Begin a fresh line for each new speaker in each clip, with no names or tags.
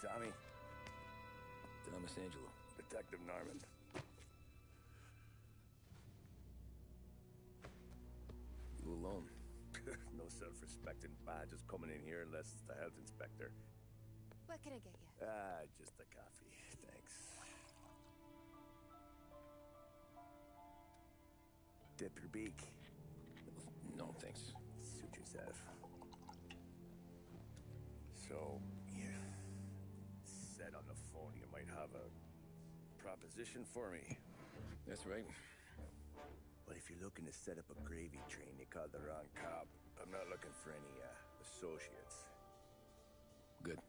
Tommy?
Thomas Angelo.
Detective Norman.
You alone?
No self-respecting badges coming in here unless it's the health inspector.
What can I get you?
Just a coffee, thanks. Dip your beak.
No, thanks.
Suit yourself. So, you said on the phone you might have a proposition for me.
That's right.
Well, if you're looking to set up a gravy train, you called the wrong cop. I'm not looking for any, associates.
Good.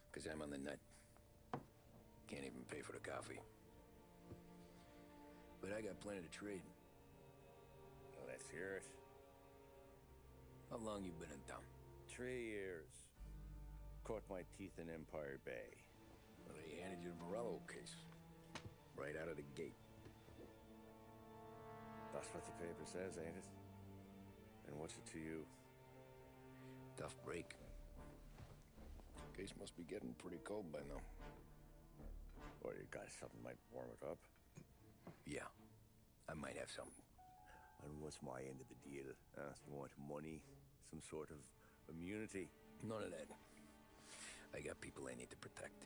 Because I'm on the nut. Can't even pay for the coffee. But I got plenty to trade.
Well, let's hear it.
How long you been in town?
3 years. Caught my teeth in Empire Bay.
Well, they handed you the Morello case. Right out of the gate.
That's what the paper says, ain't it? And what's it to you?
Tough break. Case must be getting pretty cold by now.
Or you got something might warm it up?
Yeah, I might have something.
And what's my end of the deal? You want money? Some sort of immunity?
None of that. I got people I need to protect.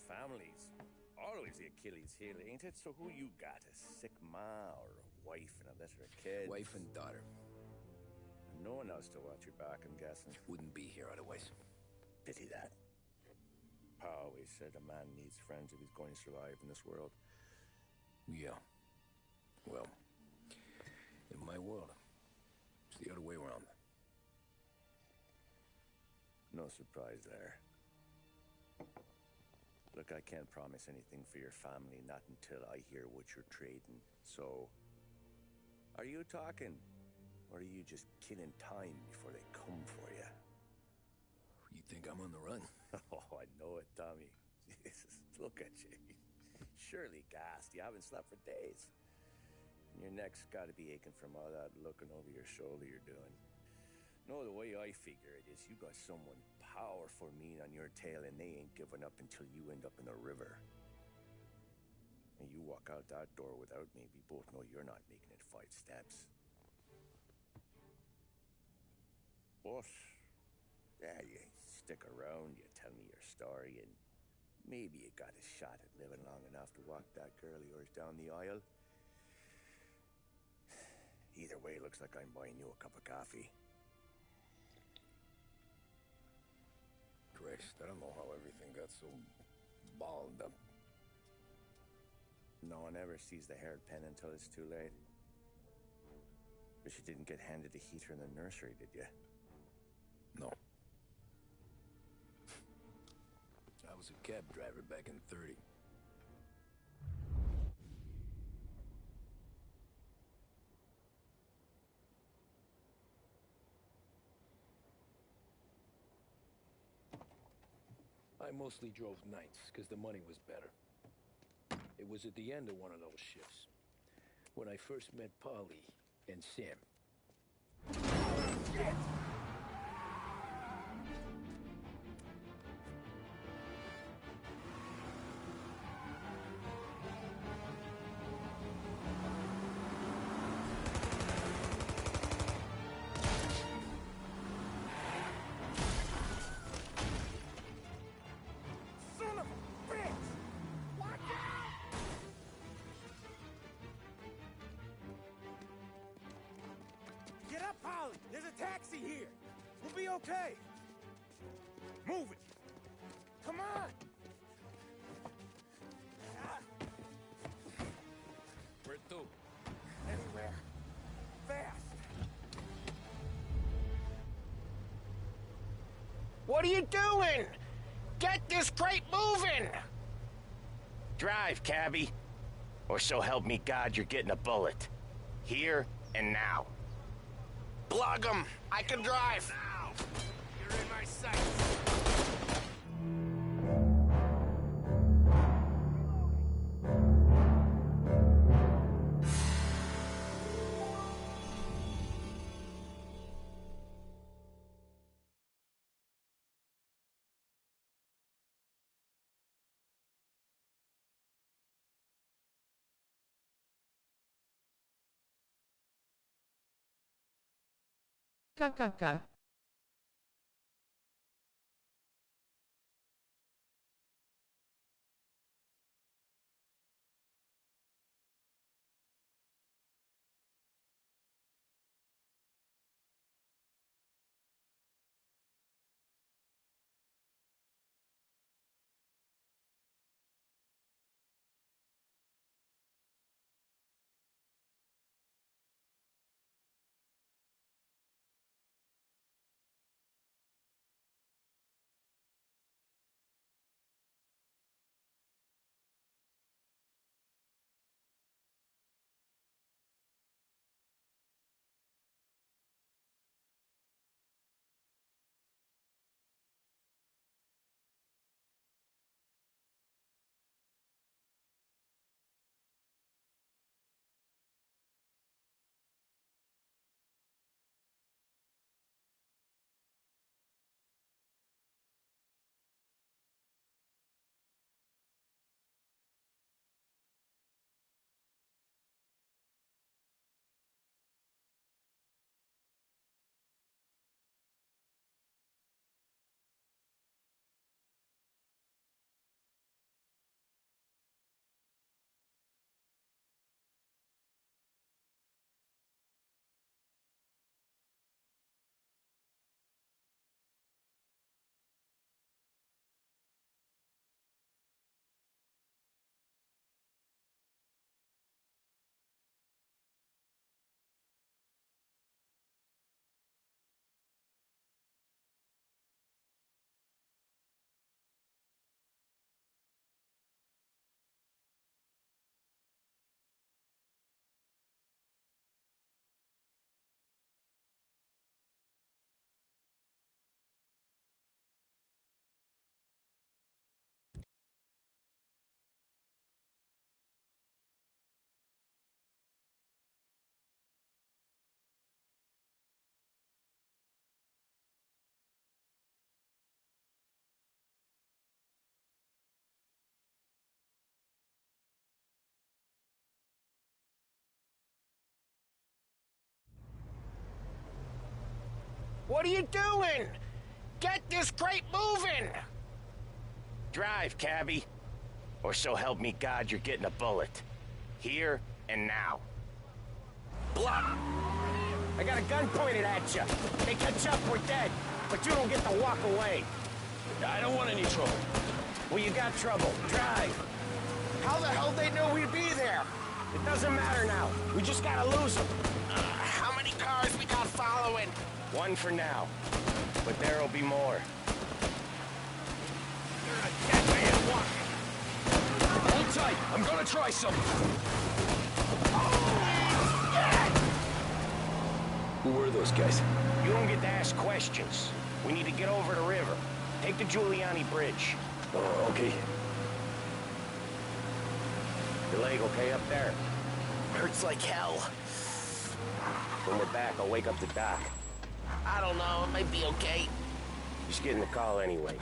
Families. Always the Achilles heel, ain't it? So who you got? A sick ma or a wife and a litter of kids?
Wife and daughter.
And no one else to watch your back, I'm guessing.
Wouldn't be here otherwise.
Pity that. Pa always said a man needs friends if he's going to survive in this world.
Yeah. Well, in my world, it's the other way around.
No surprise there. Look, I can't promise anything for your family, not until I hear what you're trading. So, are you talking? Or are you just killing time before they come for you?
You think I'm on the run?
Oh, I know it, Tommy. Jesus, look at you. Surely gassed. You haven't slept for days. And your neck's got to be aching from all that looking over your shoulder you're doing. No, the way I figure it is you got someone powerful mean on your tail and they ain't giving up until you end up in the river. And you walk out that door without me, we both know you're not making it 5 steps. But, yeah, you stick around, you tell me your story, and maybe you got a shot at living long enough to walk that girl of yours down the aisle. Either way, it looks like I'm buying you a cup of coffee.
Christ, I don't know how everything got so balled up.
No one ever sees the haired pen until it's too late. But you didn't get handed a heater in the nursery, did you?
No. I was a cab driver back in '30. I mostly drove nights because the money was better. It was at the end of one of those shifts when I first met Polly and Sam.
Shit! Son of a bitch! Watch out! Get up, Polly! There's a taxi here! We'll be okay! Move it! Come on!
Where to?
Anywhere. Fast!
What are you doing? Get this crate moving! Drive, cabbie. Or so help me God you're getting a bullet. Here and now. Plug 'em! I can drive!
Now! You're in my sights!
KKK.
What are you doing? Get this crate moving! Drive, cabbie. Or so help me God, you're getting a bullet. Here and now. Block! I got a gun pointed at you. They catch up, we're dead. But you don't get to walk away.
I don't want any trouble.
Well, you got trouble. Drive. How the hell they know we'd be there? It doesn't matter now. We just gotta lose them. How many cars we got following? One for now. But there'll be more.
You're a dead man walking. Hold tight. I'm gonna try something. Who were those guys?
You don't get to ask questions. We need to get over the river. Take the Giuliani Bridge.
Oh, okay.
Your leg okay up there? Hurts like hell. When we're back, I'll wake up the doc. I don't know, it might be okay. Just getting the call anyways.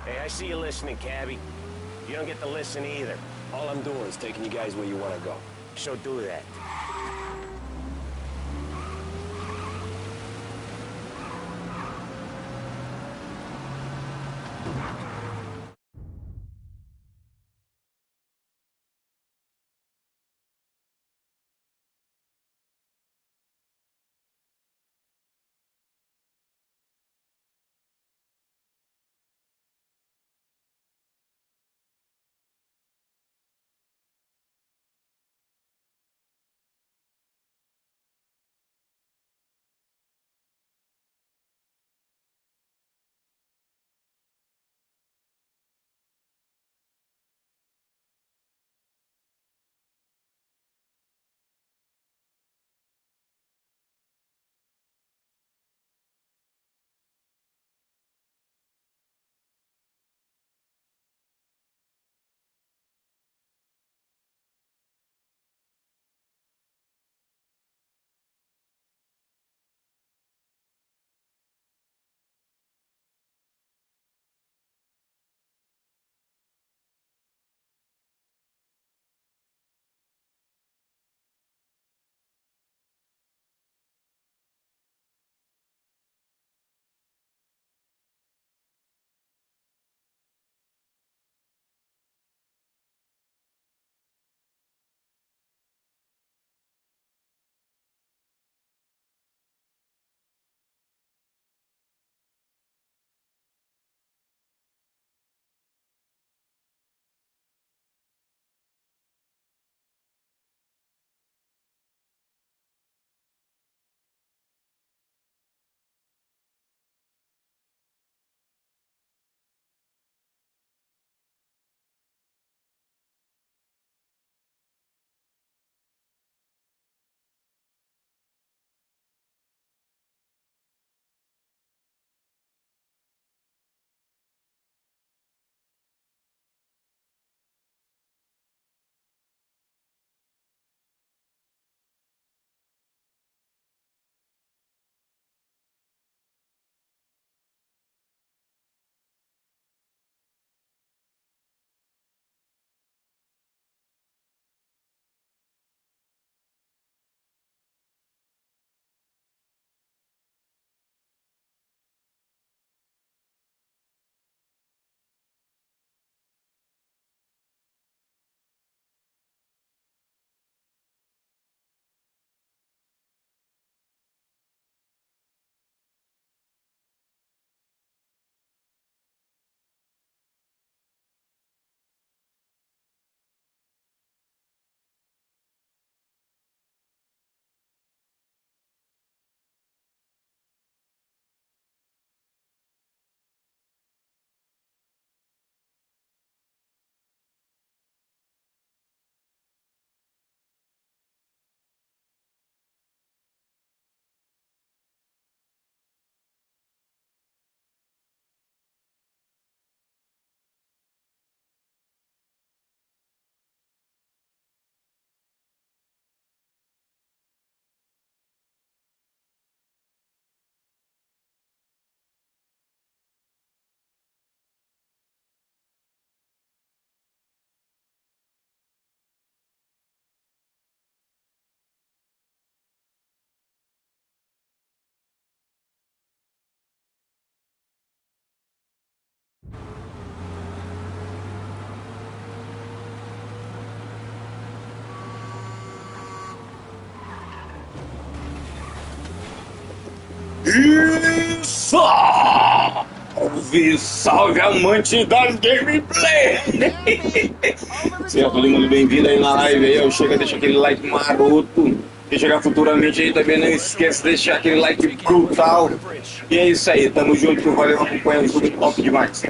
Hey, I see you listening, cabbie. You don't get to listen either.
All I'm doing is taking you guys where you want to go.
So do that.
E salve, salve amante das gameplay! Seja todo mundo bem-vindo aí na live aí, chega, deixa aquele like maroto. Quem chegar futuramente aí também não esquece de deixar aquele like brutal. E é isso aí, tamo junto, valeu, acompanhando tudo top demais.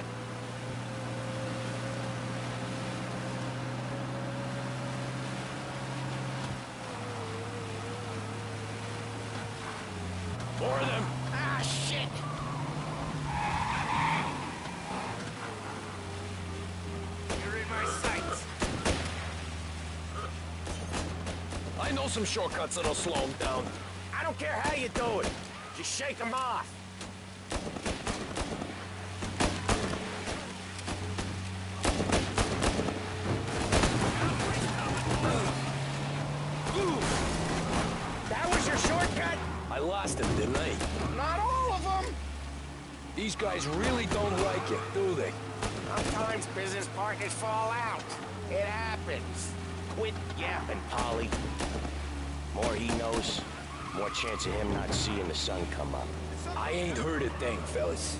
More of them. Ah, shit. You're in my sights.
I know some shortcuts that'll slow them down.
I don't care how you do it. Just shake them off. That was your shortcut?
I lost him, didn't I?
Not all of them.
These guys really don't like it, do they?
Sometimes business partners fall out. It happens. Quit yapping, Polly. More he knows, more chance of him not seeing the sun come up.
I ain't heard a thing, fellas.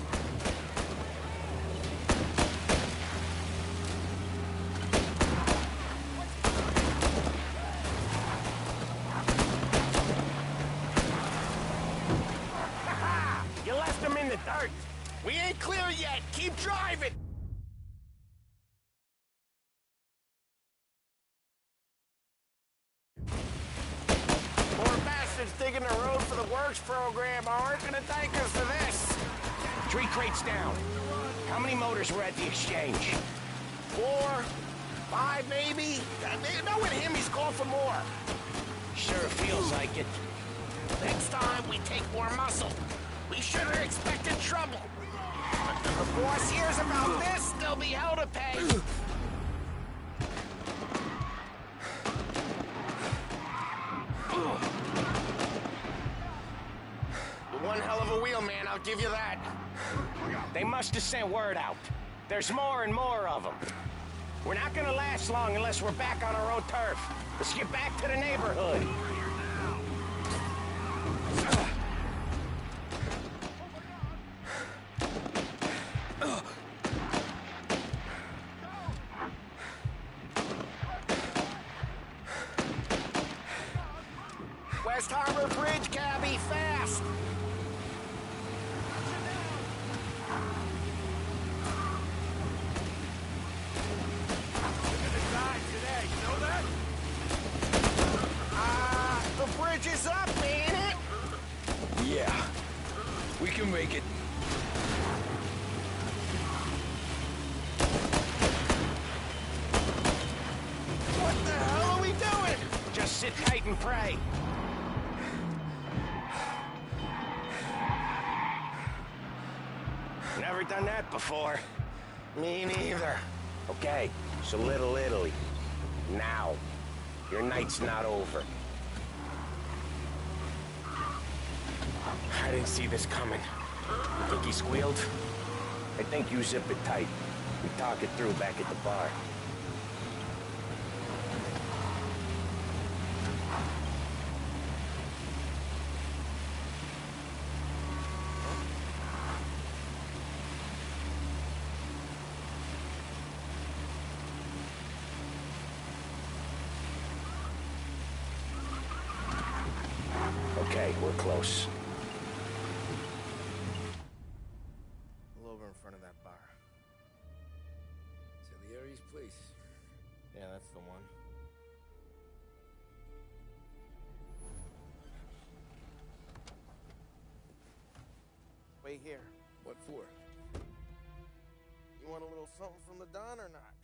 You left him in the dirt. We ain't clear yet. Keep driving. More bastards digging the road for the works program aren't gonna take us to this. 3 crates down. How many motors were at the exchange? 4, 5 maybe? No, with him he's called for more. Sure feels like it. Next time we take more muscle. We should have expected trouble. If the boss hears about this, they'll be hell to pay. You're one hell of a wheelman, I'll give you that. They must have sent word out. There's more and more of them. We're not gonna last long unless we're back on our own turf. Let's get back to the neighborhood. West Harbor Bridge, cabby, fast! The bridge is up, ain't it?
Yeah, we can make it.
What the hell are we doing? Just sit tight and pray. Never done that before. Me neither. Okay, so Little Italy. Now. Your night's not over. I didn't see this coming. You think he squealed? I think you zip it tight. We talk it through back at the bar. Okay, we're close.
Pull over in front of that bar.
Salieri's place.
Yeah, that's the one. Wait here.
What for?
You want a little something from the Don or not?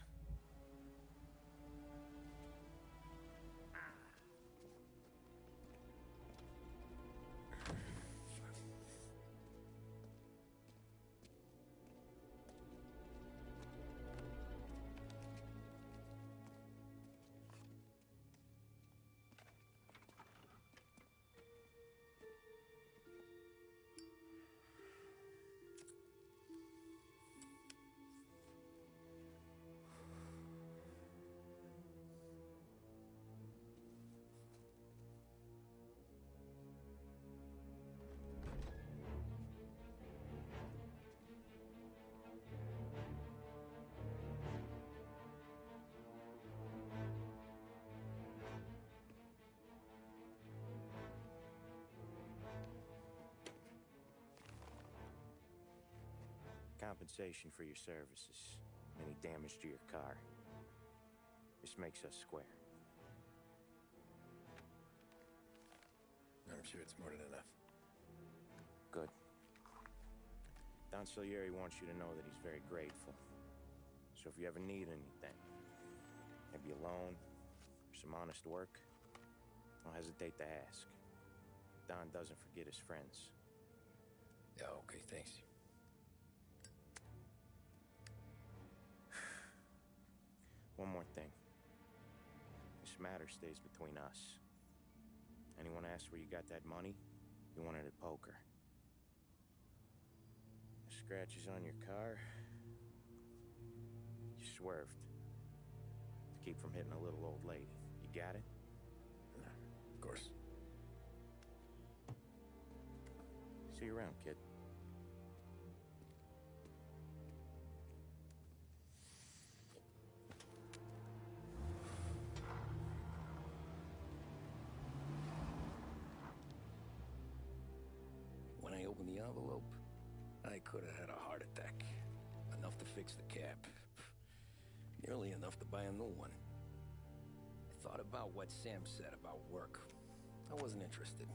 compensation for your services. Any damage to your car. This makes us square.
I'm sure it's more than enough.
Good. Don Salieri wants you to know that he's very grateful. So if you ever need anything, maybe a loan, or some honest work, don't hesitate to ask. Don doesn't forget his friends.
Yeah, okay, thanks.
One more thing. This matter stays between us. Anyone asks where you got that money, you won it at poker. The scratches on your car, you swerved. To keep from hitting a little old lady. You got it?
Of course.
See you around, kid.
When I opened the envelope, I could have had a heart attack. Enough to fix the cab. Nearly enough to buy a new one. I thought about what Sam said about work. I wasn't interested.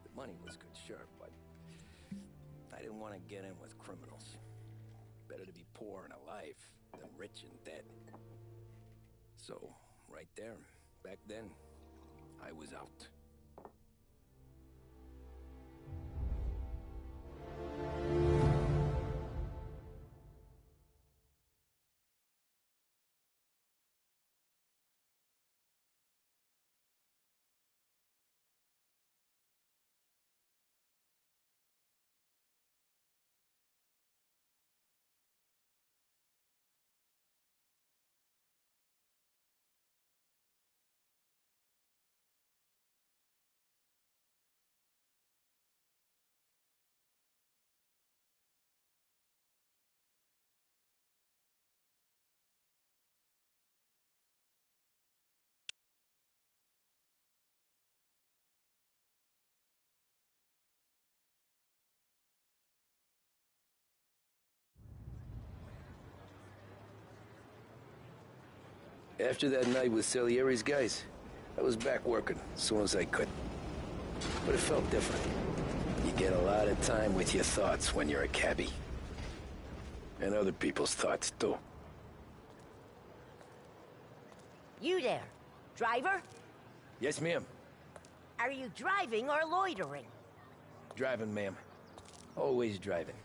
The money was good, sure, but I didn't want to get in with criminals. Better to be poor and alive than rich and dead. So, right there, back then, I was out. After that night with Salieri's guys, I was back working as soon as I could. But it felt different. You get a lot of time with your thoughts when you're a cabbie. And other people's thoughts, too.
You there, driver?
Yes, ma'am.
Are you driving or loitering?
Driving, ma'am. Always driving.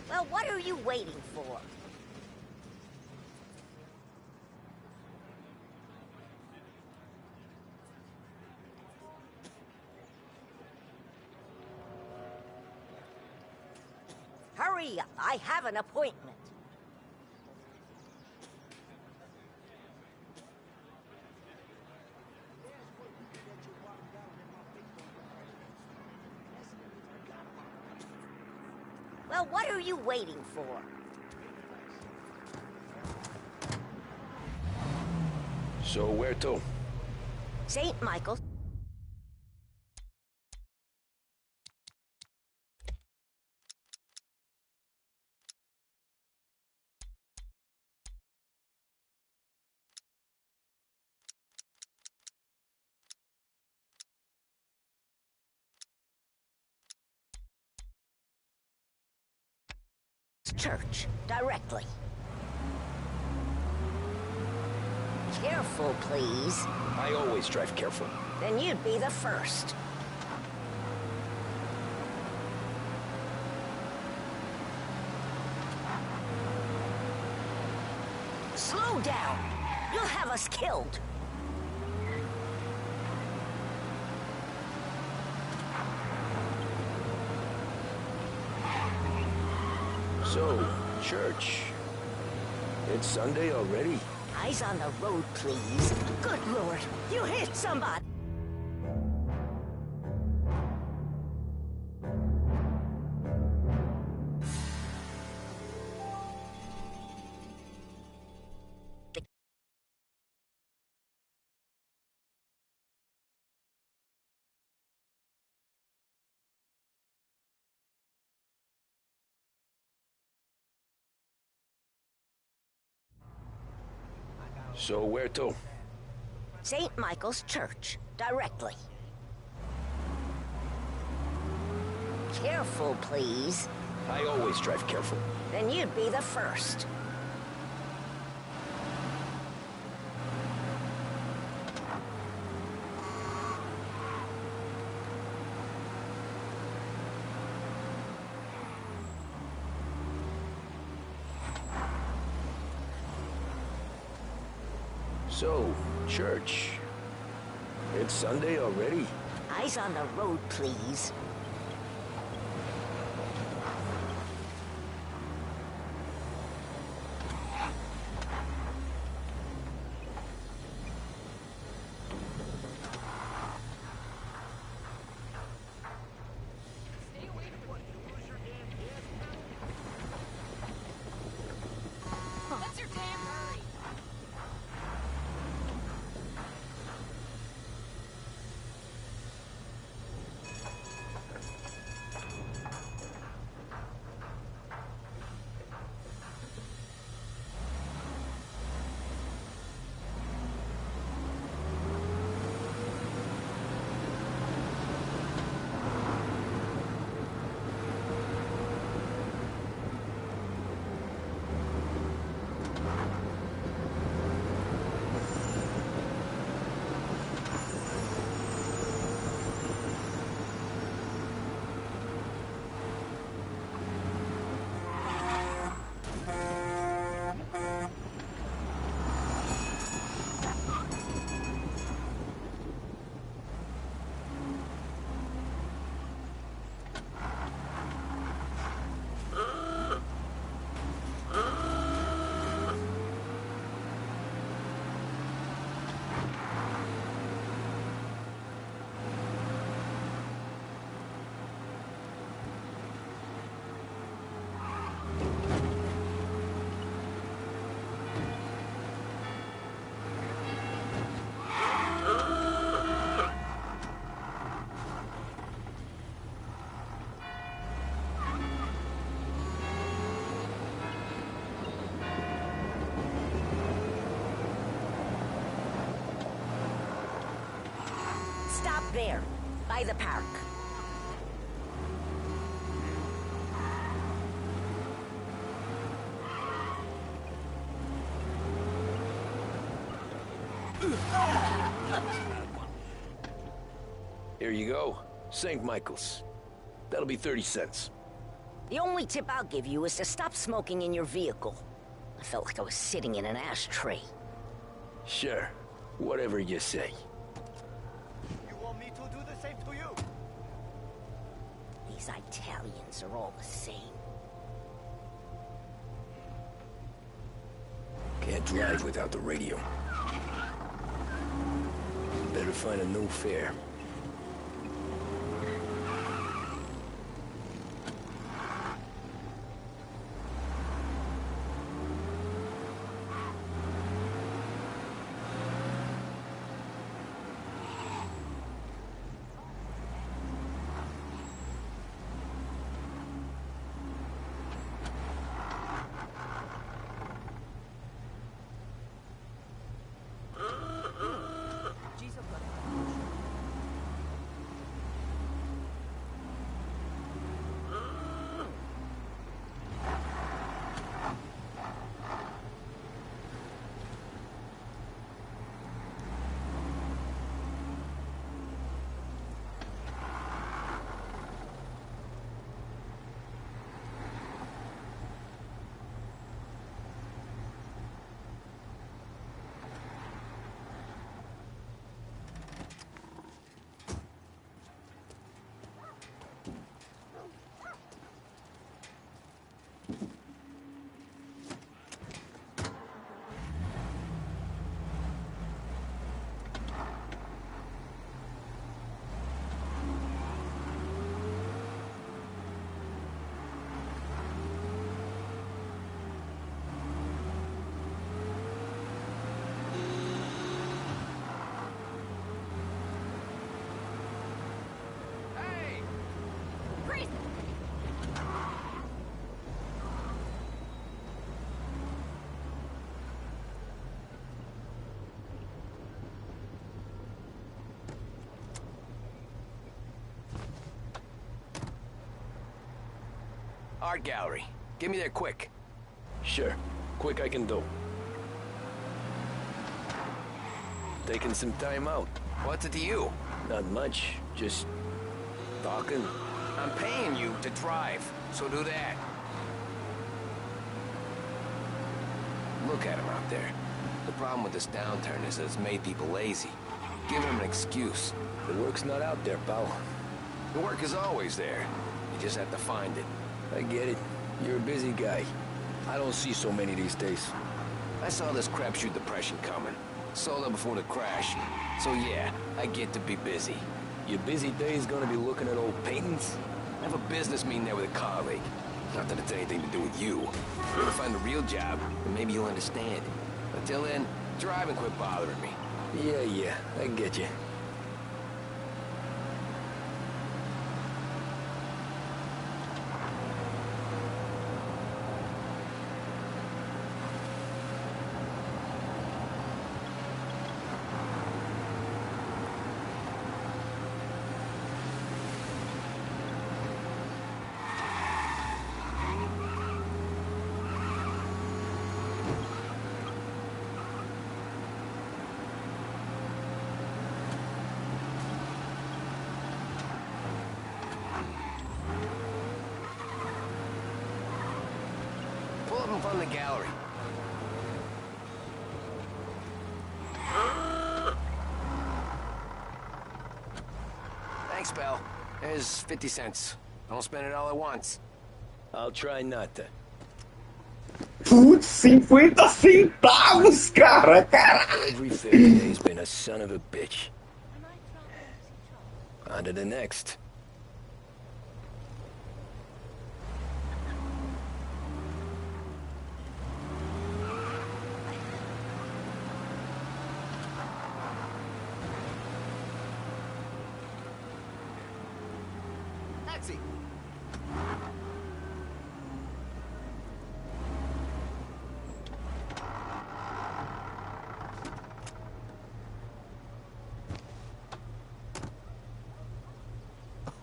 Well, what are you waiting for? Hurry up, I have an appointment. Well, what are you waiting for?
So where to?
St. Michael's. Church, directly. Careful, please.
I always drive careful.
Then you'd be the first. Slow down! You'll have us killed.
So, church. It's Sunday already?
Eyes on the road, please. Good Lord, you hit somebody!
So where to?
St. Michael's Church, directly. Careful, please.
I always drive careful.
Then you'd be the first.
So, church. It's Sunday already?
Eyes on the road, please.
What's your damn hurry?
Stop there, by the park.
Here you go. St. Michael's. That'll be 30 cents.
The only tip I'll give you is to stop smoking in your vehicle. I felt like I was sitting in an ashtray.
Sure. Whatever you say.
You want me to do the same to you?
These Italians are all the same.
Can't drive without the radio. Better find a new fare. art gallery. Get me there quick.
Sure. Quick I can do. Taking some time out.
What's it to you?
Not much. Just talking.
I'm paying you to drive, so do that. Look at him out there. The problem with this downturn is that it's made people lazy. Giving them an excuse.
The work's not out there, pal.
The work is always there. You just have to find it.
I get it. You're a busy guy. I don't see so many these days.
I saw this crapshoot depression coming. Sold out before the crash. So yeah, I get to be busy.
Your busy day's gonna be looking at old paintings?
I have a business meeting there with a colleague. Not that it's anything to do with you. When I find a real job, then maybe you'll understand. Until then, drive and quit bothering me.
Yeah, I get you.
Pull up in front of the gallery. Thanks, pal. There's 50 cents. Don't spend it all at once.
I'll try not to.
Putz, 50 centavos, cara, caralho.
Every fair day's been a son of a bitch. On to the next.
Taxi!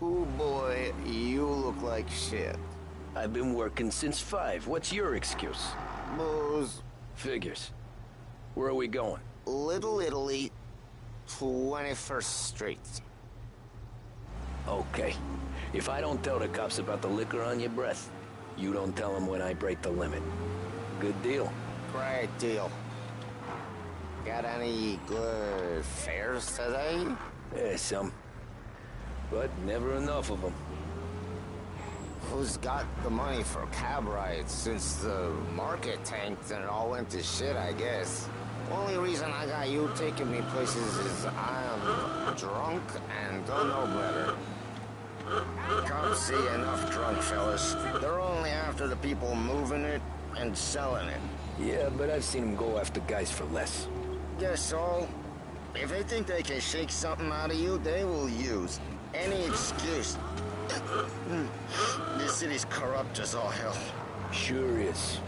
Oh boy, you look like shit.
I've been working since 5. What's your excuse?
Booze.
Figures. Where are we going?
Little Italy, 21st Street.
Okay. If I don't tell the cops about the liquor on your breath, you don't tell them when I break the limit. Good deal.
Great deal. Got any good fares today?
Yeah, some. But never enough of them.
Who's got the money for cab rides since the market tanked and it all went to shit, I guess? Only reason I got you taking me places is I'm drunk and don't know better. Cops see enough drunk fellas. They're only after the people moving it and selling it.
Yeah, but I've seen them go after guys for less.
Guess so. If they think they can shake something out of you, they will use any excuse. This city's corrupt as all hell.
Sure is.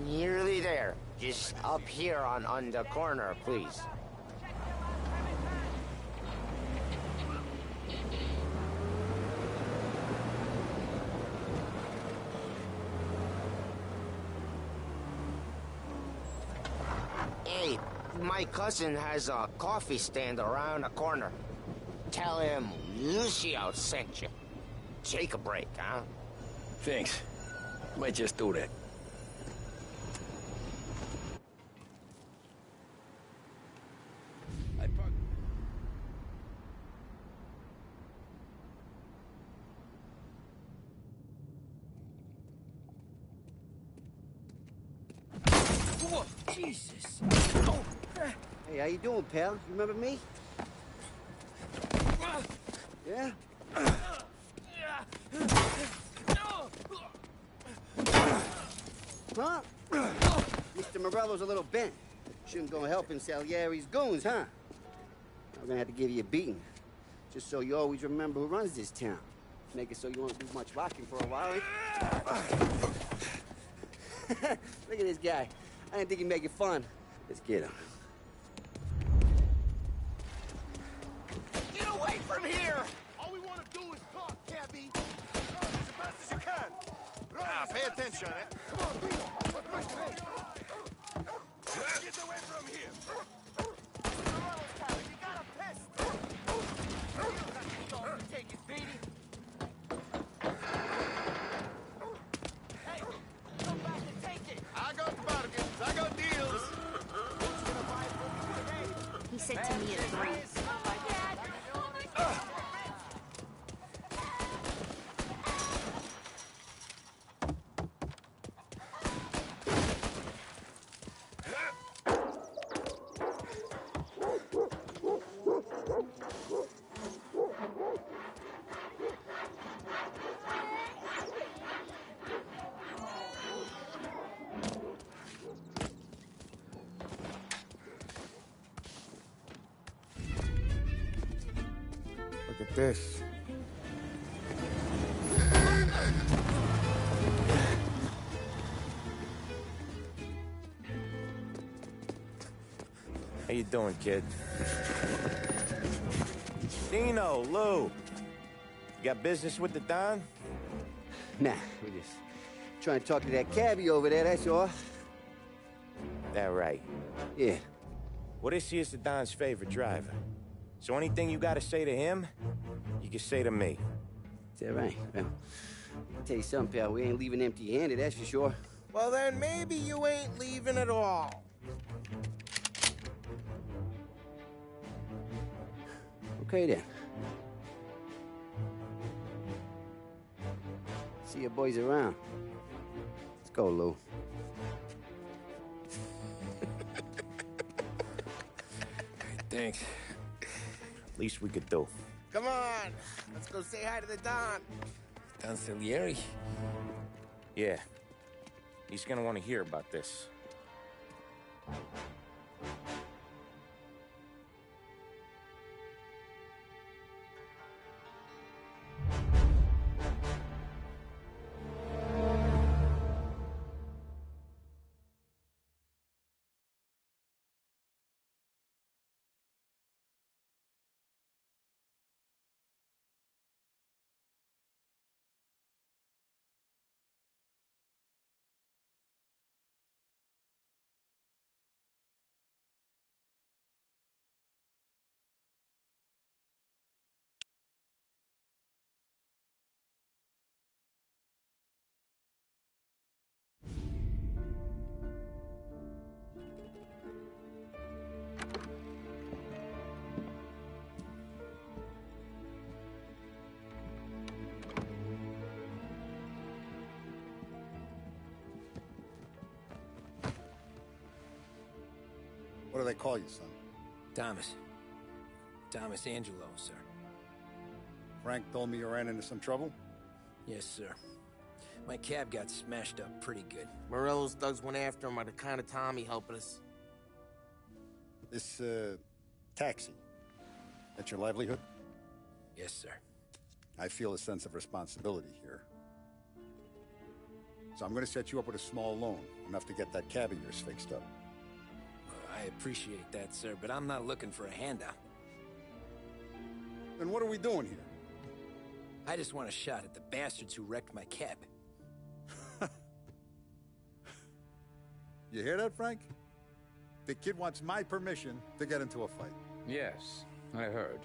Nearly there. Just up here on the corner, please. Hey, my cousin has a coffee stand around the corner. Tell him Lucio sent you. Take a break, huh?
Thanks. Might just do that.
Whoa, Jesus.
Hey, how you doing, pal? You remember me? Yeah? Huh? Mr. Morello's a little bent. Shouldn't go helping Salieri's goons, huh? I'm gonna have to give you a beating. Just so you always remember who runs this town. Make it so you won't do much rocking for a while, eh? Look at this guy. I didn't think he'd make it fun. Let's get him.
Get away from here! All we want to do is talk, Cabby. Run as fast as you can. Run, pay attention, eh? Come on, Vito. Get away from here. You got a pistol. You got the dog to take his beating. Hey, come back and take it. I got bargains. I got deals.
He said to me at 3.
Look at this.
How you doing, kid? Dino, Lou. You got business with the Don?
Nah, we're just trying to talk to that cabbie over there, that's all.
That right.
Yeah.
Well, this here's the Don's favorite driver. So anything you gotta say to him, you can say to me.
Is that right? Well, I'll tell you something, pal. We ain't leaving empty-handed, that's for sure.
Well, then maybe you ain't leaving at all.
Okay, then. See your boys around. Let's go, Lou.
Thanks.
Least we could do.
Come on, let's go say hi to the Don.
Don Salieri?
Yeah. He's gonna want to hear about this.
What do they call you, son?
Thomas. Thomas Angelo, sir.
Frank told me you ran into some trouble?
Yes, sir. My cab got smashed up pretty good.
Morello's thugs went after him by the kind of Tommy helping us.
This, taxi, that's your livelihood?
Yes, sir.
I feel a sense of responsibility here. So I'm gonna set you up with a small loan, enough to get that cab of yours fixed up.
I appreciate that, sir, but I'm not looking for a handout.
Then what are we doing here?
I just want a shot at the bastards who wrecked my cab.
You hear that, Frank? The kid wants my permission to get into a fight.
Yes, I heard.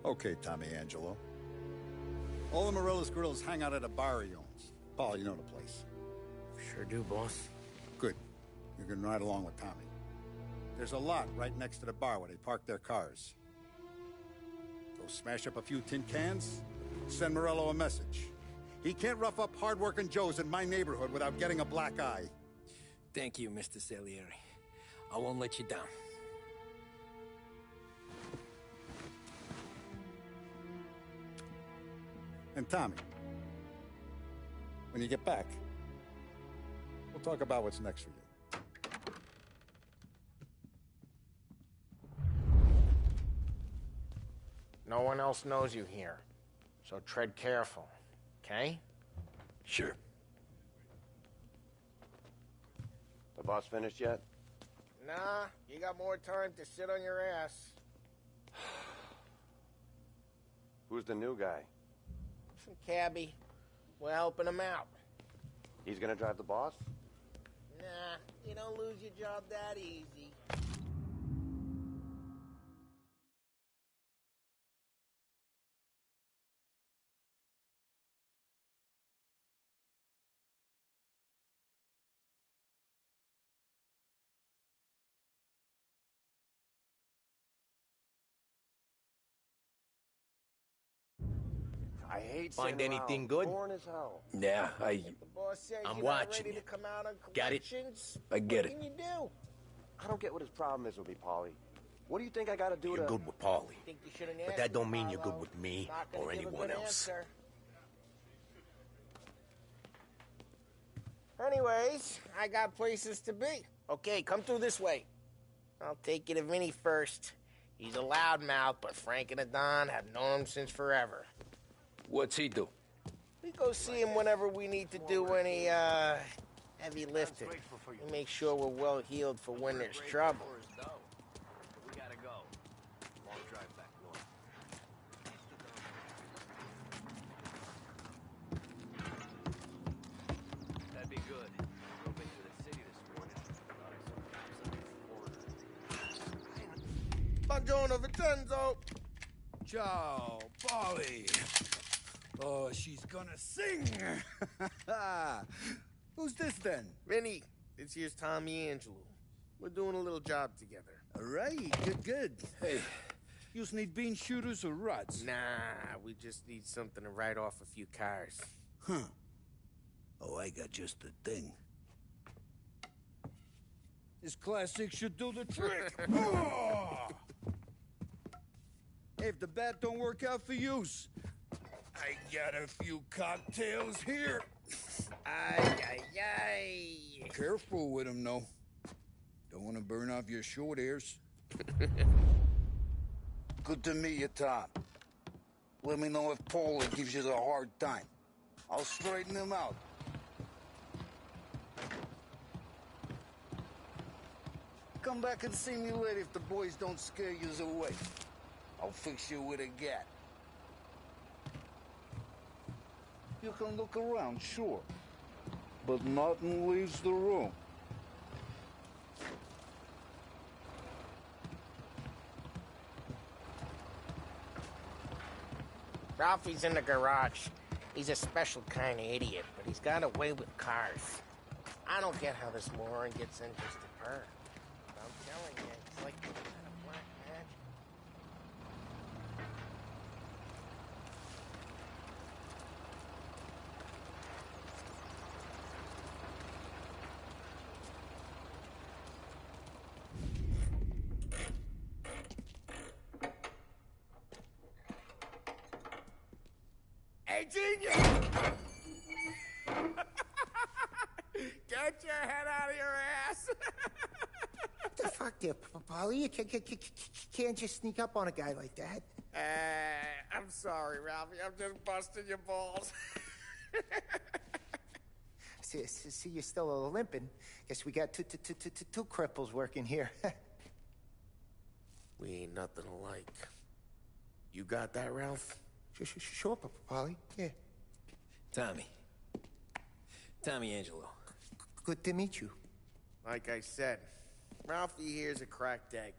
Okay, Tommy Angelo. All the Morello's girls hang out at a bar he owns. Paul, you know the place.
Sure do, boss.
Good. You can ride along with Tommy. There's a lot right next to the bar where they park their cars. Go smash up a few tin cans, send Morello a message. He can't rough up hard-working Joes in my neighborhood without getting a black eye.
Thank you, Mr. Salieri. I won't let you down.
And Tommy, when you get back, we'll talk about what's next for you.
No one else knows you here, so tread careful, okay?
Sure.
The boss finished yet?
Nah, you got more time to sit on your ass.
Who's the new guy?
Some cabbie. We're helping him out.
He's gonna drive the boss?
Nah, you don't lose your job that easy.
I hate
Find
sitting
anything
around.
good?
Boring as hell.
Yeah,
The boss says
I'm
you're not
watching
ready
you.
to come out on
Got it?
collections.
I get
What
it.
can you do?
I don't get what his problem is with me, Paulie. What do you think I gotta do
You're
to...
good with Paulie.
Think you shouldn't
But
ask
that don't
me,
mean you're good
Harlow.
with me
Not gonna
or
give a
anyone
good
else.
answer. Anyways, I got places to be. Okay, come through this way. I'll take you to Vinny first. He's a loudmouth, but Frank and Adon have known him since forever.
What's he do?
We go see him whenever we need to do any, heavy lifting. We make sure we're well healed for when there's trouble.
We gotta go. Long drive back north. That'd be good. Drove into the city this morning. Thought I saw cops on the border.
Buongiorno, Vincenzo!
Ciao, Polly. Oh, she's gonna sing. Who's this then?
Vinny, this here's Tommy Angelo. We're doing a little job together.
All right, good. Hey, you need bean shooters or rods?
Nah, we just need something to write off a few cars.
Huh. Oh, I got just the thing. This classic should do the trick. Oh! Hey, if the bat don't work out for use, I got a few cocktails here.
Ay.
Careful with them, though. Don't want to burn off your short hairs. Good to meet you, Tom. Let me know if Paulie gives you the hard time. I'll straighten him out. Come back and see me later if the boys don't scare you away. I'll fix you with a gat. You can look around, sure. But nothing leaves the room.
Ralphie's in the garage. He's a special kind of idiot, but he's got a way with cars. I don't get how this moron gets in just to purr. I'm telling you, it's like some kind of black magic. Hey, genius! Get your head out of your ass!
What the fuck there, Polly? You can't just sneak up on a guy like that.
I'm sorry, Ralphie. I'm just busting your balls.
See, you're still limping. Guess we got two cripples working here.
We ain't nothing alike. You got that, Ralph?
Sure, Polly. Yeah.
Tommy Angelo.
Good to meet you.
Like I said, Ralphie here's a cracked egg.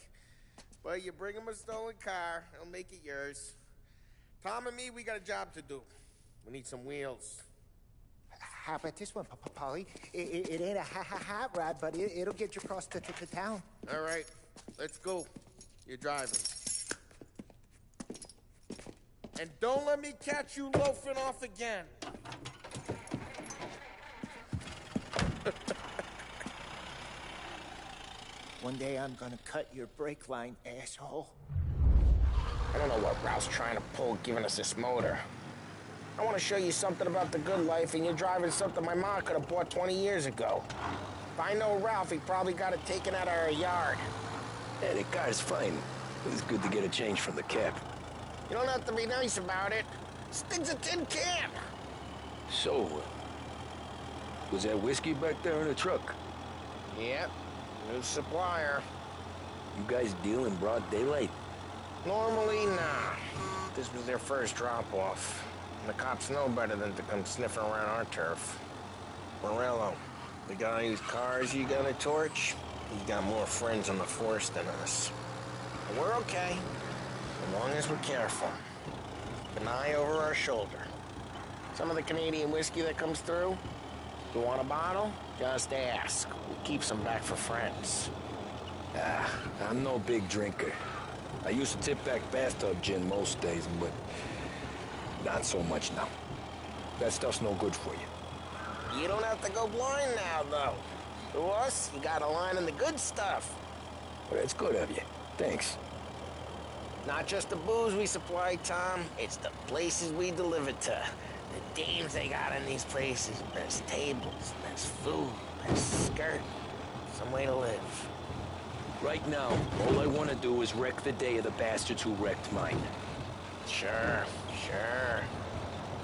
But you bring him a stolen car, he'll make it yours. Tom and me, we got a job to do. We need some wheels.
How about this one, Polly? It ain't a hot rod, but it'll get you across to town.
All right, let's go. You're driving. And don't let me catch you loafing off again.
One day I'm gonna cut your brake line, asshole.
I don't know what Ralph's trying to pull giving us this motor. I want to show you something about the good life, and you're driving something my mom could have bought 20 years ago. If I know Ralph, he probably got it taken out of our yard.
Yeah, the car's fine. It's good to get a change from the cab.
You don't have to be nice about it. Stig's a tin can.
So, was that whiskey back there in the truck?
Yep, new supplier.
You guys deal in broad daylight?
Normally, nah. This was their first drop-off. And the cops know better than to come sniffing around our turf. Morello, the guy whose cars you got a torch, he's got more friends on the force than us. And we're okay, as long as we're careful. Keep an eye over our shoulder. Some of the Canadian whiskey that comes through, you want a bottle? Just ask. We keep some back for friends.
I'm no big drinker. I used to tip back bathtub gin most days, but not so much now. That stuff's no good for you.
You don't have to go blind now, though. To us, you got a line in the good stuff.
Well, that's good of you. Thanks.
Not just the booze we supply, Tom. It's the places we deliver to. The dames they got in these places. Best tables, best food, best skirt. Some way to live.
Right now, all I want to do is wreck the day of the bastards who wrecked mine.
Sure.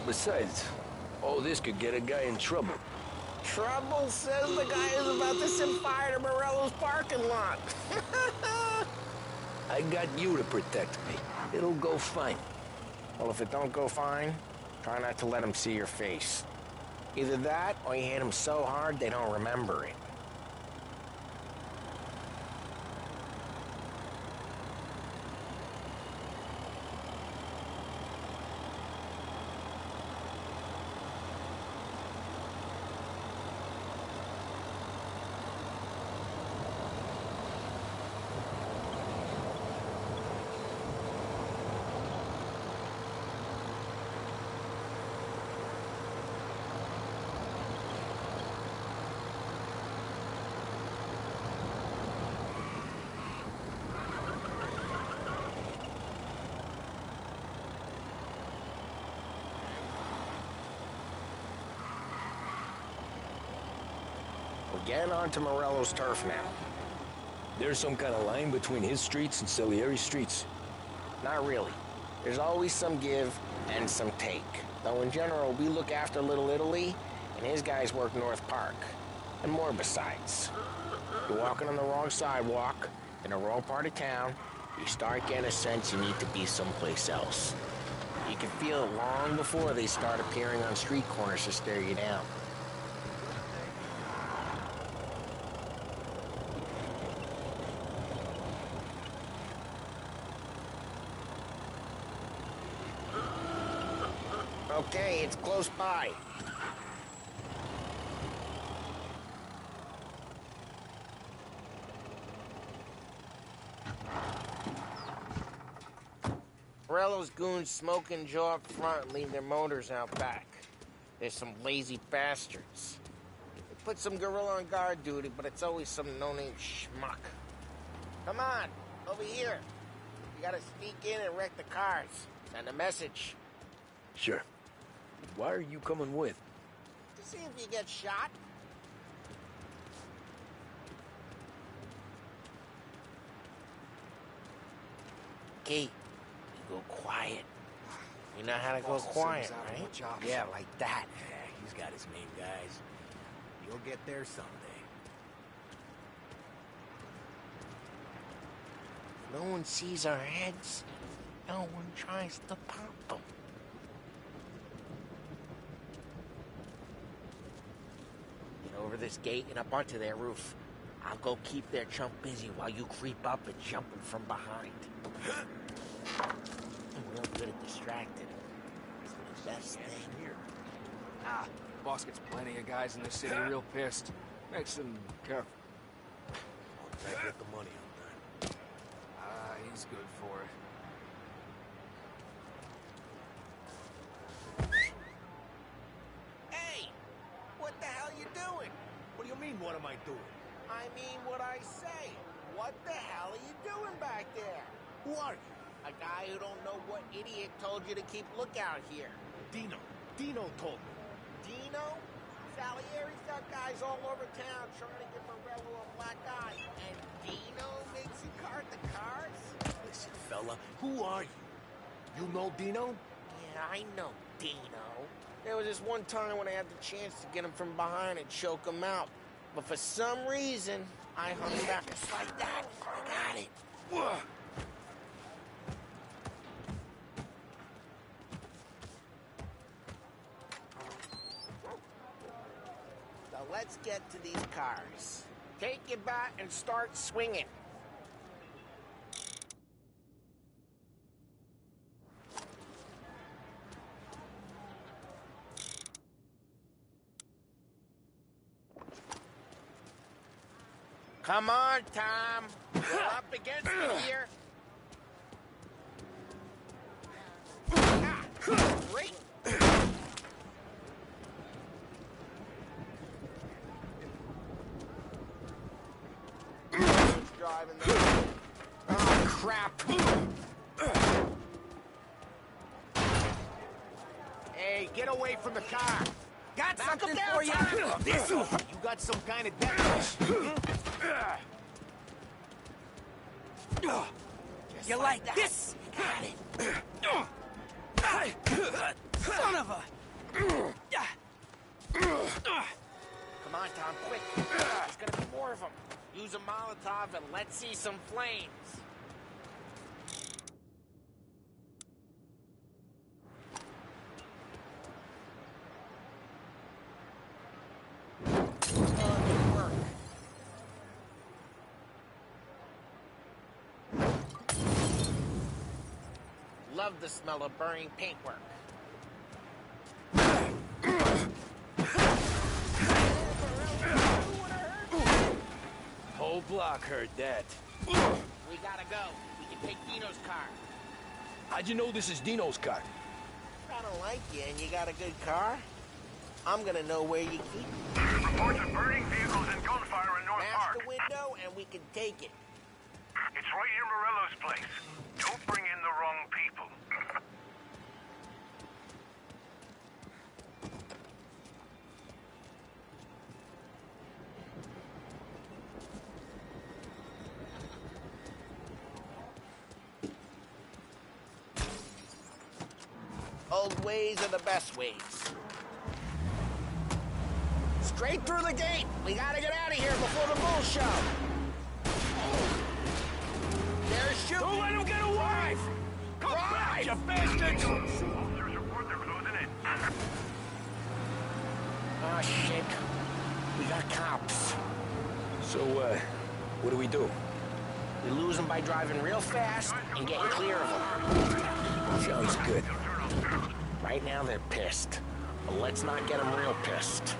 Besides, all this could get a guy in trouble.
Trouble, says the guy who's about to set fire to Morello's parking lot.
I got you to protect me. It'll go fine.
Well, if it don't go fine, try not to let them see your face. Either that, or you hit them so hard they don't remember it. We're getting onto Morello's turf now.
There's some kind of line between his streets and Salieri's streets?
Not really. There's always some give and some take. Though in general, we look after Little Italy, and his guys work North Park. And more besides. You're walking on the wrong sidewalk, in the wrong part of town, you start getting a sense you need to be someplace else. You can feel it long before they start appearing on street corners to stare you down. Okay, it's close by. Morello's goons smoke and jaw up front and leave their motors out back. There's some lazy bastards. They put some gorilla on guard duty, but it's always some no-name schmuck. Come on, over here. You gotta sneak in and wreck the cars. Send a message.
Sure. Why are you coming with?
To see if you get shot. Key, you go quiet. You know how to go quiet, right? Yeah, like that.
Yeah, he's got his name, guys. You'll get there someday.
No one sees our heads. No one tries to pop them. Get over this gate and up onto their roof. I'll go keep their chump busy while you creep up and jump him from behind. I'm real good at distracting. It's the best thing.
Here. Ah, boss gets plenty of guys in this city real pissed. Makes them careful.
I'll try to get the money on time.
Ah, he's good for it.
Hey! What the hell you doing?
What do you mean, what am I doing?
I mean what I say. What the hell are you doing back there?
Who are you?
A guy who don't know what idiot told you to keep lookout here.
Dino. Dino told me.
Dino? Salieri's got guys all over town trying to give Morello a black eye. And Dino makes you cart the cars?
Listen, fella, who are you? You know Dino?
Yeah, I know Dino. There was this one time when I had the chance to get him from behind and choke him out. But for some reason, I hung back. Just like that. I got it. So let's get to these cars. Take your bat and start swinging. Come on, Tom. You're up against it here. Great. Who's driving this? Oh, crap. Hey, get away from the car. Got something for you.
You got some kind of damage.
You like that? This? Got it. Son of a... Come on, Tom, quick. There's gonna be more of them. Use a Molotov and let's see some flames. Love the smell of burning paintwork.
Whole block heard that.
We gotta go. We can take Dino's car.
How'd you know this is Dino's car?
I don't like you and you got a good car. I'm gonna know where you keep it.
Reports of burning vehicles and gunfire in North
Smash
Park.
the window and we can take it.
It's right near Morello's place. Don't bring in the wrong people.
Old ways are the best ways. Straight through the gate. We gotta get out of here before the bull show. They're shooting.
Don't let him get away! Come back, you bastards!
Officers report they're closing in.
Oh, shit. We got cops.
So, what do we do?
We lose them by driving real fast and getting clear of them.
Sounds good.
Right now they're pissed, but let's not get them real pissed.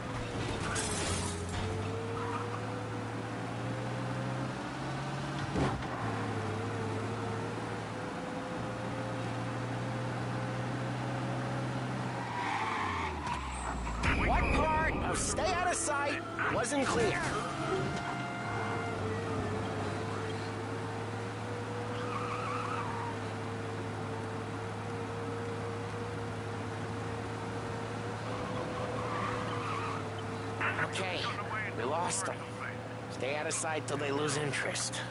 What part of stay out of sight wasn't clear? Okay, we lost them. Stay out of sight till they lose interest.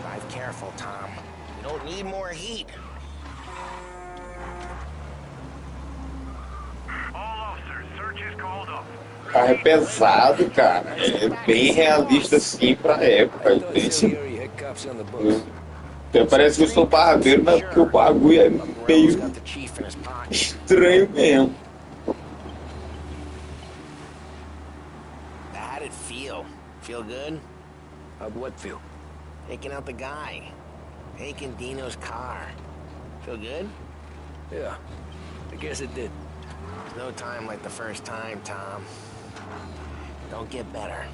Drive careful, Tom. We don't need more heat.
O carro é pesado, cara. É bem realista assim pra época. Até parece que eu sou barbeiro, mas porque o bagulho é meio estranho mesmo.
How did it feel? Feel good?
How'd what feel?
Taking out the guy. Taking Dino's car. Feel good?
Yeah, I guess it did.
There's no time like the first time, Tom. Don't get better.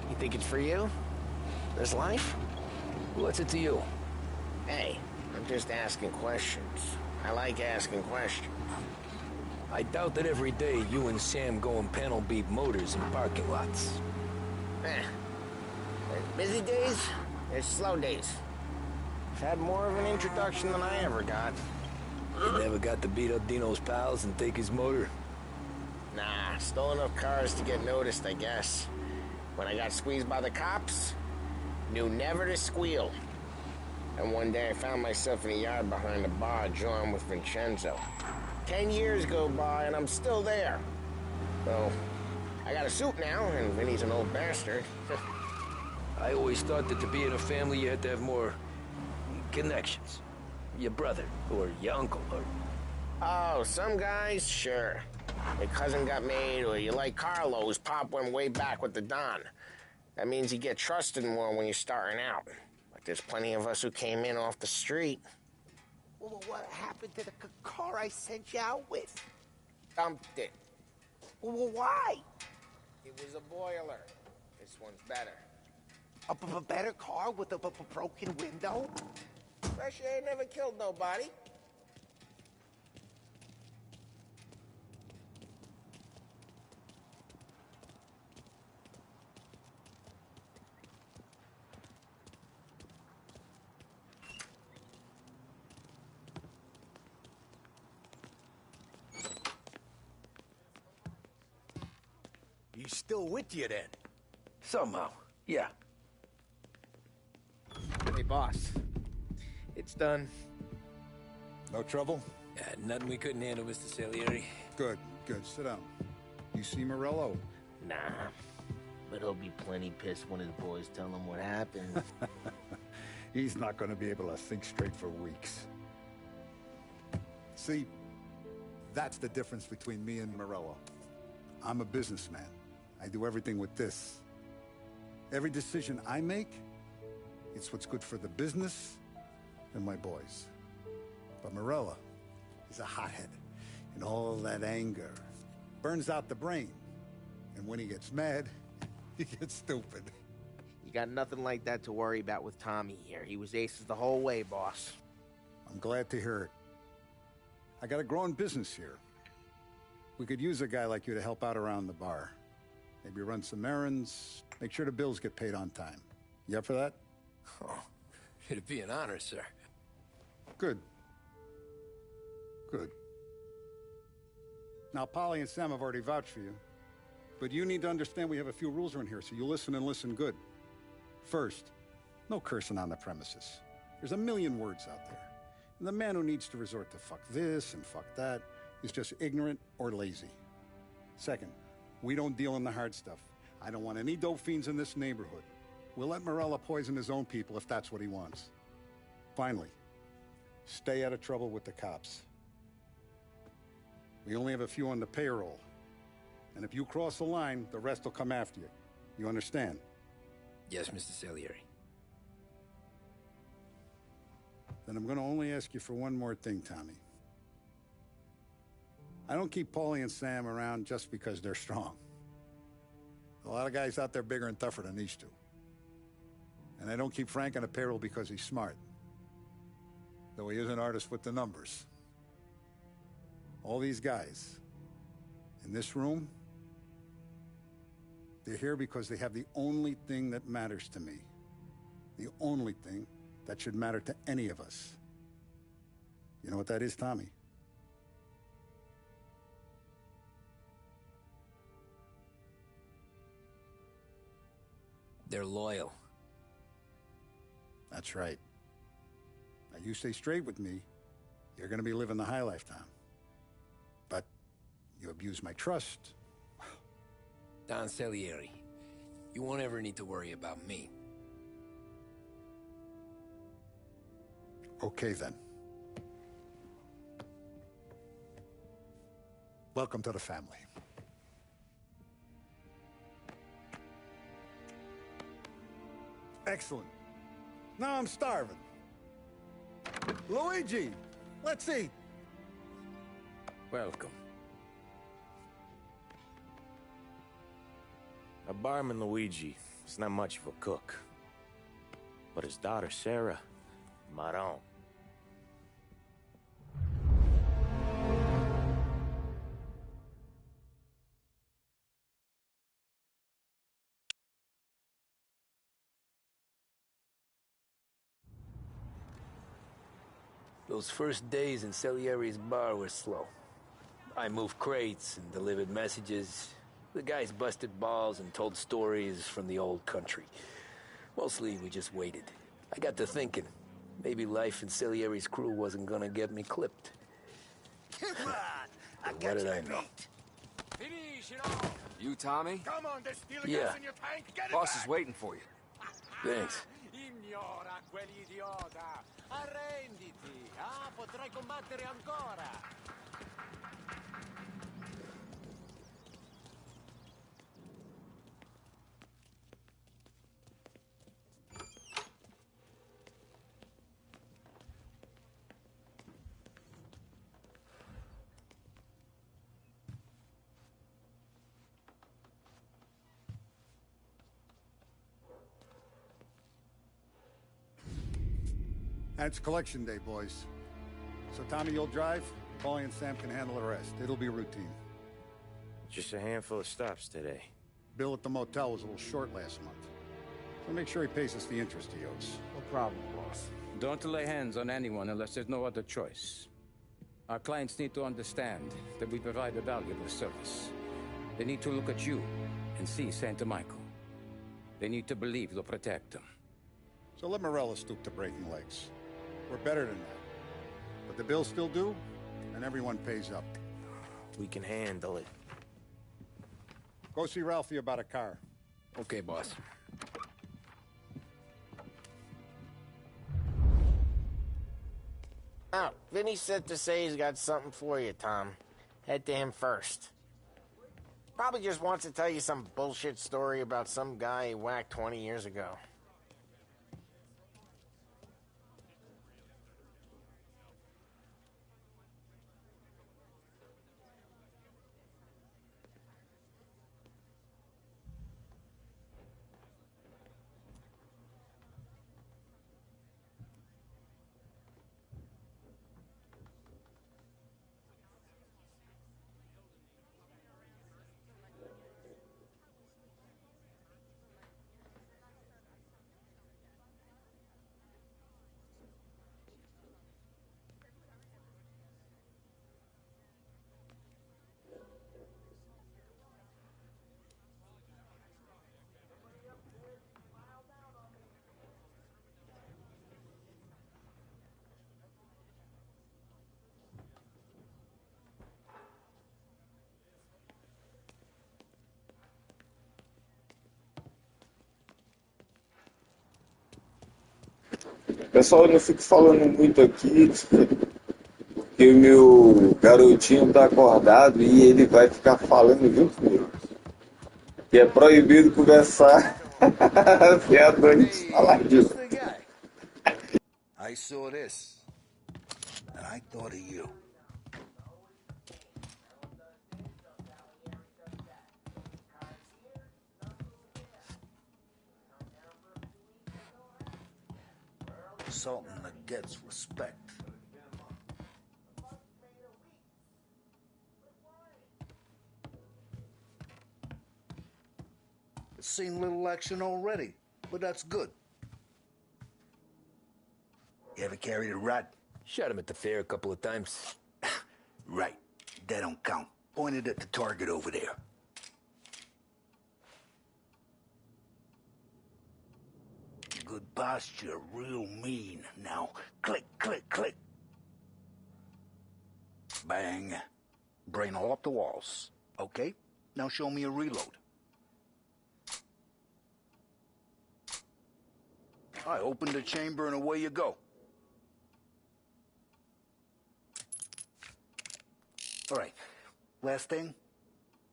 You think it's for you? This life?
What's it to you?
Hey, I'm just asking questions. I like asking questions.
I doubt that every day you and Sam go and panel beat motors in parking lots.
There's busy days, there's slow days. I've had more of an introduction than I ever got.
You never got to beat up Dino's pals and take his motor?
Nah, stole enough cars to get noticed, I guess. When I got squeezed by the cops, knew never to squeal. And one day I found myself in a yard behind a bar, drawing with Vincenzo. 10 years go by and I'm still there. So, I got a suit now, and Vinny's an old bastard.
I always thought that to be in a family you had to have more connections. Your brother, or your uncle, or...
Oh, some guys, sure. Your cousin got made, or you like Carlos, Pop went way back with the Don. That means you get trusted more when you're starting out. But there's plenty of us who came in off the street.
Well, what happened to the car I sent you out with?
Dumped it.
Well, why?
It was a boiler. This one's better.
A better car with a broken window?
Fresh air never killed nobody.
He's still with you then?
Somehow, yeah.
Hey, boss. It's done.
No trouble?
Yeah, nothing we couldn't handle, Mr. Salieri.
Good, good. Sit down. You see Morello?
Nah. But he'll be plenty pissed when his boys tell him what happened.
He's not going to be able to think straight for weeks. See, that's the difference between me and Morello. I'm a businessman. I do everything with this. Every decision I make, it's what's good for the business and my boys. But Morello, he's a hothead. And all that anger burns out the brain. And when he gets mad, he gets stupid.
You got nothing like that to worry about with Tommy here. He was aces the whole way, boss.
I'm glad to hear it. I got a growing business here. We could use a guy like you to help out around the bar. Maybe run some errands, make sure the bills get paid on time. You up for that?
Oh, it'd be an honor, sir.
Good. Good. Now, Polly and Sam have already vouched for you. But you need to understand we have a few rules around here, so you listen and listen good. First, no cursing on the premises. There's a million words out there. And the man who needs to resort to fuck this and fuck that is just ignorant or lazy. Second, we don't deal in the hard stuff. I don't want any dope fiends in this neighborhood. We'll let Morello poison his own people if that's what he wants. Finally, stay out of trouble with the cops. We only have a few on the payroll. And if you cross the line, the rest will come after you. You understand?
Yes, Mr. Salieri.
Then I'm going to only ask you for one more thing, Tommy. I don't keep Paulie and Sam around just because they're strong. A lot of guys out there bigger and tougher than these two. And I don't keep Frank on a payroll because he's smart. Though he is an artist with the numbers. All these guys in this room, they're here because they have the only thing that matters to me. The only thing that should matter to any of us. You know what that is, Tommy?
They're loyal.
That's right. Now, you stay straight with me, you're going to be living the high life, Tom. But you abuse my trust.
Don Salieri, you won't ever need to worry about me.
Okay, then. Welcome to the family. Excellent. Now I'm starving. Luigi, let's eat.
Welcome. A barman Luigi,
He's not much of a cook. But his daughter, Sarah, Maron.
Those first days in Salieri's bar were slow. I moved crates and delivered messages. The guys busted balls and told stories from the old country. Mostly, we just waited. I got to thinking, maybe life in Salieri's crew wasn't gonna get me clipped.
Come on, I
But
got
what did
you
I know?
beat.
You, Tommy?
Come on, there's still a
Yeah.
gas in your tank. Get it
Boss
back.
is waiting for you.
Thanks.
Ignora quell'idiota. Arrenditi. Ah, potrai combattere ancora.
And it's collection day, boys. So Tommy, you'll drive. Paulie and Sam can handle the rest. It'll be routine.
Just a handful of stops today.
Bill at the motel was a little short last month. So make sure he pays us the interest he owes.
No problem, boss. Don't lay hands on anyone unless there's no other choice. Our clients need to understand that we provide a valuable service. They need to look at you and see Santa Michael. They need to believe you'll protect them.
So let Morella stoop to breaking legs. We're better than that. But the bills still due, and everyone pays up.
We can handle it.
Go see Ralphie about a car.
Okay, boss.
Oh, Vinny said to say he's got something for you, Tom. Head to him first. Probably just wants to tell you some bullshit story about some guy he whacked 20 years ago.
Pessoal, eu não fico falando muito aqui, porque o meu garotinho tá acordado e ele vai ficar falando junto comigo. Que é proibido conversar sem a dona falar disso.
I saw this, and I thought of you. Something that gets respect. Seen little action already, but that's good. You ever carried a rat?
Shot him at the fair a couple of times.
Right. That don't count. Pointed at the target over there. Good posture, real mean. Now, click, click, click. Bang. Brain all up the walls. Okay, now show me a reload. I opened the chamber and away you go. All right, last thing,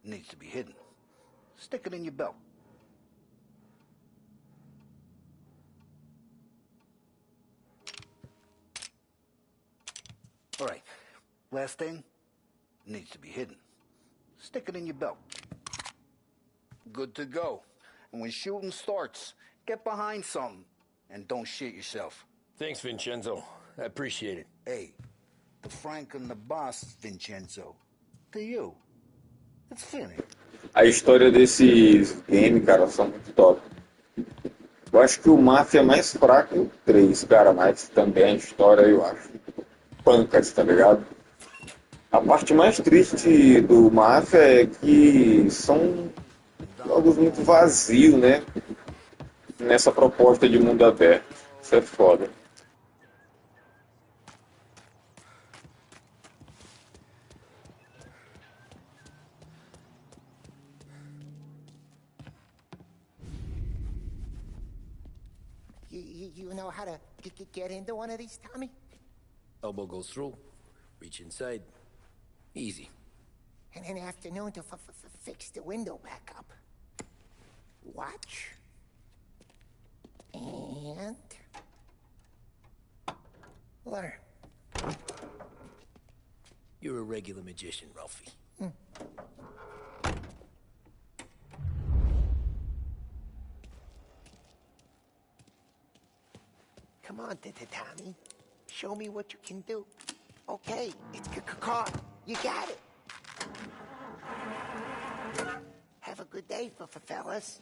needs to be hidden. Stick it in your belt. All right, last thing, needs to be hidden. Stick it in your belt. Good to go. And when shooting starts, get behind something. And don't shit yourself.
Thanks, Vincenzo. I appreciate it.
Hey, the Frank and the boss, Vincenzo. To you. It's finished.
A história desse game, cara, são muito top. Eu acho que o Máfia é mais fraco o 3, cara, mas também a história, eu acho. Pancas, tá ligado? A parte mais triste do Máfia é que são jogos muito vazios, né? Nessa proposta de mundo aberto. Isso é foda.
You know how to get into one of these, Tommy?
Elbow goes through, reach inside. Easy.
And an afternoon to fix the window back up. Watch. And... learn.
You're a regular magician, Ralphie.
Come on, Tommy. Show me what you can do. Okay, it's caught. You got it. Have a good day, fellas.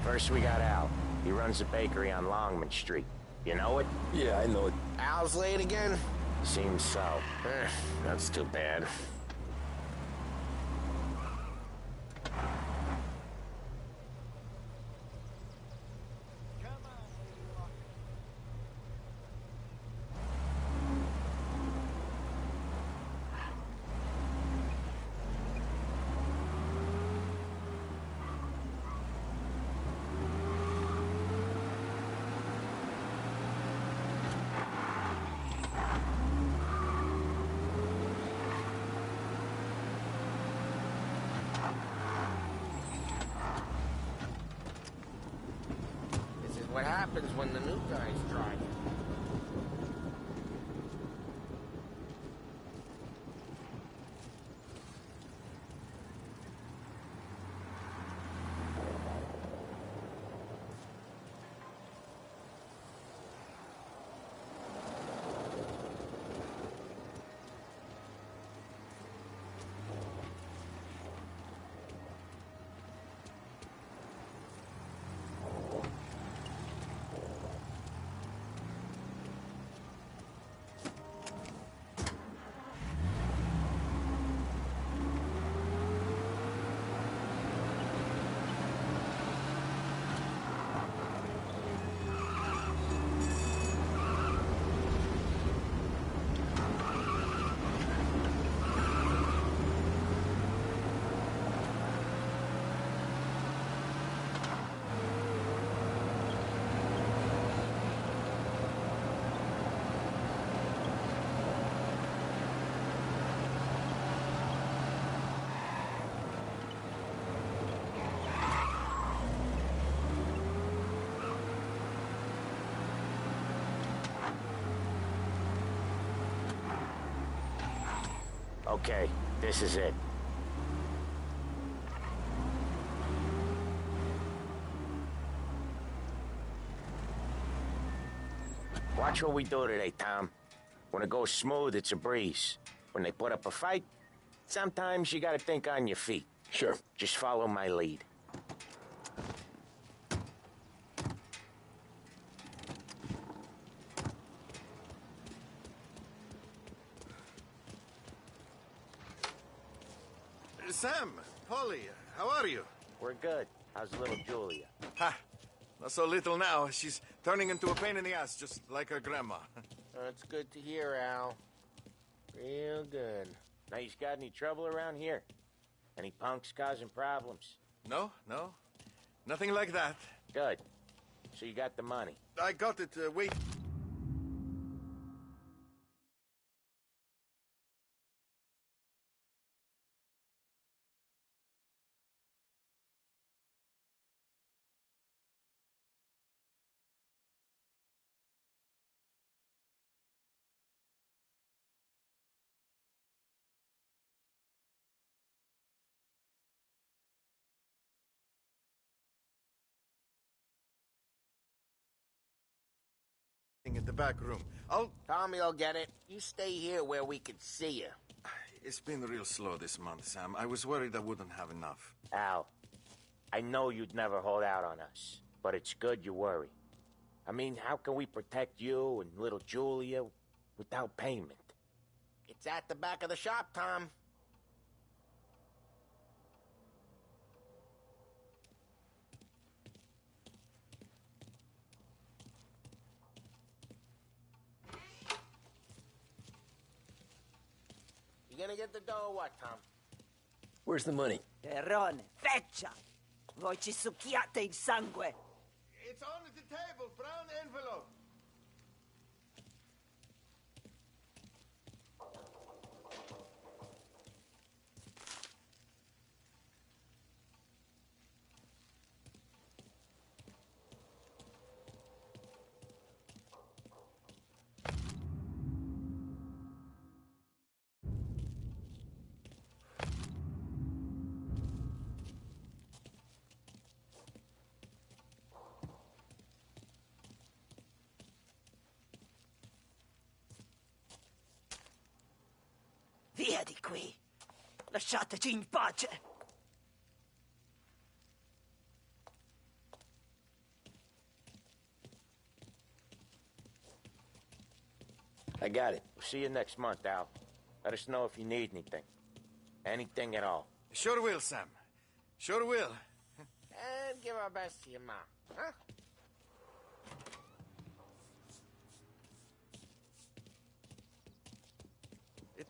First we got Al. He runs a bakery on Longman Street. You know it?
Yeah, I know it.
Al's late again?
Seems so. That's too bad.
What happens when the new guys drive? Okay, this is it. Watch what we do today, Tom. When it goes smooth, it's a breeze. When they put up a fight, sometimes you gotta think on your feet.
Sure.
Just follow my lead.
Sam, Polly, how are you?
We're good. How's little Julia?
Ha! Not so little now. She's turning into a pain in the ass, just like her grandma.
That's good to hear, Al. Real good.
Now, you got any trouble around here? Any punks causing problems?
No. Nothing like that.
Good. So you got the money?
I got it, wait. In the back room.
Tommy will get it. You stay here where we can see you.
It's been real slow this month, Sam. I was worried I wouldn't have enough.
Al, I know you'd never hold out on us, but it's good you worry. I mean, how can we protect you and little Julia without payment?
It's at the back of the shop, Tom. You gonna get the dough or what, Tom?
Where's the money?
Perrone, feccia! Voi ci succhiate il sangue!
It's on the table, brown envelope.
Via di qui! Lasciateci in pace!
I got it. We'll see you next month, Al. Let us know if you need anything. Anything at all.
Sure will, Sam. Sure will.
And give our best to your mom, huh?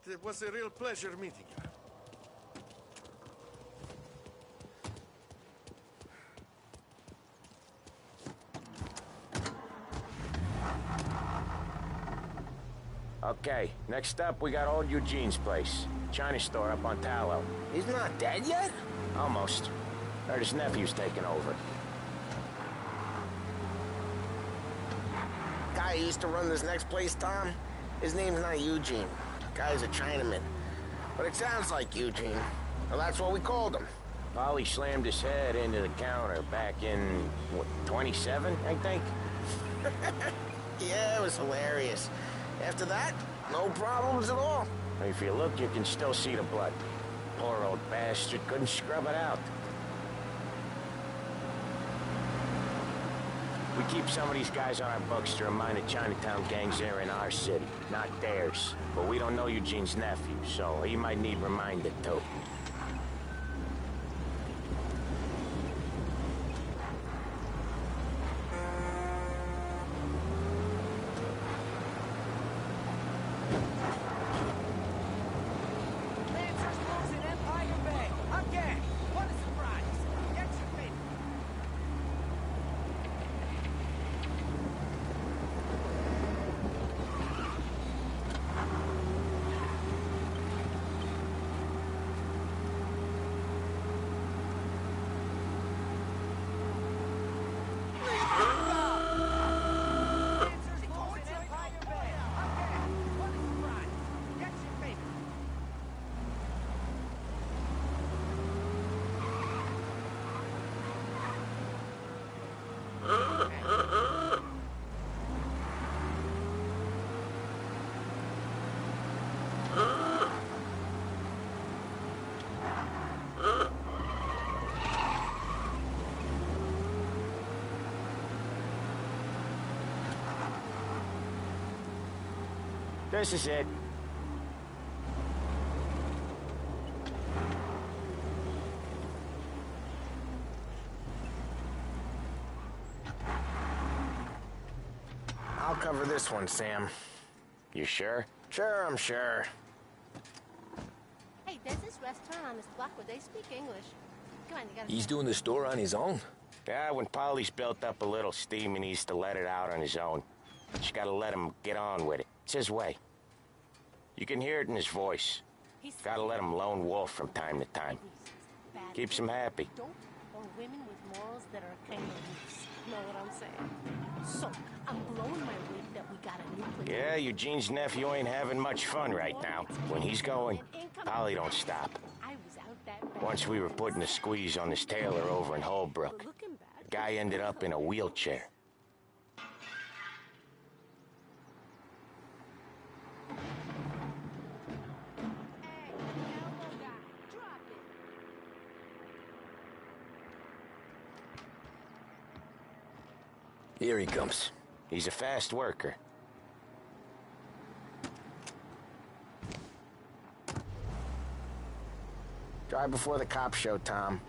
It was a real pleasure meeting you.
Okay, next up, we got old Eugene's place. China store up on Tallow.
He's not dead yet?
Almost. Heard his nephew's taking over.
Guy who used to run this next place, Tom, his name's not Eugene. Guy's a Chinaman. But it sounds like Eugene. Well, that's what we called him.
Polly slammed his head into the counter back in, what, 27, I think?
Yeah, it was hilarious. After that, no problems at all.
If you look, you can still see the blood. Poor old bastard couldn't scrub it out. We keep some of these guys on our books to remind the Chinatown gangs they're in our city, not theirs. But we don't know Eugene's nephew, so he might need reminded too. This is it.
cover this one, Sam.
You sure?
Sure, I'm sure.
Hey, there's this restaurant on this block where they speak English. Come on, you gotta...
He's doing the store on his own?
Yeah, when Polly's built up a little steam, he needs to let it out on his own. Just gotta let him get on with it. It's his way. You can hear it in his voice. Gotta let him lone wolf from time to time. Keeps him happy.
Don't or women with morals that are kind of loose. Know what I'm saying? So, I'm blowing my wig that we got a new place.
Yeah, Eugene's nephew ain't having much fun right now. When he's going, Polly don't stop.
I was out that bad.
Once we were putting a squeeze on this tailor over in Holbrook. The guy ended up in a wheelchair.
Here he comes.
He's a fast worker.
Drive before the cops show, Tom.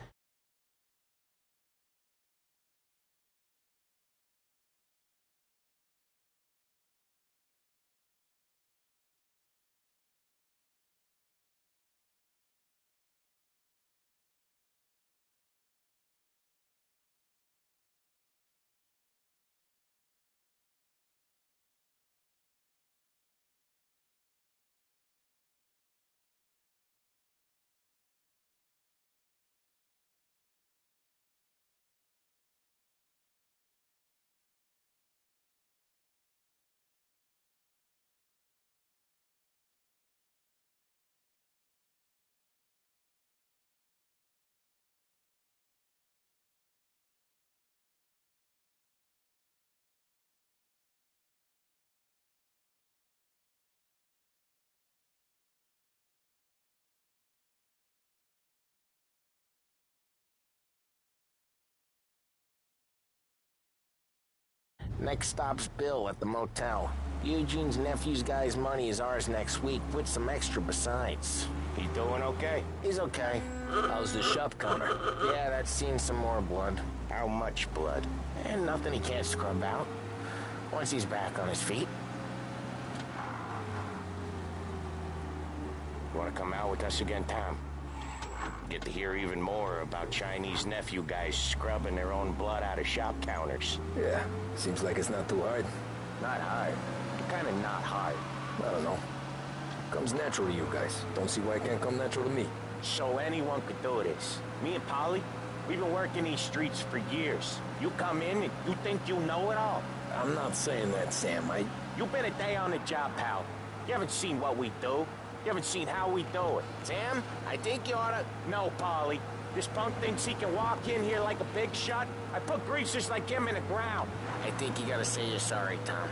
Next stop's Bill at the motel. Eugene's nephew's guy's money is ours next week, with some extra besides.
He doing okay?
He's okay.
How's the shop counter?
Yeah, that's seen some more blood.
How much blood?
And nothing he can't scrub out. Once he's back on his feet.
You wanna come out with us again, Tom? Get to hear even more about Chinese nephew guys scrubbing their own blood out of shop counters.
Yeah, seems like it's not too hard.
Not hard. Kinda not hard.
I don't know. Comes natural to you guys. Don't see why it can't come natural to me.
So anyone could do this. Me and Polly, we've been working these streets for years. You come in and you think you know it all.
I'm not saying that, Sam.
You've been a day on the job, pal. You haven't seen what we do. You haven't seen how we do it.
Sam, I think you oughta...
No, Polly. This punk thinks he can walk in here like a big shot. I put greasers like him in the ground.
I think you gotta say you're sorry, Tom.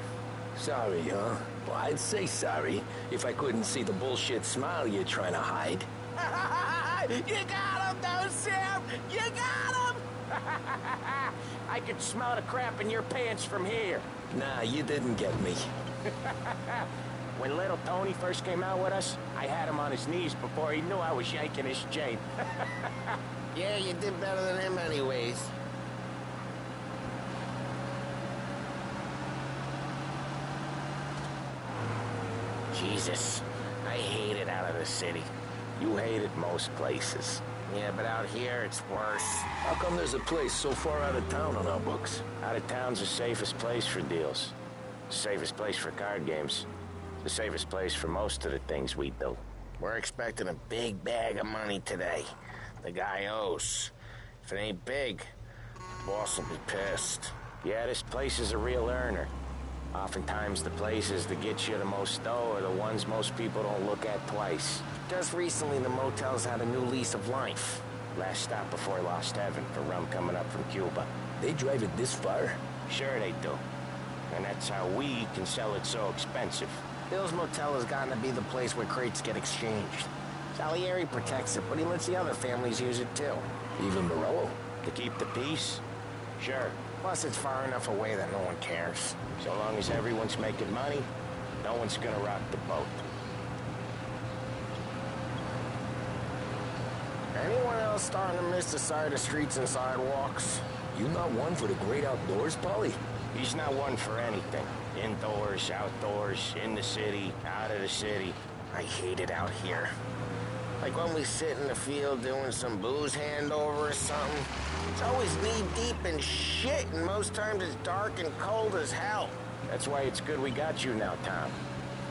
Sorry, huh? Well, I'd say sorry if I couldn't see the bullshit smile you're trying to hide.
You got him, though, Sam! You got him!
I could smell the crap in your pants from here.
Nah, you didn't get me.
When little Tony first came out with us, I had him on his knees before he knew I was yanking his chain.
Yeah, you did better than him anyways.
Jesus, I hate it out of the city. You hate it most places.
Yeah, but out here, it's worse.
How come there's a place so far out of town on our books?
Out of town's the safest place for deals. The safest place for card games. The safest place for most of the things we do.
We're expecting a big bag of money today. The guy owes. If it ain't big, boss will be pissed.
Yeah, this place is a real earner. Oftentimes the places that get you the most dough are the ones most people don't look at twice.
Just recently, the motel's had a new lease of life.
Last stop before Lost Heaven for rum coming up from Cuba.
They drive it this far?
Sure they do. And that's how we can sell it so expensive.
Bill's Motel has gotten to be the place where crates get exchanged. Salieri protects it, but he lets the other families use it too.
Even Morello?
To keep the peace? Sure.
Plus, it's far enough away that no one cares.
So long as everyone's making money, no one's gonna rock the boat.
Anyone else starting to miss the side of streets and sidewalks?
You not one for the great outdoors, Polly?
He's not one for anything. Indoors, outdoors, in the city, out of the city. I hate it out here. Like when we sit in the field doing some booze handover or something. It's always knee-deep in shit, and most times it's dark and cold as hell. That's why it's good we got you now, Tom.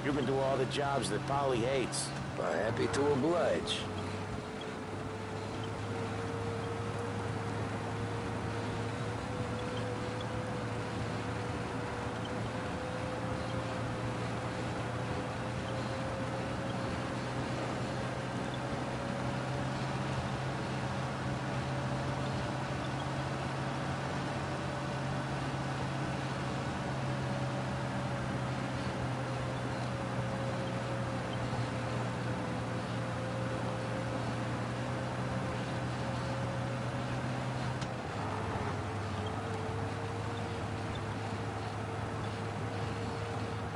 You can do all the jobs that Polly hates.
Well, happy to oblige.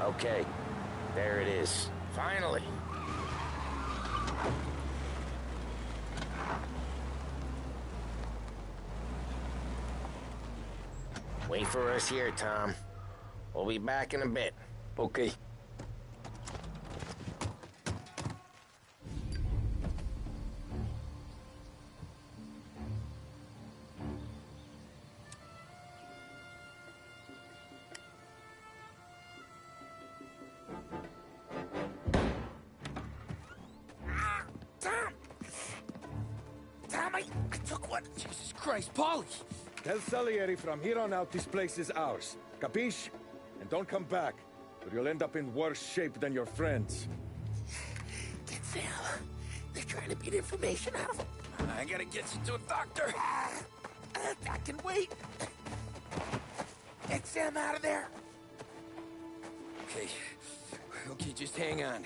Okay, there it is. Finally. Wait for us here, Tom. We'll be back in a bit.
Okay.
I took one. Jesus Christ, Polly!
Tell Salieri from here on out this place is ours. Capiche? And don't come back, or you'll end up in worse shape than your friends.
Get Sam. They're trying to beat information out of him.
I gotta get you to a doctor.
I can wait. Get Sam out of there.
Okay. Okay, just hang on.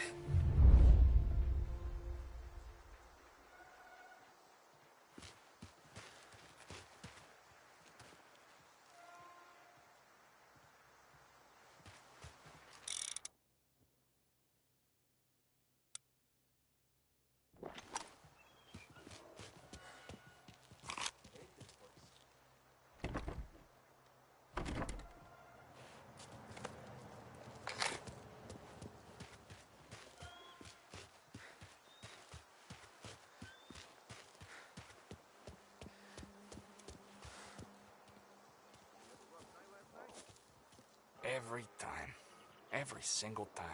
Every time. Every single time.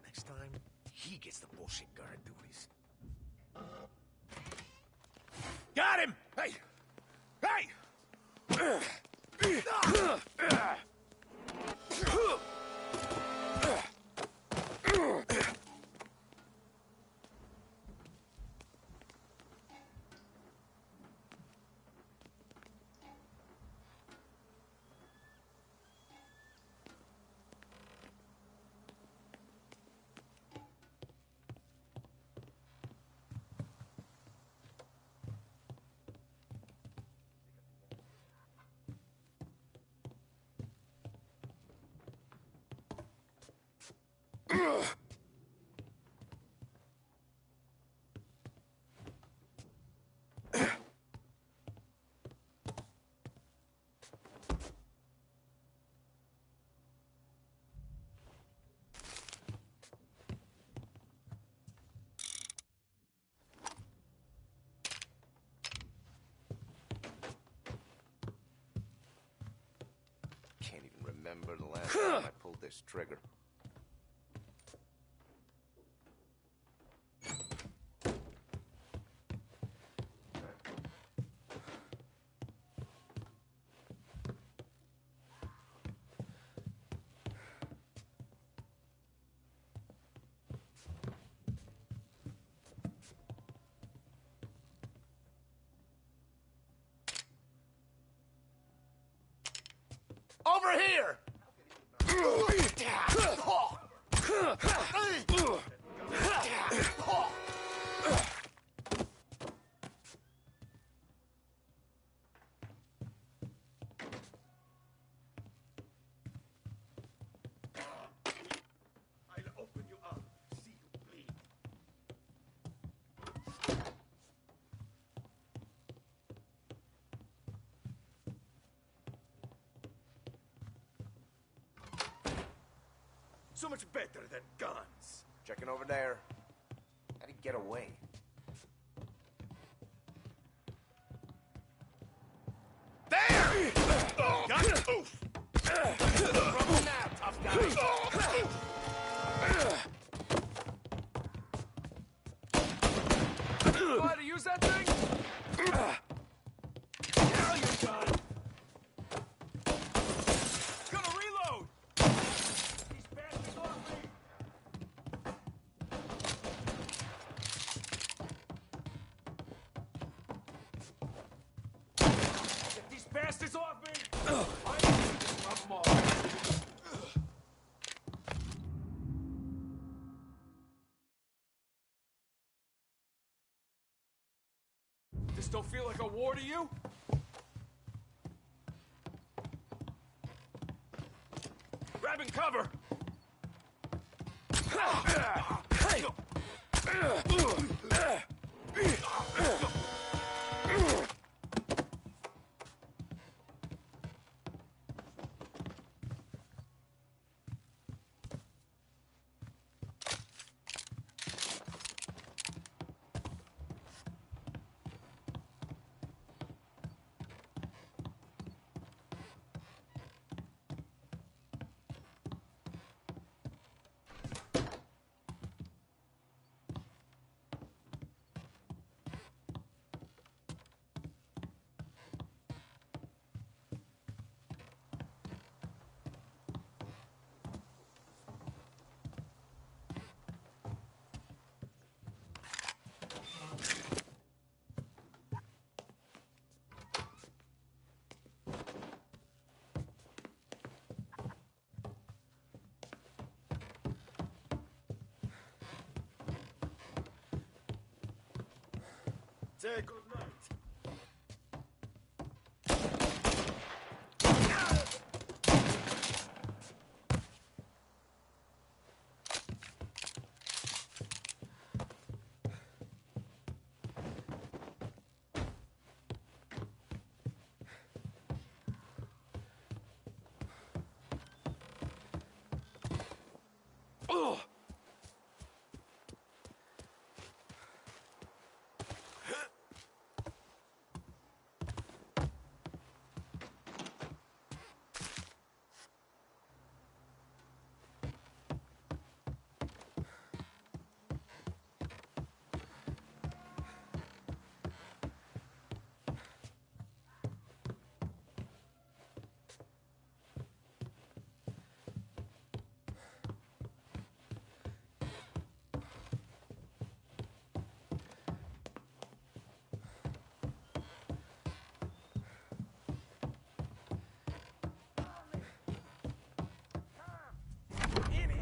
Next time, he gets the bullshit guard duties. Got him! Hey! Hey! Can't even remember the last time I pulled this trigger.
Over here! I'll open you up. See you bleed. So much better than guns.
Checking over there. How'd he get away?
There! Got it! Oof! From now, tough guy.
Know how to use that thing?
Now you're done.
Gonna reload!
These bastards on me.
Get these bastards off me! I need to rub them off. This don't feel like a war to you? Grabbing cover!
Say good night.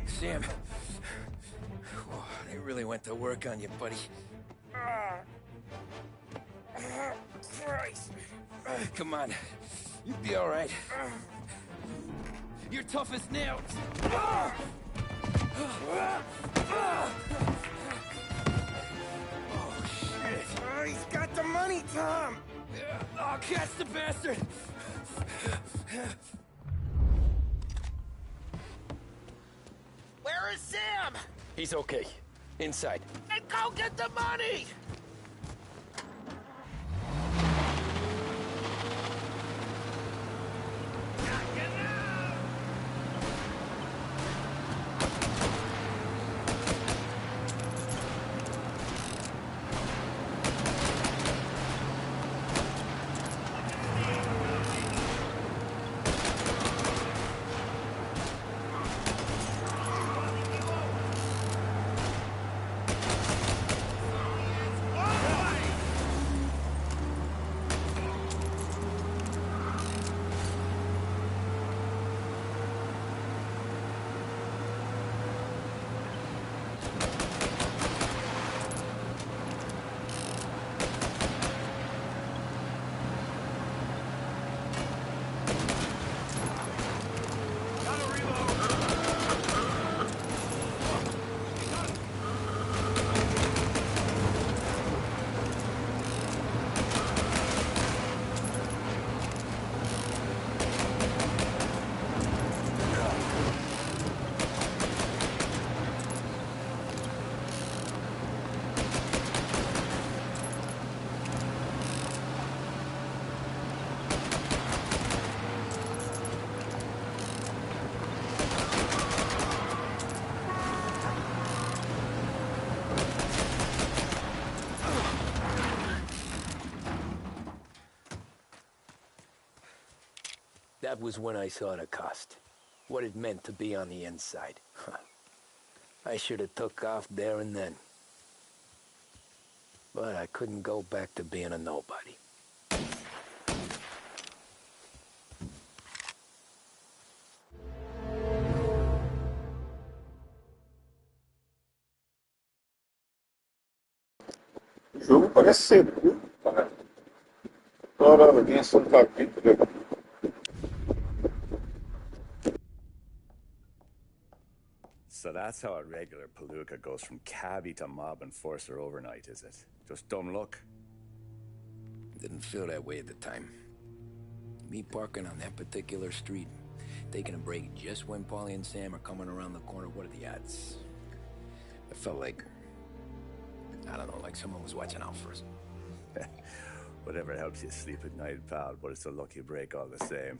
Sam, they really went to work on you, buddy.
Christ.
Come on, you'll be all right. You're tough as nails.
Oh, shit. Oh, he's got the money, Tom.
I'll catch the bastard.
Where is Sam?
He's okay. Inside.
Then go get the money!
That was when I saw the cost. What it meant to be on the inside. I should have took off there and then. But I couldn't go back to being a nobody.
O jogo parece ser curto, cara. Toda hora tem esse capítulo.
So that's how a regular palooka goes from cabbie to mob enforcer overnight, is it? Just dumb luck?
Didn't feel that way at the time. Me parking on that particular street, taking a break just when Paulie and Sam are coming around the corner, what are the odds? I felt like, I don't know, like someone was watching out for us.
Whatever helps you sleep at night, pal, but it's a lucky break all the same.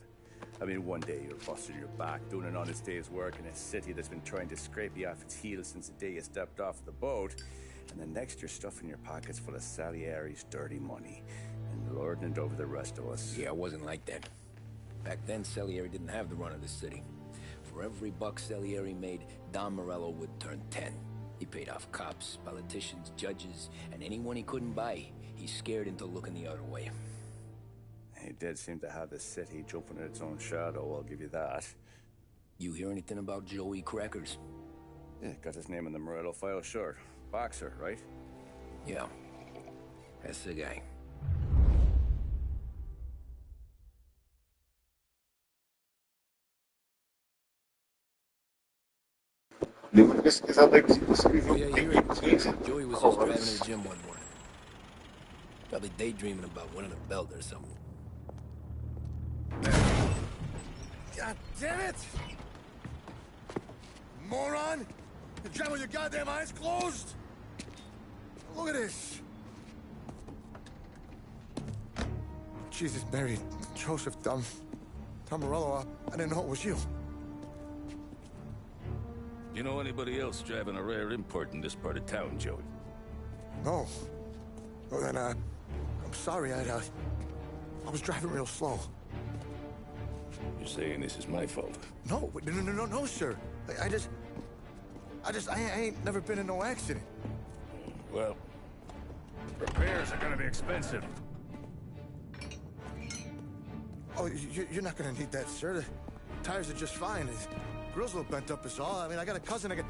I mean, one day you're busting your back, doing an honest day's work in a city that's been trying to scrape you off its heels since the day you stepped off the boat, and the next you're stuffing your pockets full of Salieri's dirty money and lording it over the rest of us.
Yeah, it wasn't like that. Back then, Salieri didn't have the run of the city. For every buck Salieri made, Don Morello would turn 10. He paid off cops, politicians, judges, and anyone he couldn't buy, he scared into looking the other way.
He did seem to have the city jumping in its own shadow, I'll give you that.
You hear anything about Joey Crackers?
Yeah, got his name in the Morello file, sure. Boxer, right?
Yeah, that's the guy.
Deu uma pesquisada aqui, você viu?
Yeah, you're right. Joey was just driving to the gym one morning. Probably daydreaming about winning a belt or something.
God damn it! Moron! You're driving with your goddamn eyes closed? Look at this! Jesus, Mary, Joseph, Tom Morello, I didn't know it was you.
You know anybody else driving a rare import in this part of town, Joey?
No. Well, then, I'm sorry, I was driving real slow.
You're saying this is my fault?
No, no, sir. I ain't never been in no accident.
Well, repairs are gonna be expensive.
Oh, you're not gonna need that, sir. The tires are just fine. The grill's a little bent up is all. I mean, I got a cousin I can...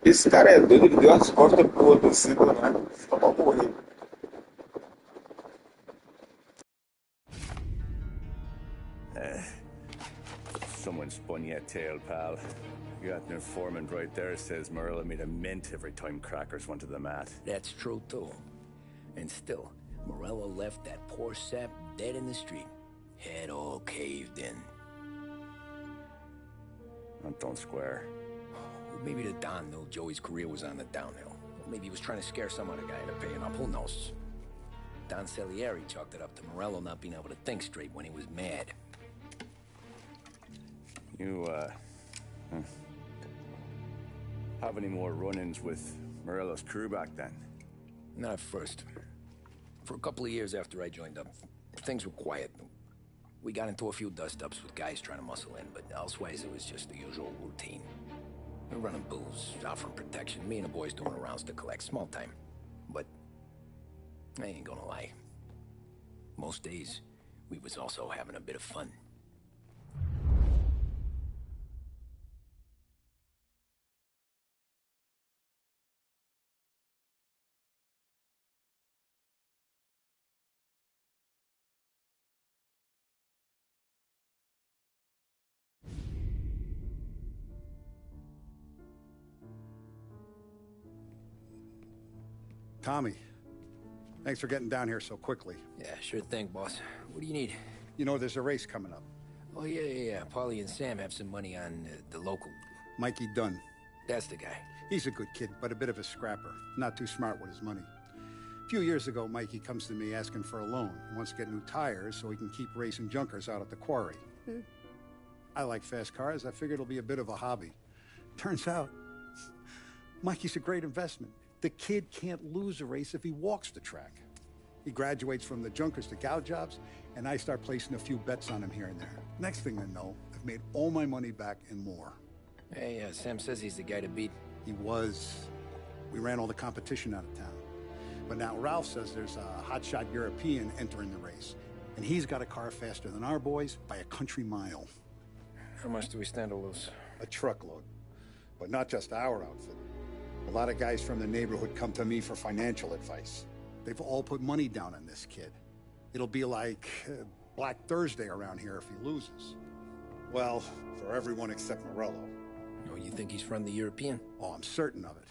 Esse cara é doido, ele deu as costas pro outro assim, né? Só pra morrer.
Someone spun you a tail, pal. You got an informant right there says Morello made a mint every time Crackers went to the mat.
That's true, too. And still, Morello left that poor sap dead in the street. Head all caved in.
That don't square.
Maybe the Don knew Joey's career was on the downhill. Maybe he was trying to scare some other guy into paying up. Who knows? Don Salieri chalked it up to Morello not being able to think straight when he was mad.
You, have any more run-ins with Morello's crew back then?
Not at first. For a couple of years after I joined up, things were quiet. We got into a few dust-ups with guys trying to muscle in, but elsewise it was just the usual routine. We're running booze, offering protection, me and the boys doing the rounds to collect, small time. But I ain't gonna lie. Most days, we was also having a bit of fun.
Tommy, thanks for getting down here so quickly.
Yeah, sure thing, boss. What do you need?
You know, there's a race coming up.
Oh, yeah. Paulie and Sam have some money on the local.
Mikey Dunn.
That's the guy.
He's a good kid, but a bit of a scrapper. Not too smart with his money. A few years ago, Mikey comes to me asking for a loan. He wants to get new tires so he can keep racing junkers out at the quarry. I like fast cars. I figured it'll be a bit of a hobby. Turns out, Mikey's a great investment. The kid can't lose a race if he walks the track. He graduates from the junkers to gal jobs, and I start placing a few bets on him here and there. Next thing I know, I've made all my money back and more.
Hey, Sam says he's the guy to beat.
He was. We ran all the competition out of town. But now Ralph says there's a hotshot European entering the race, and he's got a car faster than our boys by a country mile.
How much do we stand to lose?
A truckload. But not just our outfit. A lot of guys from the neighborhood come to me for financial advice. They've all put money down on this kid. It'll be like Black Thursday around here if he loses. Well, for everyone except Morello.
Oh, you think he's from the European?
Oh, I'm certain of it.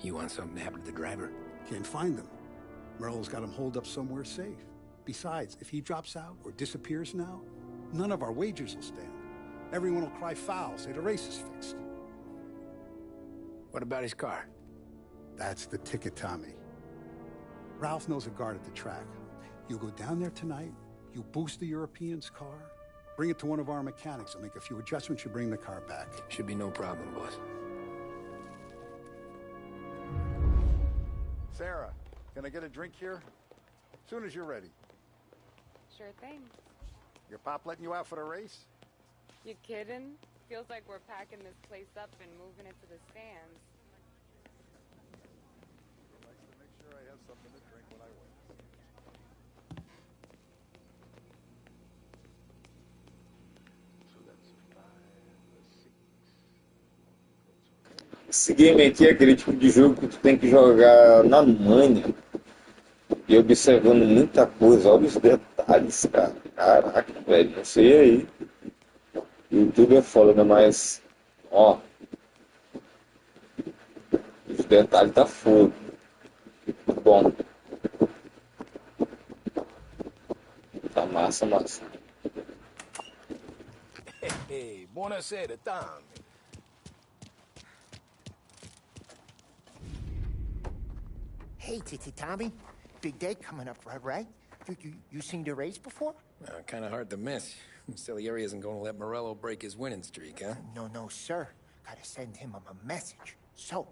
You want something to happen to the driver?
Can't find him. Morello's got him holed up somewhere safe. Besides, if he drops out or disappears now, none of our wagers will stand. Everyone will cry foul, say the race is fixed.
What about his car?
That's the ticket, Tommy. Ralph knows a guard at the track. You go down there tonight, you boost the European's car, bring it to one of our mechanics, and make a few adjustments, you bring the car back.
Should be no problem, boss.
Sarah, can I get a drink here? As soon as you're ready.
Sure thing.
Your pop letting you out for the race?
You kidding? Feels like we're packing this place up and moving it to the stands.
Likes to make sure I have something to drink when I win.
Esse game aqui é aquele tipo de jogo que tu tem que jogar na manha e observando muita coisa, olha os detalhes, cara. Caraca, velho, não sei aí. YouTube é foda, né? Mas, ó, os detalhes tá fogo. Muito bom. Tá massa, massa.
Hey, buonasera, Tom.
Hey, Tommy. Big day coming up, right? You seen the race before?
Kind of hard to miss. Salieri isn't going to let Morello break his winning streak, huh?
No, sir. Gotta send him a message. So,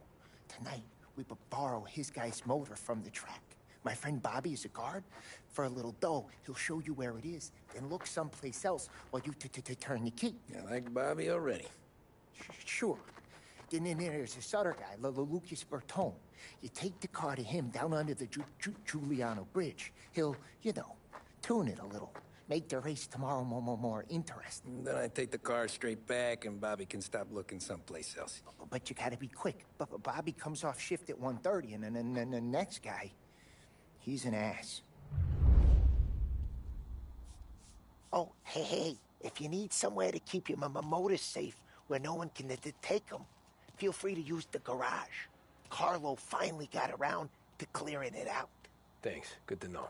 tonight, we borrow his guy's motor from the track. My friend Bobby is a guard. For a little dough, he'll show you where it is, then look someplace else while you turn the key.
I like Bobby already.
Sure. Then there's this other guy, Lucas Bertone. You take the car to him down under the Giuliano Bridge. He'll, tune it a little. Make the race tomorrow more interesting.
Then I take the car straight back and Bobby can stop looking someplace else.
But you gotta be quick. Bobby comes off shift at 1:30, and then the next guy, he's an ass.
Oh, hey, if you need somewhere to keep your motor safe where no one can take them, feel free to use the garage. Carlo finally got around to clearing it out.
Thanks. Good to know.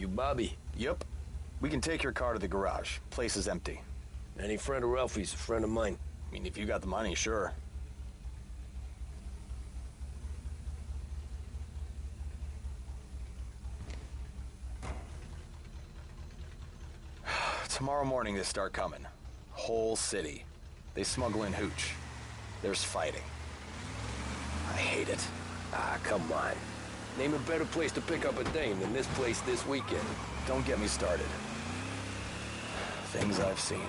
You Bobby?
Yep. We can take your car to the garage. Place is empty.
Any friend of Ralphie's, a friend of mine.
I mean, if you got the money, sure. Tomorrow morning they start coming. Whole city. They smuggle in hooch. There's fighting. I hate it.
Ah, come on. Name a better place to pick up a dame than this place this weekend.
Don't get me started. Things I've seen.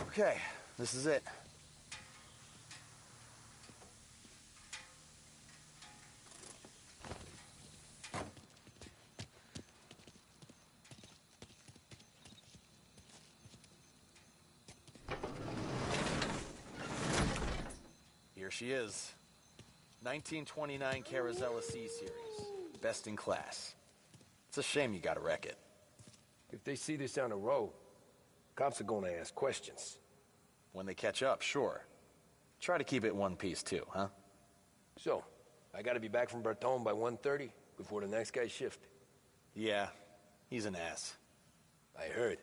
Okay, this is it. Here she is. 1929 Carazella C Series. Best in class. It's a shame you gotta wreck it.
If they see this on the road, cops are gonna ask questions.
When they catch up, sure. Try to keep it one piece too, huh?
So, I gotta be back from Bertone by 1:30 before the next guy's shift.
Yeah, he's an ass.
I heard.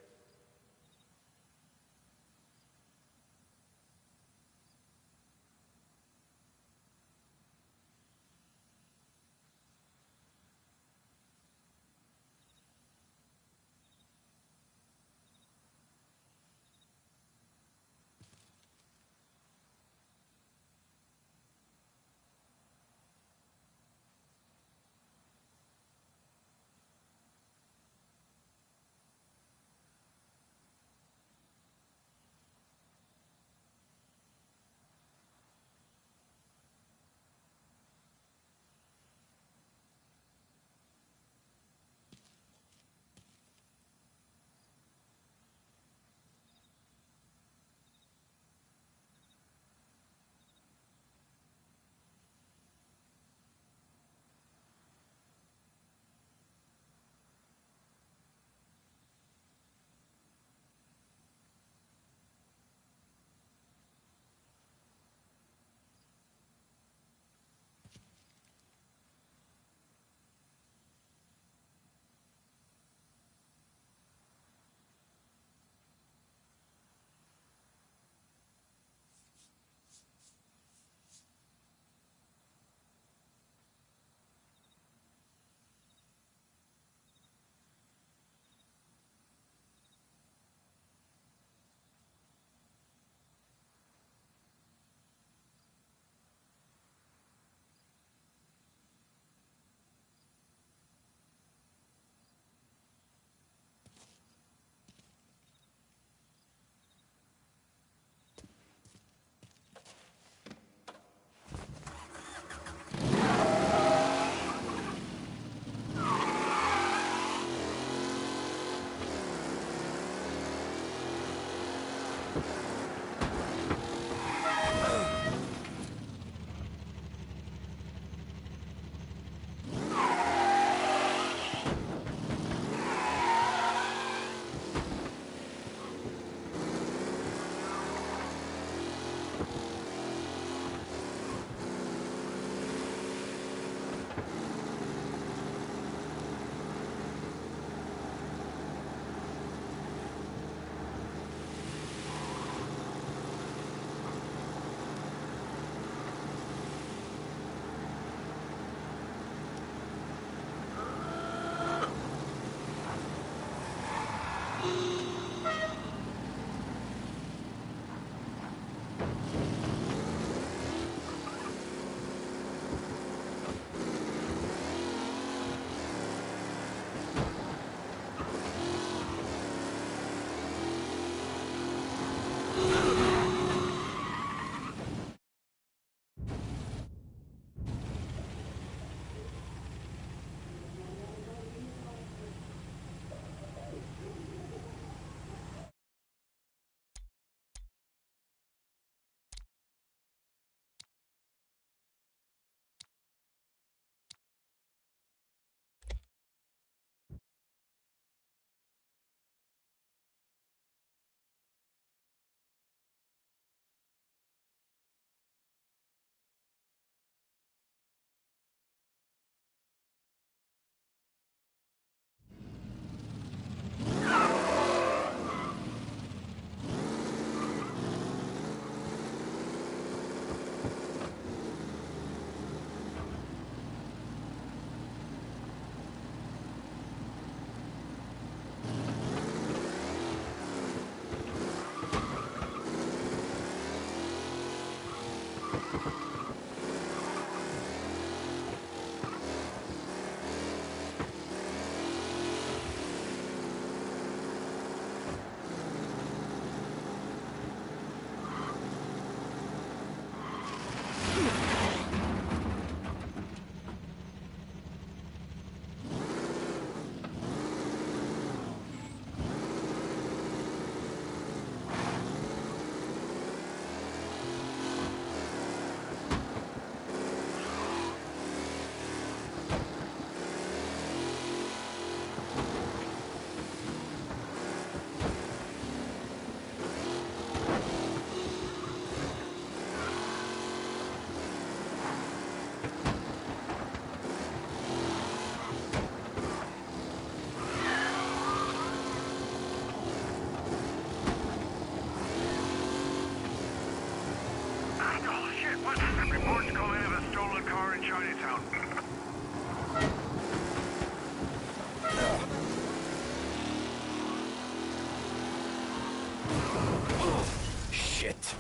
it.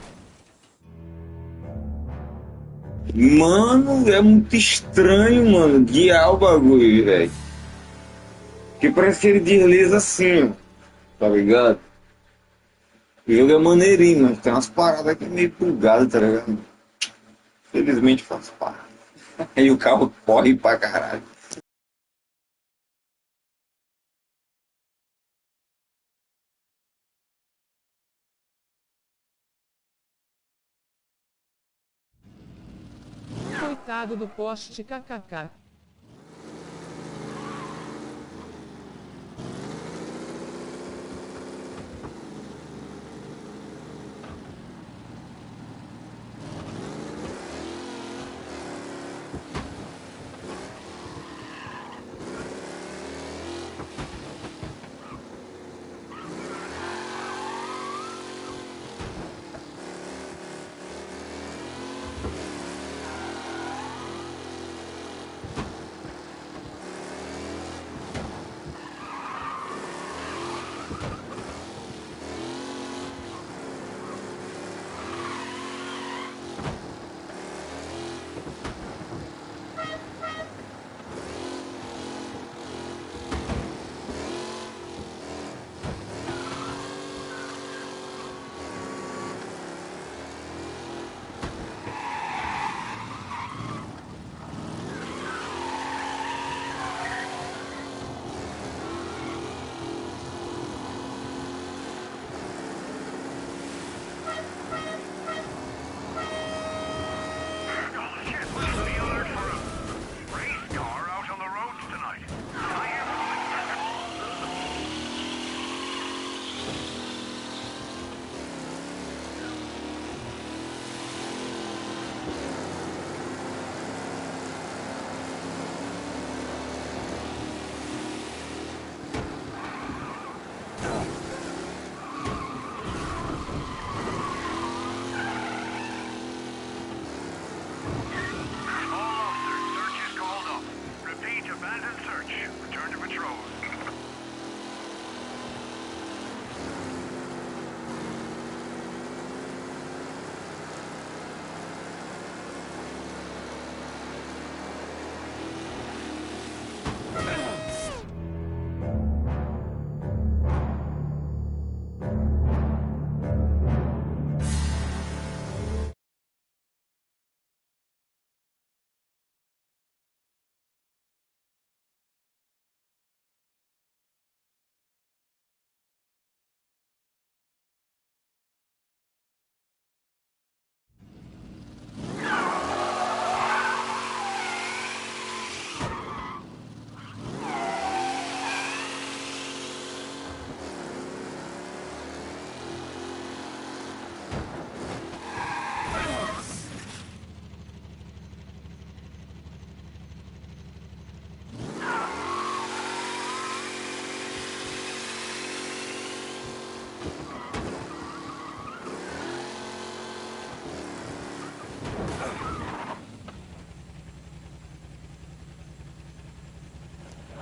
Mano, é muito estranho, mano, guiar o bagulho, velho. Que parece que ele desliza assim, ó. Tá ligado? O jogo é maneirinho, mas tem umas paradas aqui meio bugadas, tá ligado? Felizmente faz parte. Aí o carro corre pra caralho.
Coitado do poste kkk.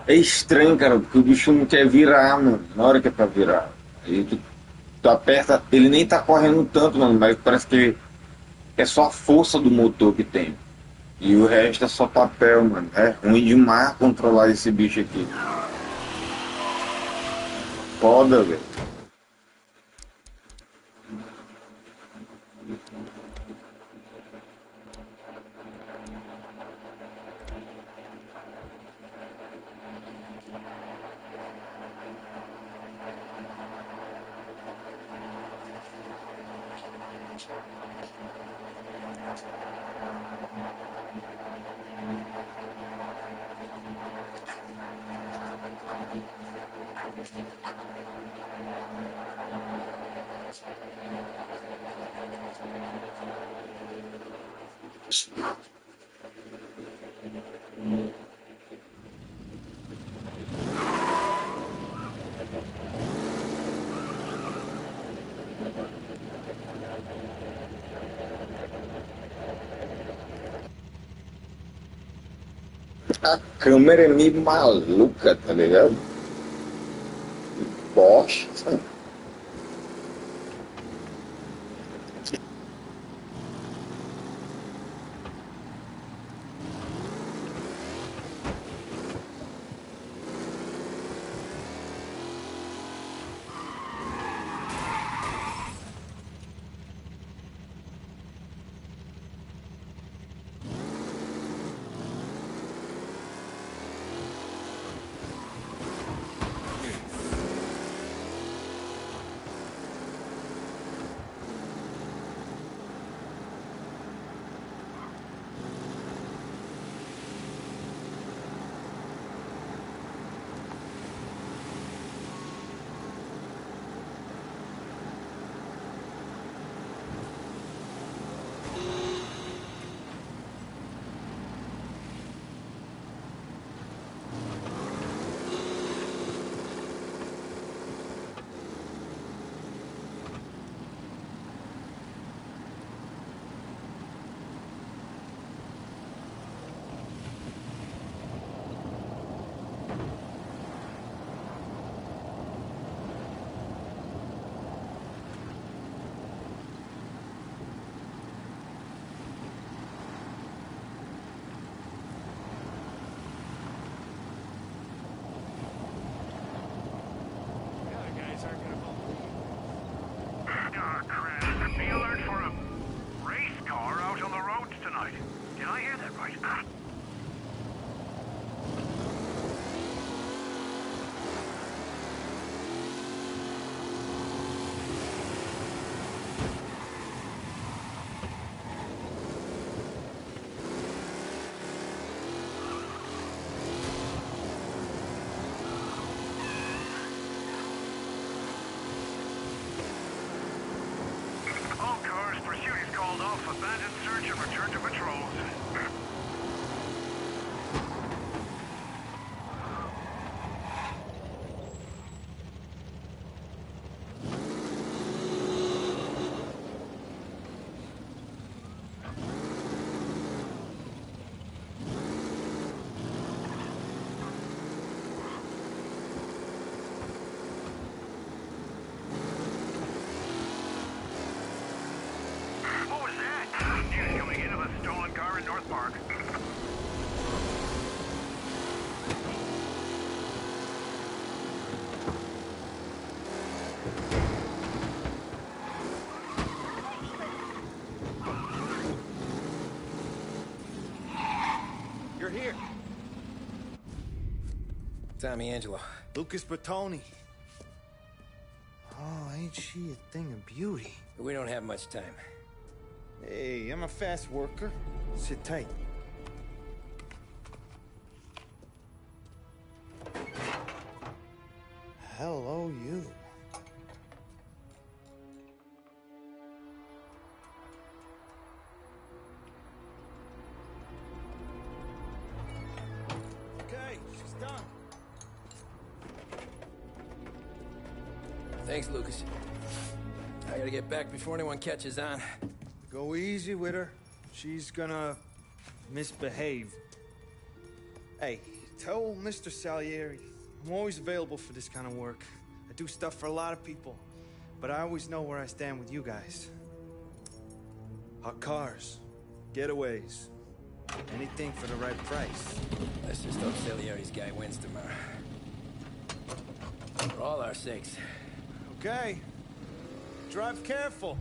É estranho, cara, porque o bicho não quer virar, mano, na hora que é pra virar. Aí tu aperta, ele nem tá correndo tanto, mano, mas parece que é só a força do motor que tem. E o resto é só papel, mano. É ruim demais controlar esse bicho aqui. Foda, velho. A câmera é meio maluca, tá ligado? Bosta.
Tommy Angelo.
Lucas Bertoni. Oh, ain't she a thing of beauty?
We don't have much time.
Hey, I'm a fast worker. Sit tight. Hello, you. Okay, she's done.
Thanks, Lucas. I gotta get back before anyone catches on.
Go easy with her. She's gonna misbehave. Hey, tell Mr. Salieri I'm always available for this kind of work. I do stuff for a lot of people, but I always know where I stand with you guys. Hot cars, getaways, anything for the right price.
Let's just hope Salieri's guy wins tomorrow. For all our sakes.
Okay. Drive careful.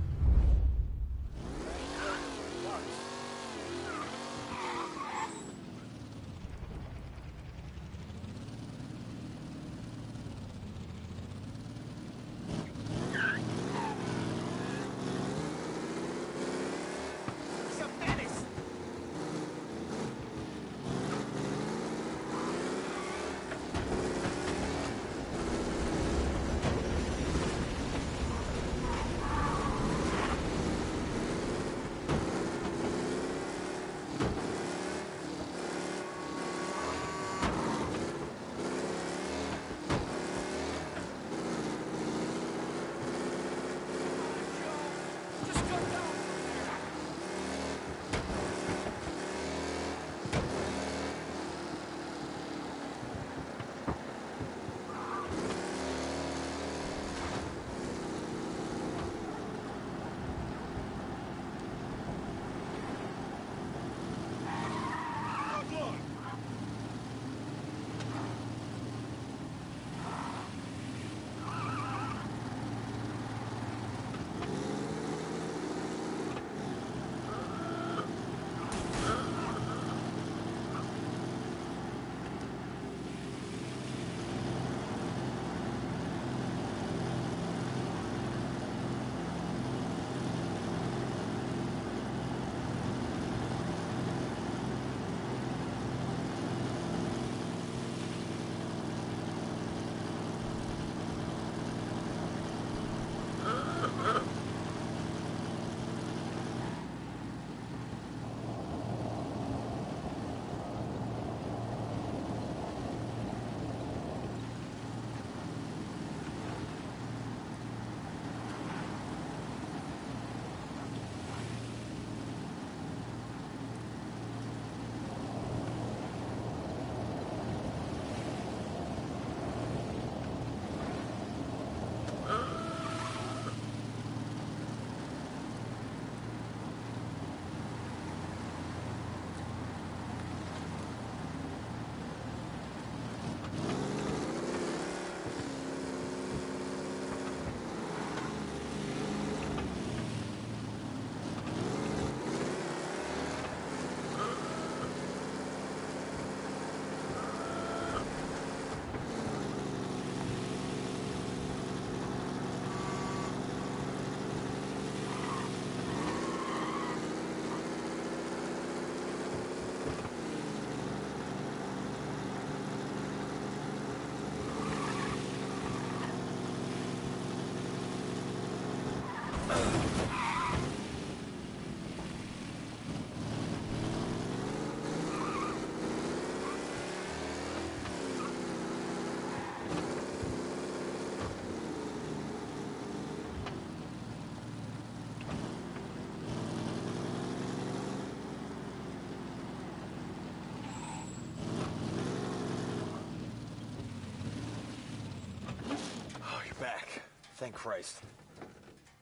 Back. Thank Christ.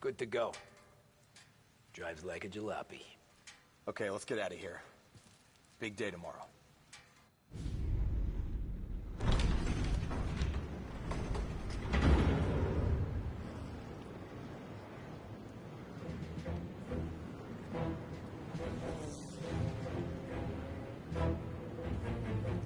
Good to go. Drives like a jalopy.
Okay, let's get out of here. Big day tomorrow.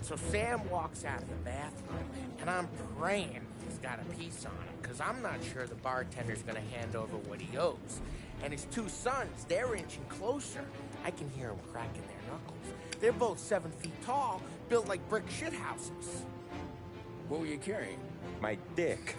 So Sam walks out of the bathroom, and I'm praying he's got a piece on him, because I'm not sure the bartender's going to hand over what he owes. And his two sons, they're inching closer. I can hear them cracking their knuckles. They're both 7 feet tall, built like brick shithouses.
What were you carrying?
My dick.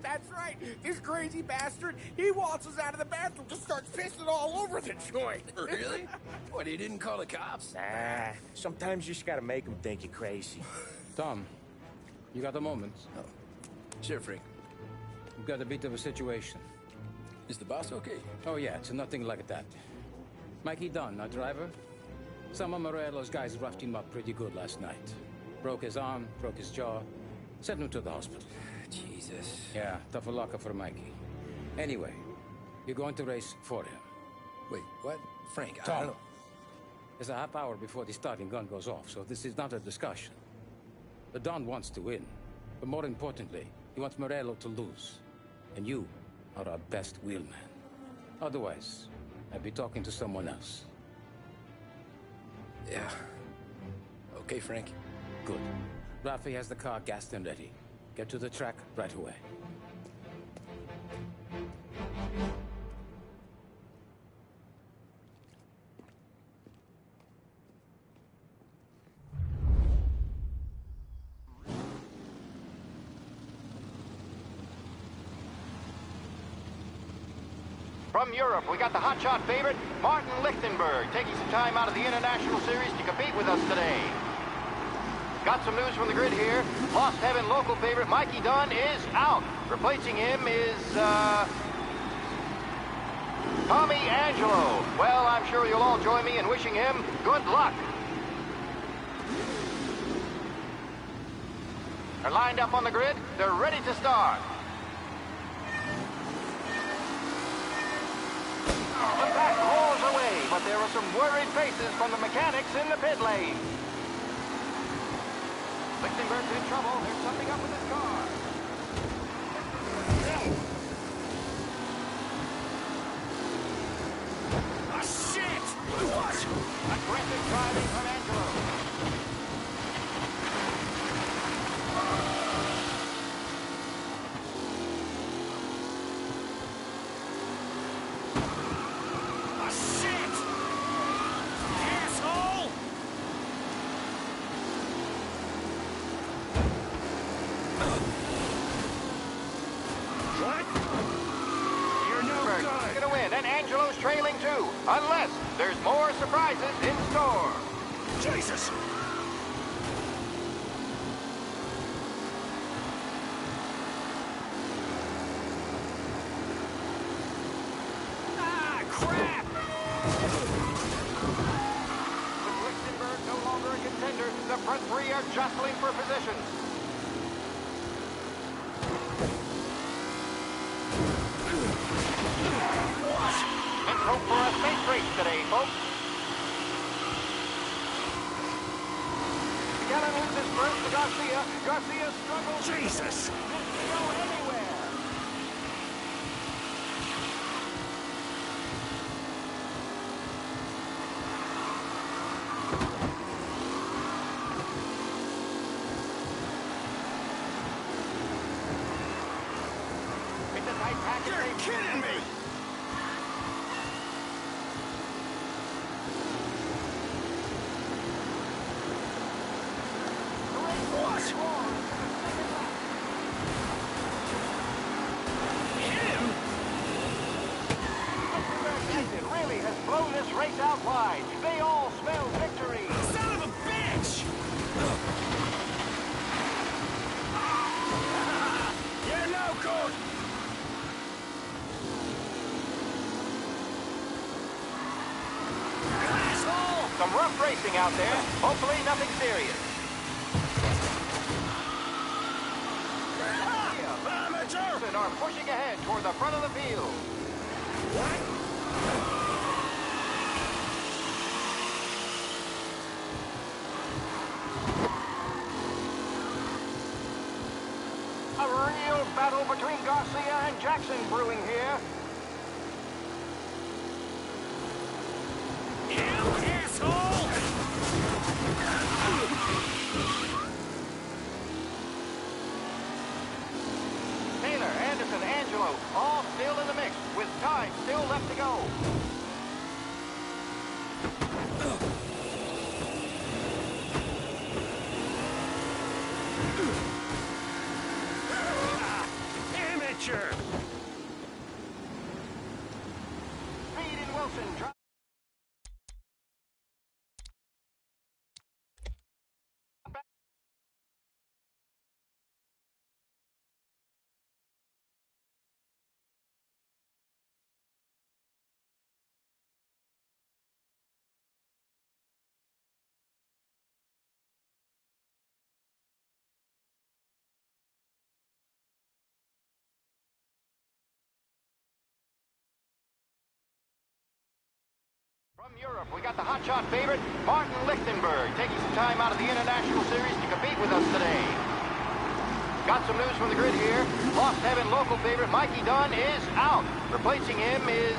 That's right. This crazy bastard, he waltzes out of the bathroom, just starts pissing all over the joint.
Really? What, he didn't call the cops?
Nah, sometimes you just gotta make them think you're crazy.
Tom, you got a moment?
Oh. Sure, Frank.
We've got a bit of a situation.
Is the boss okay?
Oh yeah, it's nothing like that. Mikey Dunn, our driver. Some of Morello's guys roughed him up pretty good last night. Broke his arm, broke his jaw. Sent him to the hospital.
Jesus.
Yeah, tough luck for Mikey. Anyway, you're going to race for him.
Wait, what? Frank, I
Tom,
don't know.
there's a half hour before the starting gun goes off, so this is not a discussion. The Don wants to win, but more importantly, he wants Morello to lose. And you are our best wheelman. Otherwise, I'd be talking to someone else.
Yeah. Okay, Frank.
Good. Rafi has the car gassed and ready. Get to the track right away.
From Europe, we got the hotshot favorite, Martin Lichtenberg, taking some time out of the International Series to compete with us today. Got some news from the grid here. Lost Heaven local favorite Mikey Dunn is out. Replacing him is, Tommy Angelo. Well, I'm sure you'll all join me in wishing him good luck. They're lined up on the grid. They're ready to start. The pack rolls away, but there are some worried faces from the mechanics in the pit lane. Lichtenberg's in trouble. There's something up with his car.
Ah, shit! What?
Aggressive driving from Angelo.
Ah, shit! Asshole! What? You're no good.
Gonna win, and Angelo's trailing too. Unless there's more surprises in store.
Jesus! Ah, crap!
With Lichtenberg no longer a contender, the front three are jostling for position. Let's hope for a safe race today, folks. Gallen loses first to Garcia. Garcia struggles.
Jesus!
Didn't go anywhere. It's a tight package.
You're kidding me!
It really has blown this race out wide. They all smell victory.
Son of a bitch! You're no good! Asshole!
Some rough racing out there. Hopefully nothing serious.
Amateur!
Are pushing ahead toward the front of the field. A real battle between Garcia and Jackson brewing here.
You asshole!
Angelo, all still in the mix, with time still left to go.
Amateur!
Reed and Wilson drop. From Europe, we got the hotshot favorite, Martin Lichtenberg, taking some time out of the International Series to compete with us today. Got some news from the grid here. Lost Heaven local favorite, Mikey Dunn, is out. Replacing him is,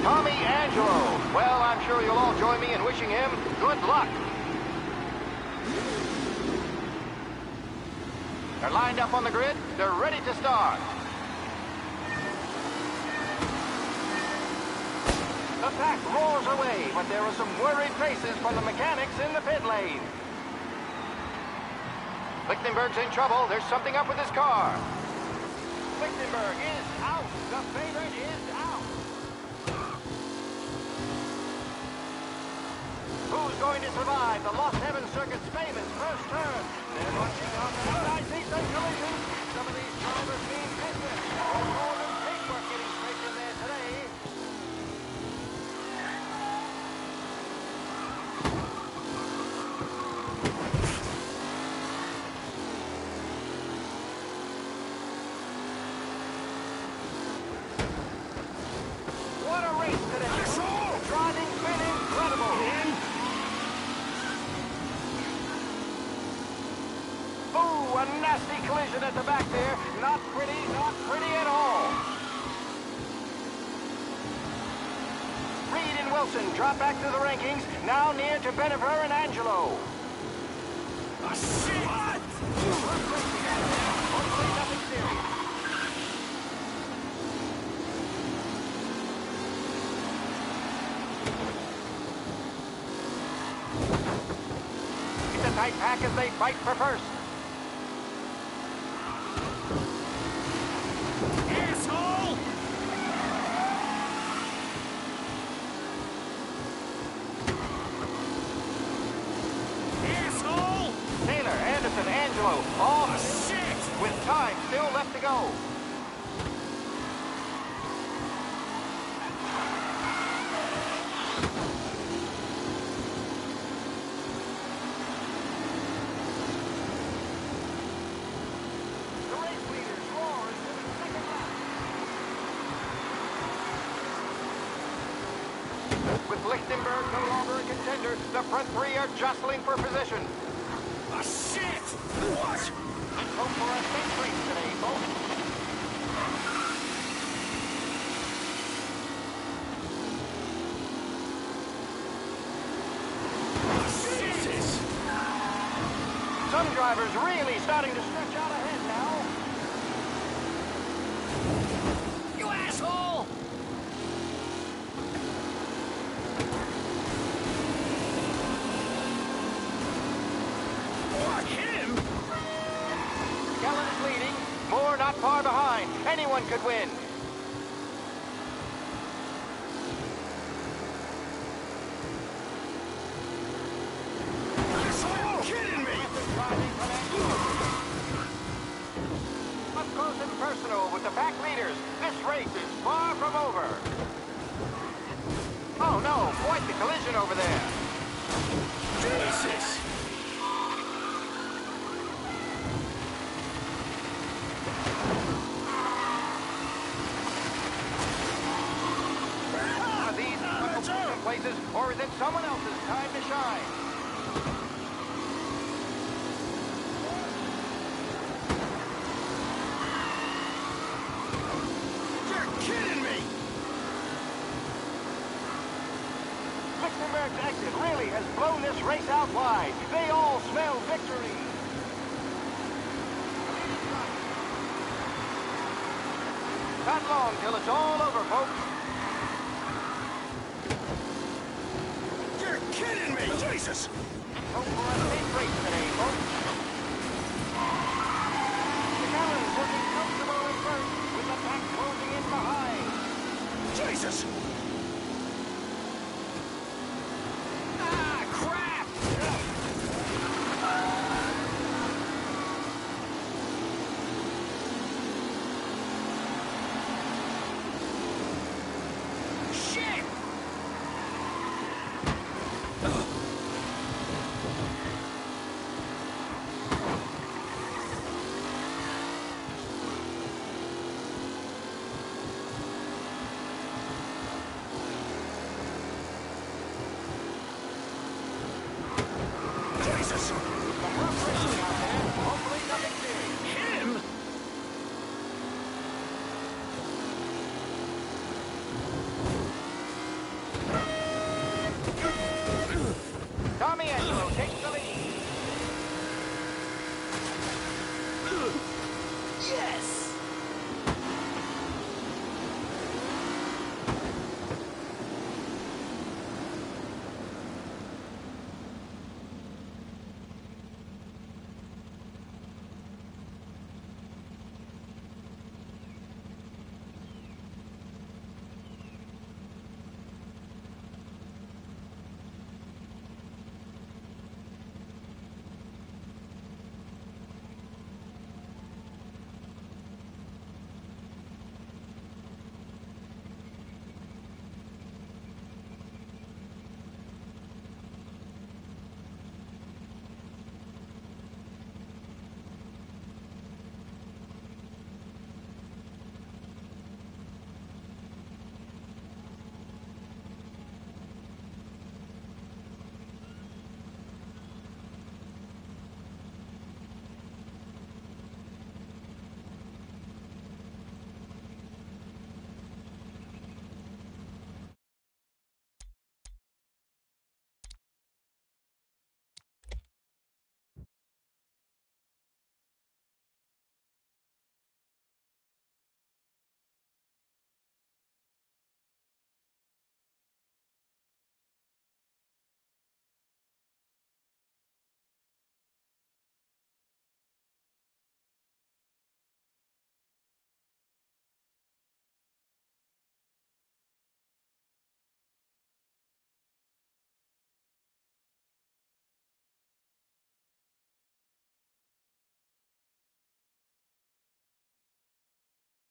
Tommy Angelo. Well, I'm sure you'll all join me in wishing him good luck. They're lined up on the grid. They're ready to start. The pack roars away, but there are some worried faces from the mechanics in the pit lane. Lichtenberg's in trouble. There's something up with his car. Lichtenberg is out. The favorite is out. Who's going to survive the Lost Heaven Circuit's famous first turn? They're watching out for what I see some collisions. Some of these drivers mean business. There's more than paintwork getting straight in there today. What a race today! The driving's been incredible! Ooh, a nasty collision at the back there. Not pretty at all. Reed and Wilson drop back to the rankings, now near to Benever and Angelo.
Oh, shit! What?
Hopefully nothing serious. It's a tight pack as they fight for first.
Asshole! Asshole!
Taylor, Anderson, Angelo, all
shit!
With time still left to go. The race leaders roar into the second lap. With Lichtenberg no longer a contender, the front three are jostling for position.
Oh, shit! What?
Let's hope for a safe race today, folks.
Jesus!
Some drivers really starting to stretch out ahead now.
You asshole! What, him?
Gallen is leading. Moore not far behind. Anyone could win.
Are you kidding me?
Up close and personal with the pack leaders. This race is far from over. Oh no, quite the collision over there.
Jesus!
Are these second places, or is it someone else's time to shine?
You're kidding me!
Lichtenberg's exit really has blown this race out wide. They all smell victory. Not long till it's all over, folks.
You're kidding me! Jesus!
Hope for a safe race today, folks. The Galera's looking comfortable at first, with the pack closing in behind.
Jesus! Ah, crap! Shit! Jesus!
Hopefully nothing big.
Him?
Tommy Angelo takes the lead.
Yes!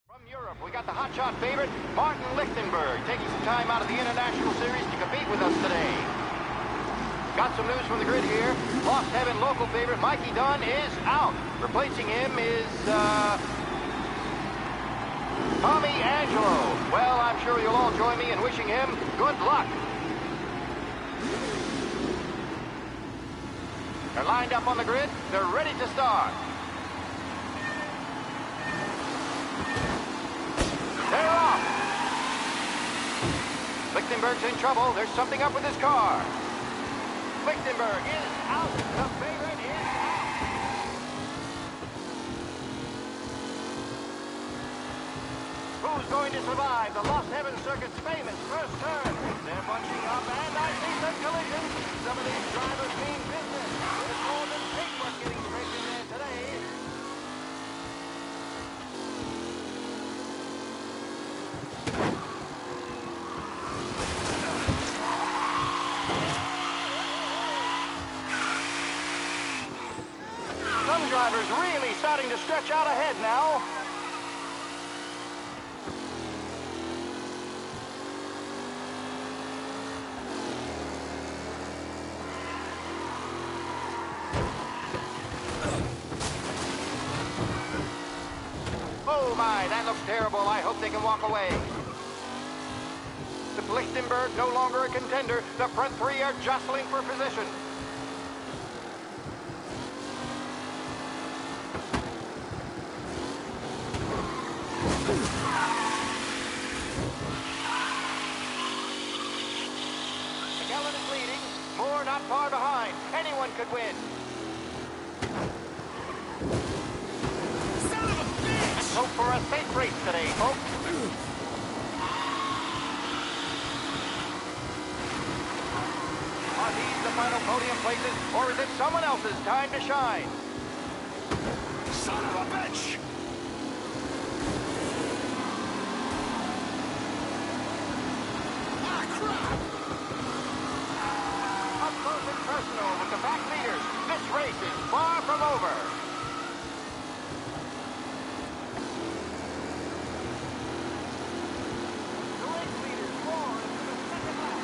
From Europe, we got the hotshot favorite, Martin Lichtenberg, taking some time out of the International Series to compete with us today. Got some news from the grid here. Lost Heaven local favorite Mikey Dunn is out. Replacing him is, Tommy Angelo. Well, I'm sure you'll all join me in wishing him good luck. They're lined up on the grid. They're ready to start. They're off. Lichtenberg's in trouble. There's something up with his car. Lichtenberg is out. The favorite is out. Who's going to survive the Lost Heaven Circuit's famous first turn? They're bunching up, and I see some collisions. Some of these drivers mean business. There's more than paintwork getting straight in there today. Some drivers really starting to stretch out ahead now. Oh my, that looks terrible. I hope they can walk away. With Lichtenberg no longer a contender, the front three are jostling for position. Galera is leading. Moore not far behind. Anyone could win. Son of a bitch! Let's hope for for a safe race today, folks. Are these the final podium places, or is it someone else's time to shine?
Son of a bitch!
Ah, crap! Up close and personal with the back leaders. This race is far from over. The race leaders roar into the second lap.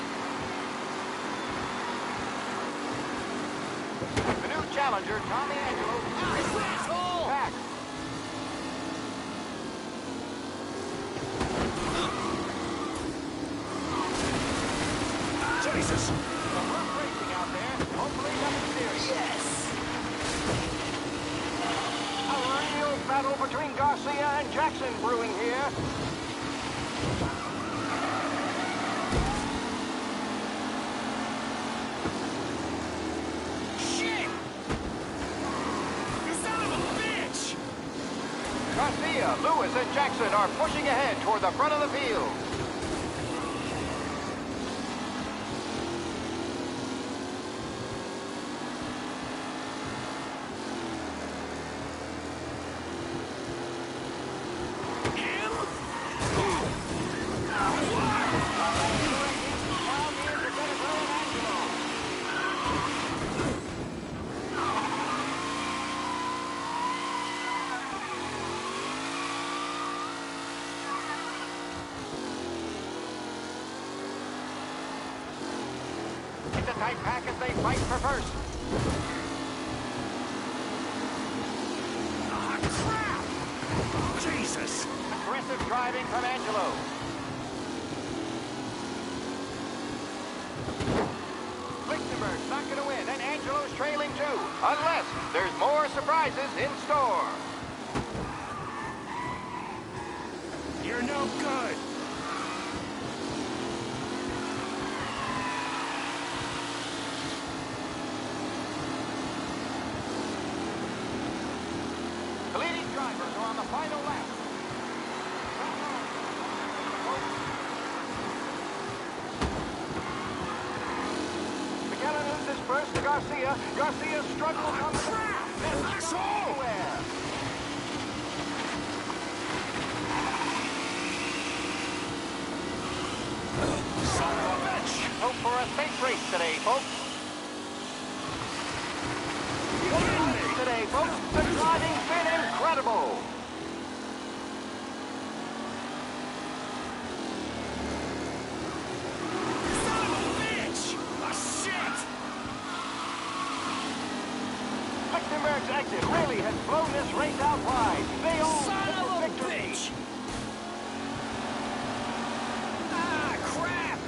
The new challenger, Tommy Angelo, back.
Jesus!
Some rough racing out there. Hopefully nothing serious. Yes! A real battle between Garcia and Jackson brewing here.
Shit! You son of a bitch!
Garcia, Lewis, and Jackson are pushing ahead toward the front of the field. It's a tight pack as they fight for first.
Ah, crap! Jesus!
Aggressive driving from Angelo. Lichtenberg's not going to win, and Angelo's trailing too, unless there's more surprises in store.
You're no good!
The leading drivers are on the final lap. McKellen loses first to Garcia. Garcia struggles on the track.
Asshole!
Son of a bitch! Hope for a safe race today, folks. Today, folks, the driving's been incredible.
Son of a bitch! Ah, shit!
Lichtenberg's exit really has blown this race out wide. They all
Son
took
of
the
a
victory.
bitch! Ah, crap!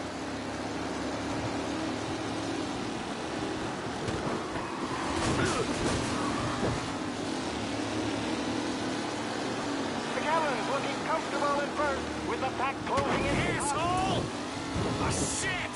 McAllen's looking comfortable at first, with the pack closing in.
Asshole! Ah, shit!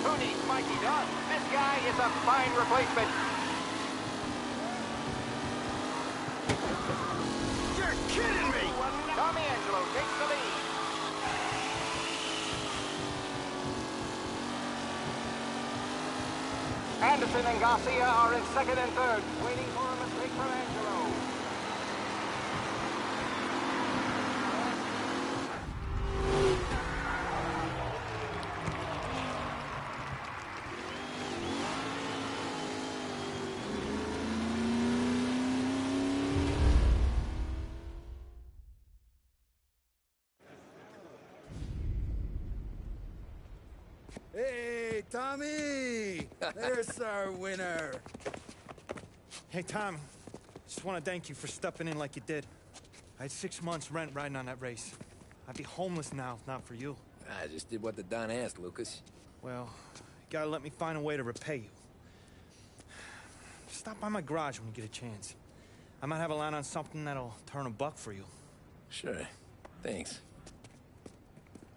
Who needs Mikey Dunn? This guy is a fine replacement.
You're kidding me!
Tommy Angelo takes the lead. Anderson and Garcia are in second and third, waiting for a mistake from Angelo.
Hey, Tommy! There's our winner.
Hey, Tom. Just want to thank you for stepping in like you did. I had 6 months rent riding on that race. I'd be homeless now if not for you.
I just did what the Don asked, Lucas.
Well, you gotta let me find a way to repay you. Stop by my garage when you get a chance. I might have a line on something that'll turn $1 for you.
Sure. Thanks.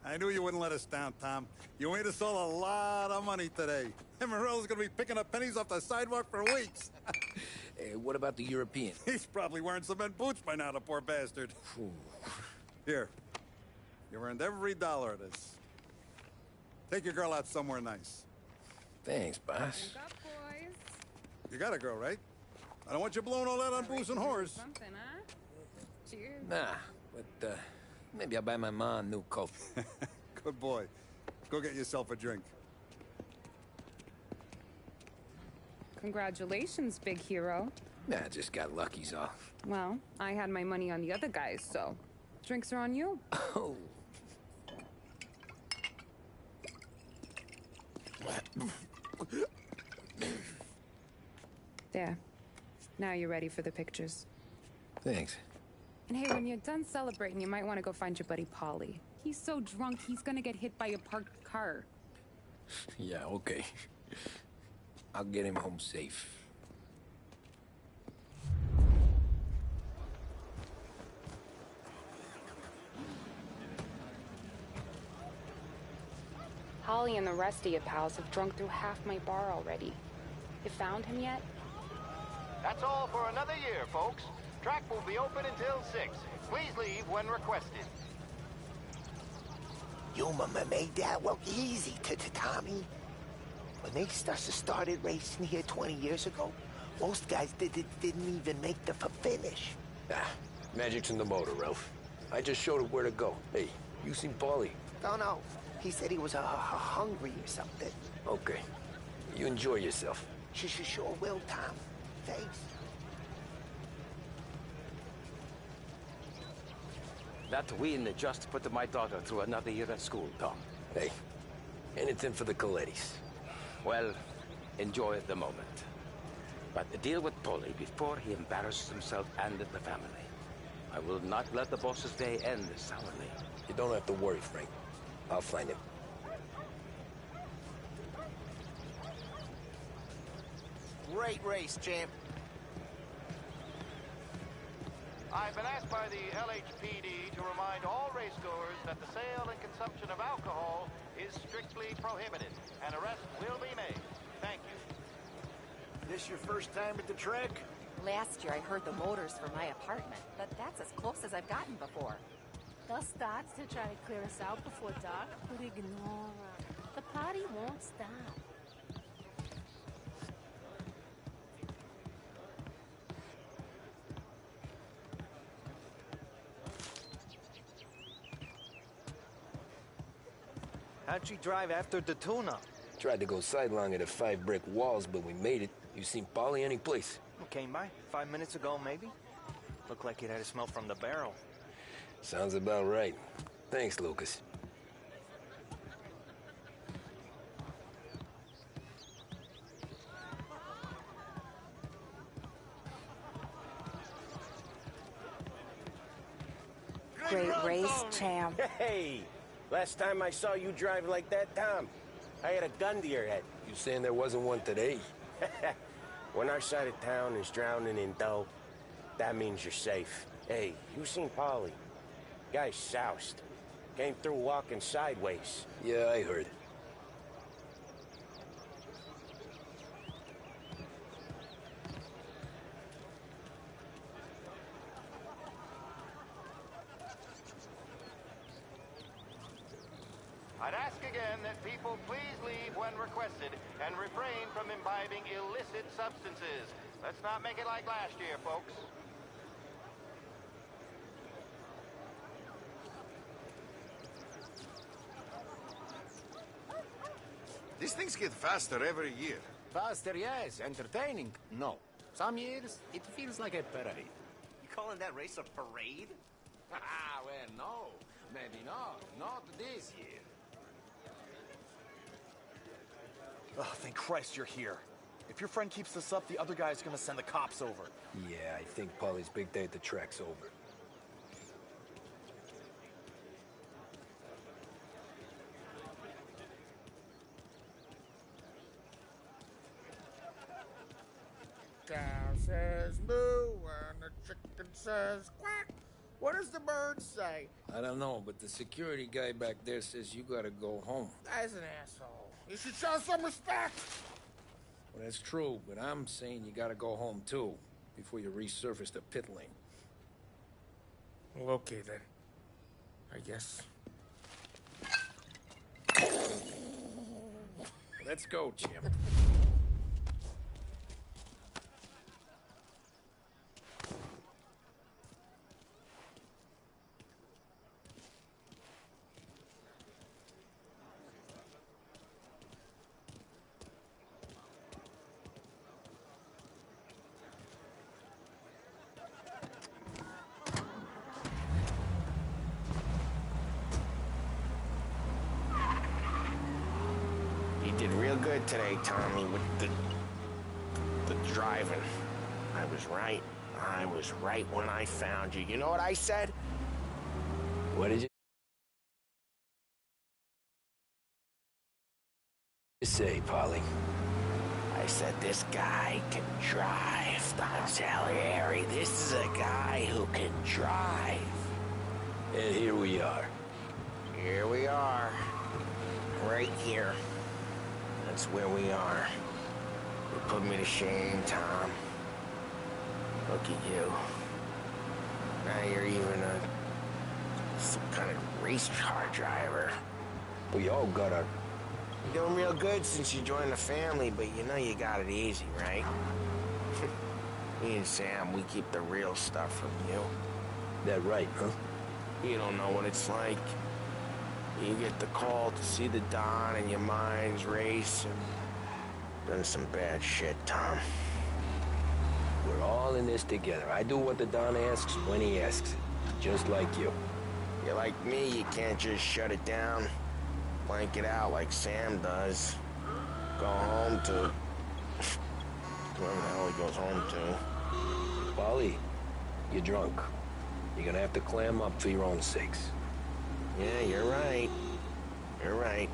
I knew you wouldn't let us down, Tom. You made us all a lot of money today. And Morello's gonna be picking up pennies off the sidewalk for weeks.
Hey, what about the European?
He's probably wearing cement boots by now, the poor bastard. Here. You earned every dollar of this. Take your girl out somewhere nice.
Thanks, boss.
You got a girl, right? I don't want you blowing all that on booze and whores.
Something, huh? Cheers.
Nah, but, maybe I'll buy my mom a new coat.
Good boy. Go get yourself a drink.
Congratulations, big hero.
Nah, just got lucky's off.
Well, I had my money on the other guys, so drinks are on you.
Oh.
There. Now you're ready for the pictures.
Thanks.
And hey, when you're done celebrating, you might want to go find your buddy Paulie. He's so drunk, he's gonna get hit by a parked car.
Yeah, okay. I'll get him home safe.
Holly and the rest of your pals have drunk through half my bar already. You found him yet?
That's all for another year, folks. Track will be open until 6. Please leave when requested.
You made that look easy to Tommy. When they started racing here 20 years ago, most guys didn't even make the finish.
Ah, magic's in the motor, Ralph. I just showed it where to go. Hey, you seen Paulie?
No. He said he was hungry or something.
Okay. You enjoy yourself.
Sure will, Tom. Thanks.
That win just put my daughter through another year at school, Tom.
Hey, anything for the Colettis.
Well, enjoy the moment. But deal with Paulie before he embarrasses himself and the family. I will not let the boss's day end sourly.
You don't have to worry, Frank. I'll find him.
Great race, champ.
I've been asked by the LHPD to remind all racegoers that the sale and consumption of alcohol is strictly prohibited. An arrest will be made. Thank you.
This your first time at the track?
Last year I heard the motors for my apartment, but that's as close as I've gotten before.
They'll start to try to clear us out before dark, but ignore them. The party won't stop.
How'd you drive after the tune-up?
Tried to go sidelong at the 5 brick walls, but we made it. You seen Paulie any place?
Came by 5 minutes ago, maybe. Looked like it had a smell from the barrel.
Sounds about right. Thanks, Lucas.
Great race, champ.
Hey! Last time I saw you drive like that, Tom, I had a gun to your head.
You saying there wasn't one today?
When our side of town is drowning in dough, that means you're safe. Hey, you seen Paulie? Guy's soused. Came through walking sideways.
Yeah, I heard.
I'd ask again that people please leave when requested and refrain from imbibing illicit substances. Let's not make it like last year, folks.
These things get faster every year.
Faster, yes. Entertaining, no. Some years, it feels like a parade.
You calling that race a parade?
Well, no. Maybe not. Not this year.
Oh, thank Christ you're here. If your friend keeps this up, the other guy's gonna send the cops over.
Yeah, I think Paulie's big day at the track's over.
Cow says moo and the chicken says quack. What does the bird say?
I don't know, but the security guy back there says you gotta go home.
Guy's an asshole. You should show some respect.
Well, that's true, but I'm saying you gotta go home too, before you resurface the pit lane.
Well, okay then. I guess.
Let's go, Jim.
You did real good today, Tommy, with the driving. I was right. I was right when I found you. You know what I said?
What did you say, Polly?
I said this guy can drive, Don Salieri. This is a guy who can drive.
And here we are.
Here we are. Right here. That's where we are. You put me to shame, Tom. Look at you. Now you're even some kind of race car driver.
We all got our...
You're doing real good since you joined the family, but you know you got it easy, right? Me and Sam, we keep the real stuff from you.
That right, huh?
You don't know what it's like. You get the call to see the Don and your mind's race and done some bad shit, Tom.
We're all in this together. I do what the Don asks when he asks it. Just like you.
You're like me, you can't just shut it down. Blank it out like Sam does. Go home to... wherever the hell he goes home to.
Polly, you're drunk. You're gonna have to clam up for your own sakes.
Yeah, you're right. You're right.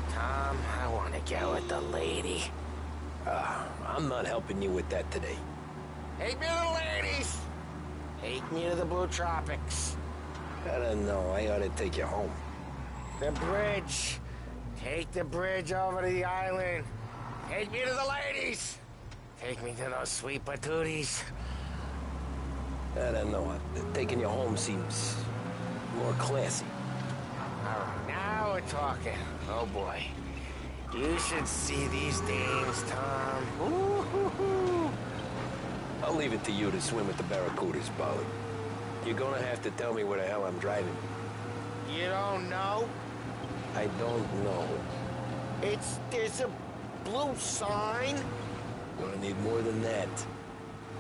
Tom, I want to get with the lady.
I'm not helping you with that today.
Take me to the ladies! Take me to the Blue Tropics.
I don't know. I ought to take you home.
The bridge. Take the bridge over to the island. Take me to the ladies. Take me to those sweet patooties.
I don't know. Taking you home seems more classy.
All right, now we're talking. Oh, boy. You should see these dames, Tom. Ooh-hoo-hoo.
I'll leave it to you to swim with the barracudas, Polly. You're gonna have to tell me where the hell I'm driving.
You don't know?
I don't know.
There's a blue sign.
Gonna need more than that.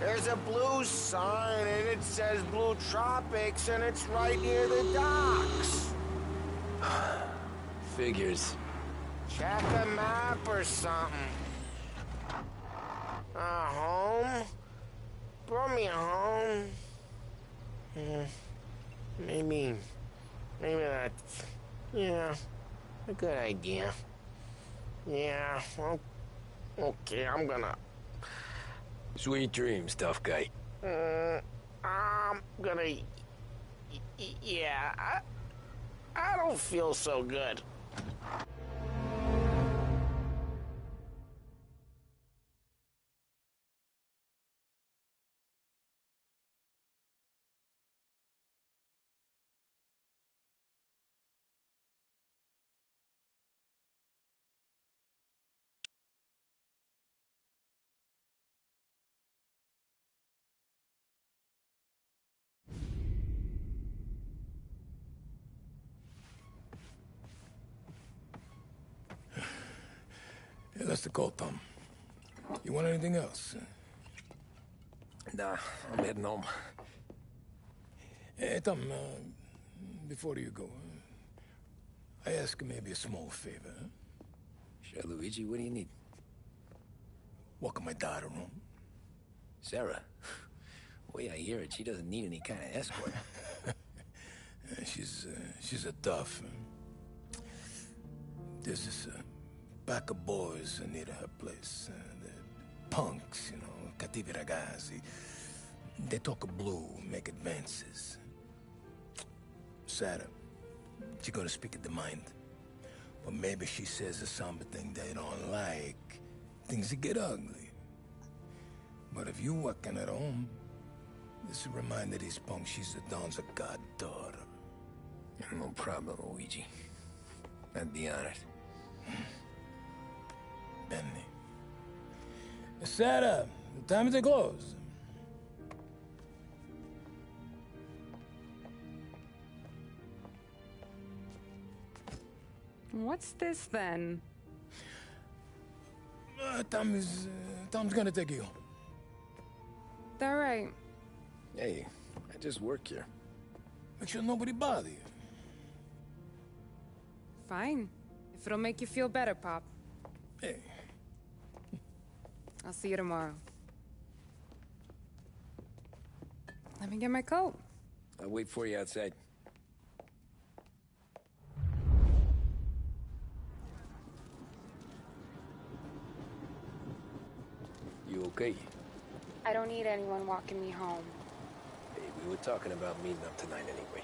There's a blue sign, and it says Blue Tropics, and it's right near the docks.
Figures.
Check a map or something. Home? Brought me home. Maybe that's, yeah, a good idea. Yeah, well, okay, I'm gonna...
Sweet dreams, tough guy.
I'm gonna... Yeah, I don't feel so good.
Yeah, that's the call, Tom. You want anything else? Nah, I'm heading home. Hey, Tom, before you go, I ask maybe a small favor. Huh?
Sure, Luigi, what do you need?
Walk my daughter home.
Sarah? The way I hear it, she doesn't need any kind of escort.
She's a tough. There's this pack of boys near her place. They're punks, you know, cattivi ragazzi. They talk blue, make advances. Sarah, she gonna speak at the mind. Or maybe she says a somber thing they don't like. Things that get ugly. But if you working at home, this will remind these punks she's the Don's goddaughter. No problem, Luigi. I'd be honored. Benny. Sarah, time to close.
What's this then?
Tom's gonna take you.
All right.
Hey, I just work here. Make sure nobody bother you.
Fine. If it'll make you feel better, Pop.
Hey.
I'll see you tomorrow. Let me get my coat.
I'll wait for you outside. You okay?
I don't need anyone walking me home.
Hey, we were talking about meeting up tonight anyway.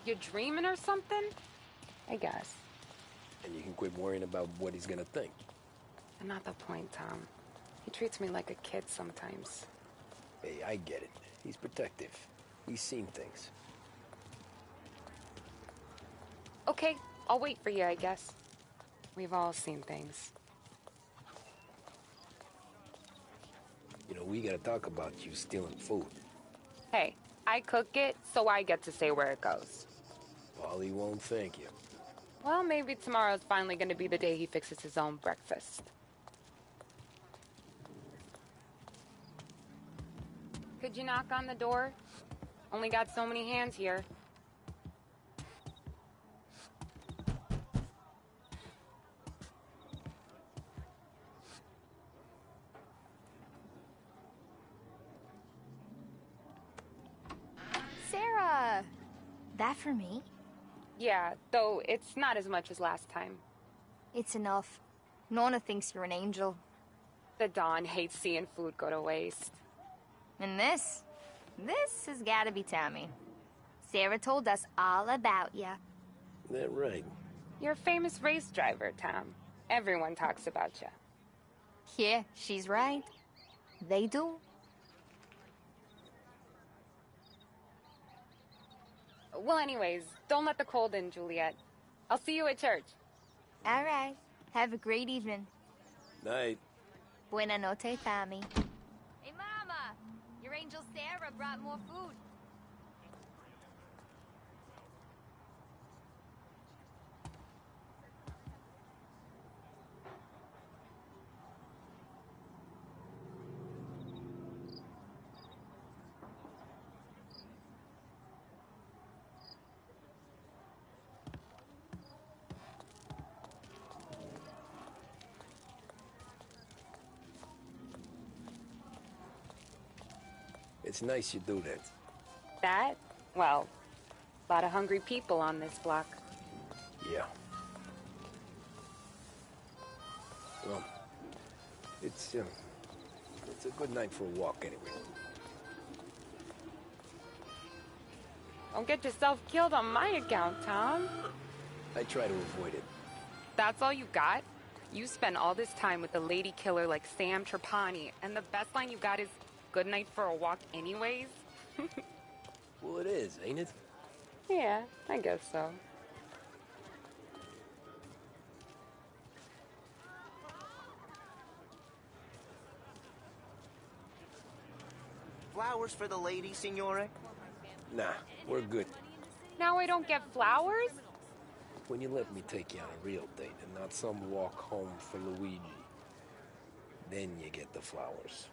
You're dreaming or something? I guess.
And you can quit worrying about what he's gonna think.
Not the point, Tom. He treats me like a kid sometimes.
Hey, I get it. He's protective. He's seen things.
Okay, I'll wait for you, I guess. We've all seen things.
You know, we gotta talk about you stealing food.
Hey, I cook it, so I get to say where it goes.
Paulie won't thank you.
Well, maybe tomorrow's finally gonna be the day he fixes his own breakfast. Could you knock on the door? Only got so many hands here.
Sarah! That for me?
Yeah, though it's not as much as last time.
It's enough. Nonna thinks you're an angel.
The Don hates seeing food go to waste.
And this has gotta be Tommy. Sarah told us all about ya.
That right.
You're a famous race driver, Tom. Everyone talks about you.
Yeah, she's right. They do.
Well, anyways, don't let the cold in, Juliet. I'll see you at church.
All right. Have a great evening.
Night.
Buena noche, Tommy. Hey, Mama! Your angel Sarah brought more food.
It's nice you do that.
That? Well, a lot of hungry people on this block.
Yeah. Well, it's a good night for a walk anyway.
Don't get yourself killed on my account, Tom.
I try to avoid it.
That's all you got? You spend all this time with a lady killer like Sam Trapani, and the best line you got is, "Good night for a walk anyways"?
Well, it is, ain't it?
Yeah, I guess so.
Flowers for the lady, Signore?
Nah, we're good.
Now I don't get flowers?
When you let me take you on a real date and not some walk home for Luigi, then you get the flowers.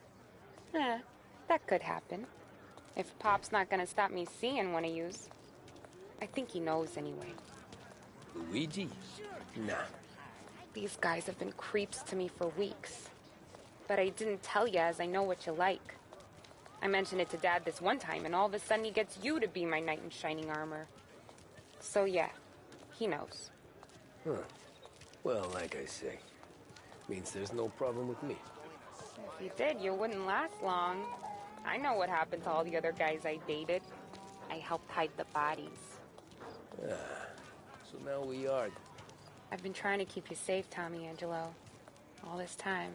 That could happen. If Pop's not gonna stop me seeing one of yous. I think he knows anyway.
Luigi? Nah.
These guys have been creeps to me for weeks. But I didn't tell you as I know what you like. I mentioned it to Dad this one time, and all of a sudden he gets you to be my knight in shining armor. So yeah, he knows.
Huh. Well, like I say,
Means there's no problem with me.
If you did, you wouldn't last long. I know what happened to all the other guys I dated. I helped hide the bodies.
Ah, so now we are.
I've been trying to keep you safe, Tommy Angelo. All this time.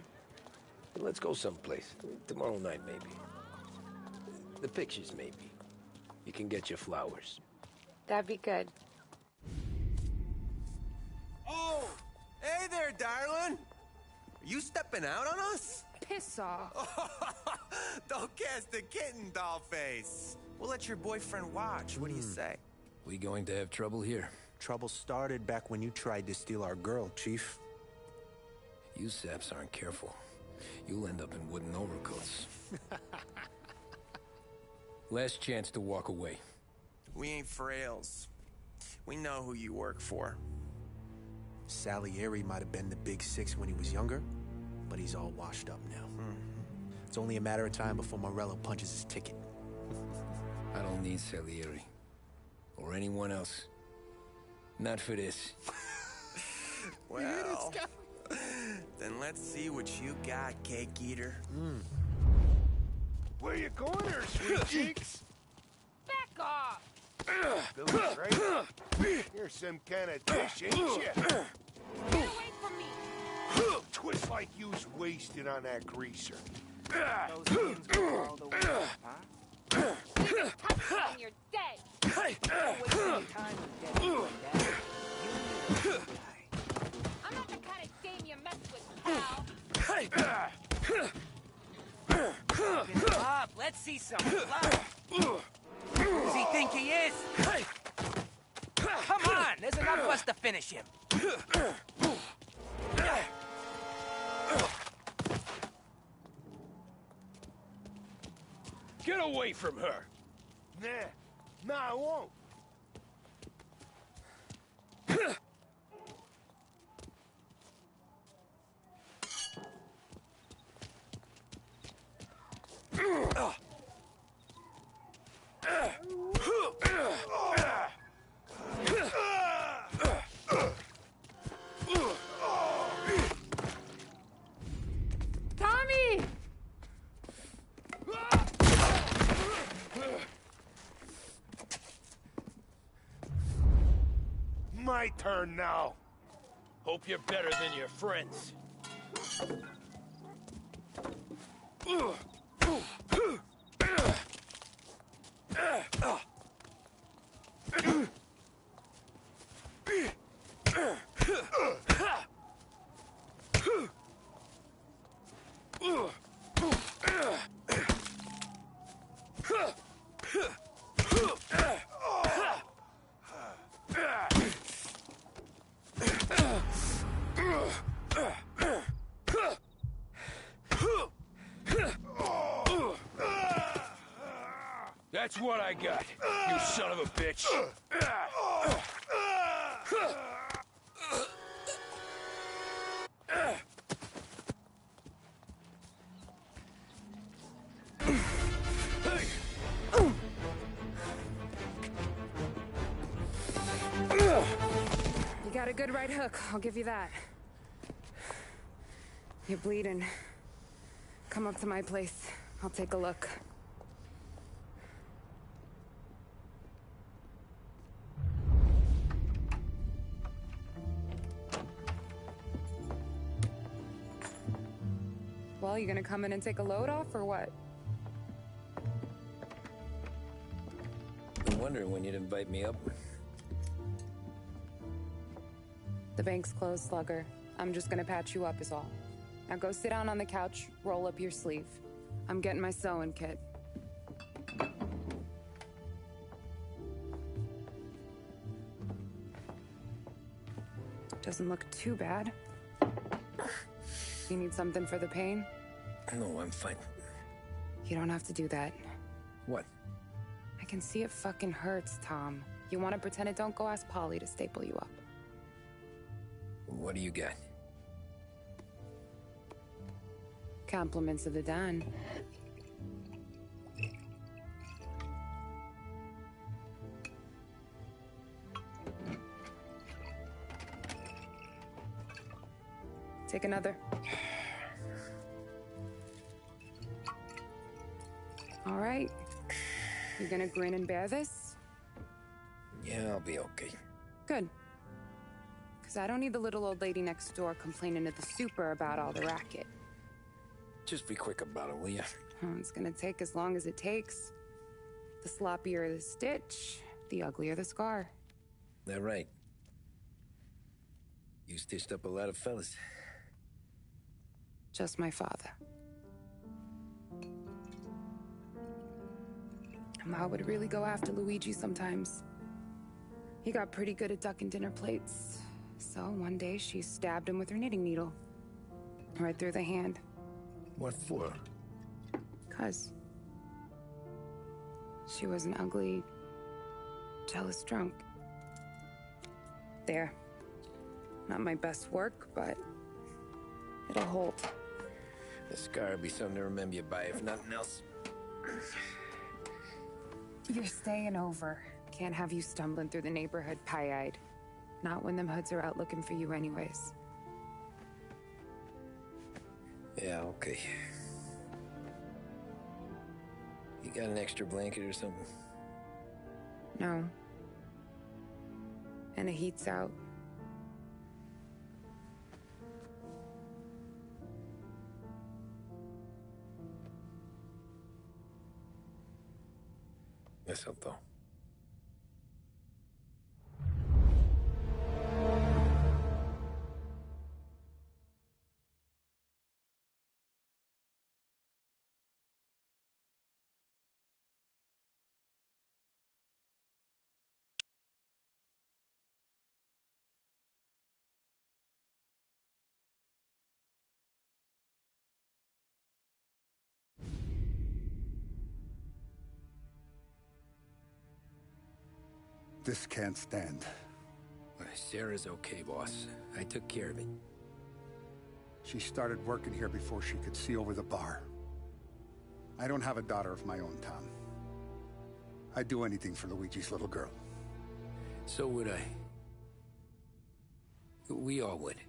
Let's go someplace. Tomorrow night, maybe. The pictures, maybe. You can get your flowers.
That'd be good.
Oh! Hey there, darling! Are you stepping out on us?
Piss off.
Don't cast a kitten, dollface. We'll let your boyfriend watch. What do you say?
We going to have trouble here?
Trouble started back when you tried to steal our girl, Chief.
You saps aren't careful. You'll end up in wooden overcoats. Last chance to walk away.
We ain't frails. We know who you work for.
Salieri might have been the big six when he was younger, but he's all washed up now. It's only a matter of time before Morello punches his ticket.
I don't need Salieri. Or anyone else. Not for this.
Well, then let's see what you got, cake eater.
Where you going there, sweet cheeks?
Back off!
Billy Ray, you're some kind of dish, ain't you?
Get away from me!
Twist like you's wasted on that greaser.
Those hands go all the way up, huh?
Touch me and you're dead!
Don't waste any time with dead boy, Dad. You need
I'm not the kind of dame you mess with, pal!
Open him up. Let's see some blood. Who does he think he is? Come on, there's enough of us to finish him.
Get away from her!
Nah, I won't.
Tommy!
My turn now.
Hope you're better than your friends. That's what I got, you son of a bitch.
You got a good right hook, I'll give you that. You're bleeding. Come up to my place. I'll take a look. Well, you gonna come in and take a load off, or what?
Been wondering when you'd invite me up.
The bank's closed, Slugger. I'm just gonna patch you up is all. Now go sit down on the couch, roll up your sleeve. I'm getting my sewing kit. Doesn't look too bad. You need something for the pain?
No, I'm fine.
You don't have to do that.
What?
I can see it fucking hurts, Tom. You want to pretend it? Don't go ask Polly to staple you up.
What do you got?
Compliments of the Don. Take another. All right. You gonna grin and bear this?
Yeah, I'll be okay.
Good. Because I don't need the little old lady next door complaining to the super about all the racket.
Just be quick about it, will ya?
Oh, it's gonna take as long as it takes. The sloppier the stitch, the uglier the scar.
That right. You stitched up a lot of fellas.
Just my father. Ma would really go after Luigi sometimes. He got pretty good at ducking dinner plates. So one day she stabbed him with her knitting needle. Right through the hand.
What for?
'Cause she was an ugly, jealous drunk. There. Not my best work, but it'll hold.
The scar will be something to remember you by, if nothing else.
You're staying over. Can't have you stumbling through the neighborhood pie-eyed. Not when them hoods are out looking for you anyways.
Yeah, okay. You got an extra blanket or something?
No. And the heat's out.
Eso todo.
This can't stand.
Sarah's okay, boss. I took care of it.
She started working here before she could see over the bar. I don't have a daughter of my own, Tom. I'd do anything for Luigi's little girl.
So would I. We all would.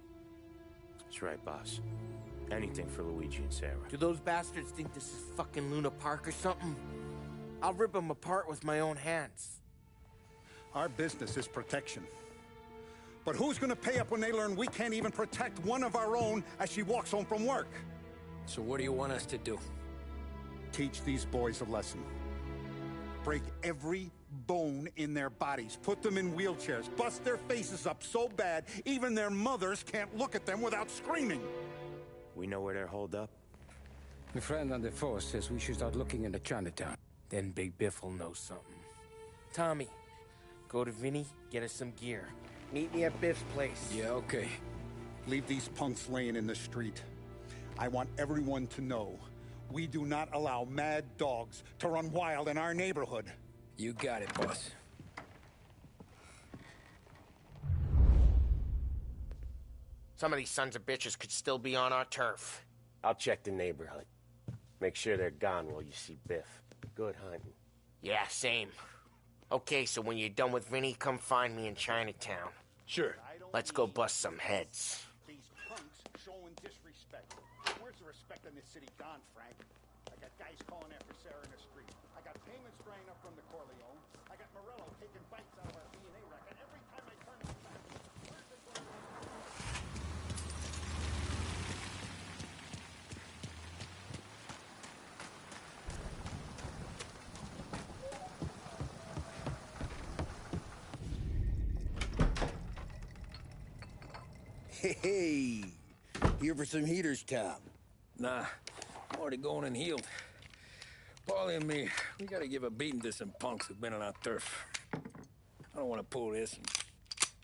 That's right, boss. Anything for Luigi and Sarah. Do those bastards think this is fucking Luna Park or something? I'll rip them apart with my own hands.
Our business is protection. But who's gonna pay up when they learn we can't even protect one of our own as she walks home from work?
So what do you want us to do?
Teach these boys a lesson. Break every bone in their bodies. Put them in wheelchairs. Bust their faces up so bad, even their mothers can't look at them without screaming.
We know where they're holed up.
The friend on the force says we should start looking into Chinatown.
Then Big Biff will know something. Tommy, go to Vinny, get us some gear. Meet me at Biff's place.
Yeah, okay.
Leave these punks laying in the street. I want everyone to know we do not allow mad dogs to run wild in our neighborhood.
You got it, boss.
Some of these sons of bitches could still be on our turf.
I'll check the neighborhood. Make sure they're gone while you see Biff. Good hunting.
Yeah, same. Okay, so when you're done with Vinny, come find me in Chinatown.
Sure.
Let's go bust some heads.
These punks showing disrespect. Where's the respect in this city gone, Frank? I got guys calling after Sarah in the street. I got payments drying up from the Corleone. I got Morello taking bites out of our DNA record. Every time I turn his back, where's the going?
Hey, here for some heaters, Tom?
Nah, I'm already going and healed. Paulie and me, we gotta give a beating to some punks who've been on our turf. I don't want to pull this and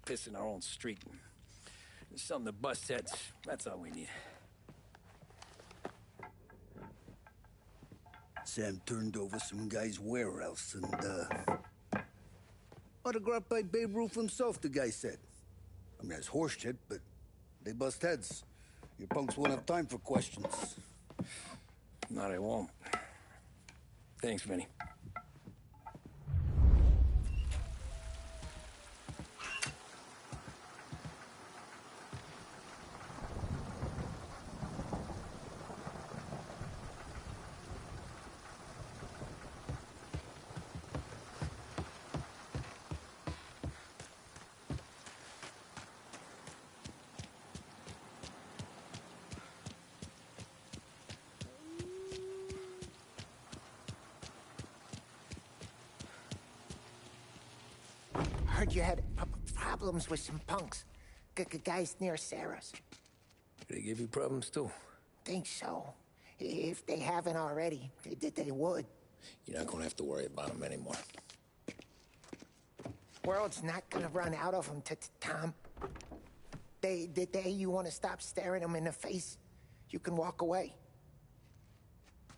piss in our own street. There's something to bust heads. That's all we need.
Sam turned over some guy's warehouse and, autographed by Babe Ruth himself, the guy said. I mean, that's horse shit, but they bust heads. Your punks won't have time for questions.
No, they won't. Thanks, Vinny.
heard you had problems with some punks. Guys near Sarah's.
They give you problems too?
Think so. If they haven't already, they would.
You're not gonna have to worry about them anymore.
World's not gonna run out of them, Tom. The day you want to stop staring them in the face, you can walk away.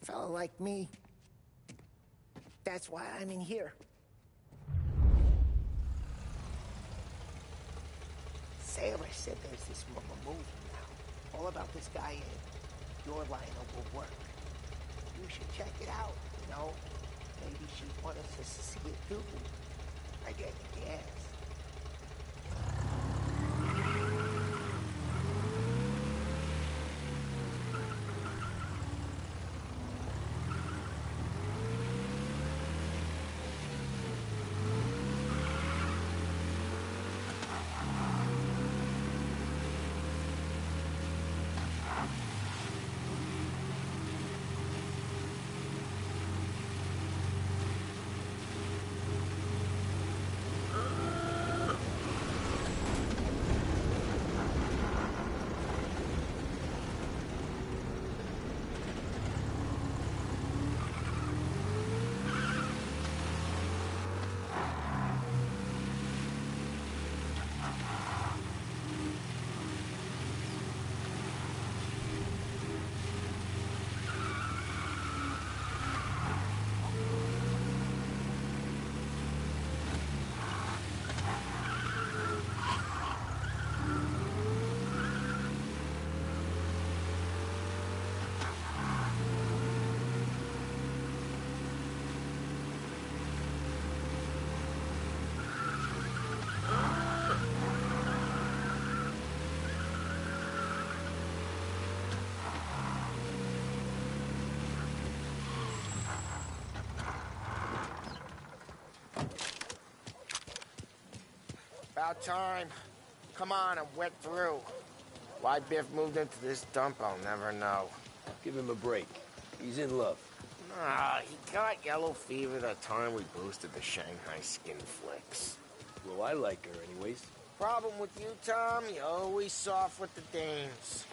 A fella like me. That's why I'm in here. Sarah said there's this movie now, all about this guy in your line of work. You should check it out, you know? Maybe she'd want us to see it too. I guess. About time. Come on, I'm wet through. Why Biff moved into this dump, I'll never know.
Give him a break. He's in love.
Nah, he got yellow fever that time we boosted the Shanghai skin flicks.
Well, I like her anyways.
Problem with you, Tom, you're always soft with the dames.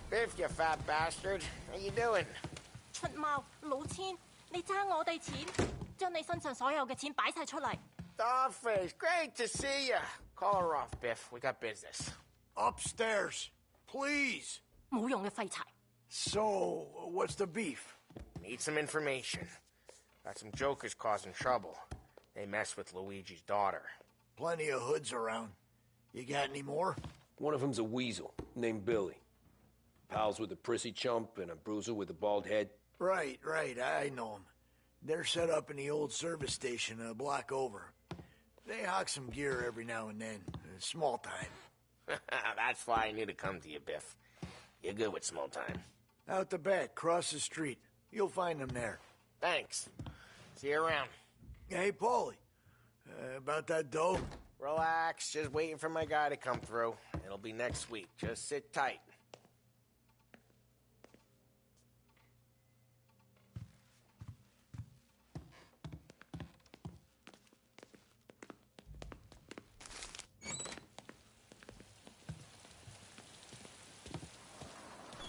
Biff, you fat bastard. How you doing?
出貓老千，你爭我哋錢，將你身上所有嘅錢擺晒出嚟。
Dollface, great to see you. Call her off, Biff. We got business.
Upstairs, please.
冇用嘅廢柴。
So, what's the beef?
Need some information. Got some jokers causing trouble. They mess with Luigi's daughter.
Plenty of hoods around. You got any more?
One of them's a weasel named Billy. Pals with a prissy chump and a bruiser with a bald head.
Right, I know them. They're set up in the old service station a block over. They hawk some gear every now and then. Small time.
That's why I knew to come to you, Biff. You're good with small time.
Out the back, cross the street. You'll find them there.
Thanks. See you around.
Hey, Paulie. About that dough?
Relax. Just waiting for my guy to come through. It'll be next week. Just sit tight.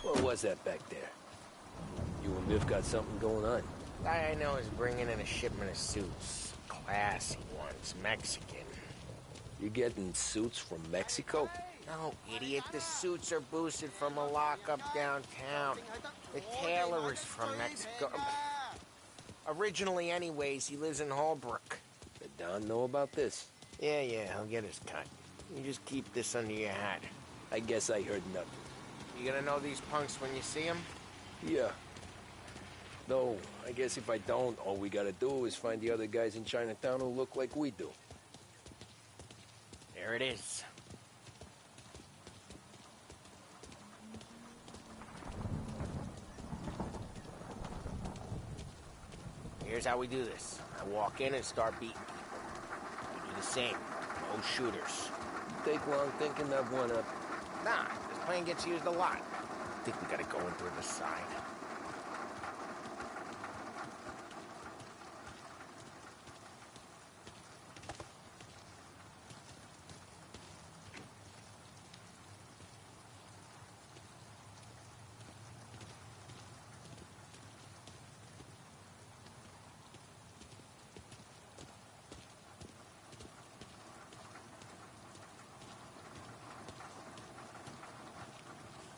What was that back there? You and Biff got something going on?
Guy I know is bringing in a shipment of suits. Classy ones, Mexican.
You getting suits from Mexico?
No, idiot. The suits are boosted from a lockup downtown. The tailor is from Mexico. Originally, anyways, he lives in Holbrook.
Did Don know about this?
Yeah, he'll get his cut. You just keep this under your hat.
I guess I heard nothing.
You gonna know these punks when you see them?
Yeah. No, I guess if I don't, all we gotta do is find the other guys in Chinatown who look like we do.
There it is. Here's how we do this. I walk in and start beating people. You do the same.
No shooters. Take long thinking I've one up.
Nah, this plane gets used a lot. Think we gotta go in through the side.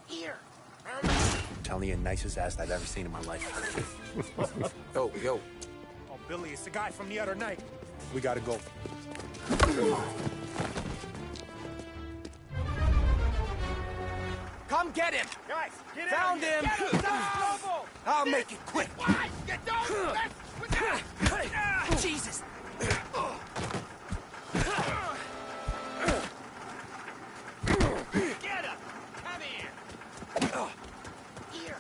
Here.
I'm telling you, nicest ass I've ever seen in my life.
Yo.
Oh, Billy, it's the guy from the other night.
We gotta go.
Come get him!
Guys, get
Found him!
I'll make it quick.
Get down! Jesus! Get him! Come here!
Here.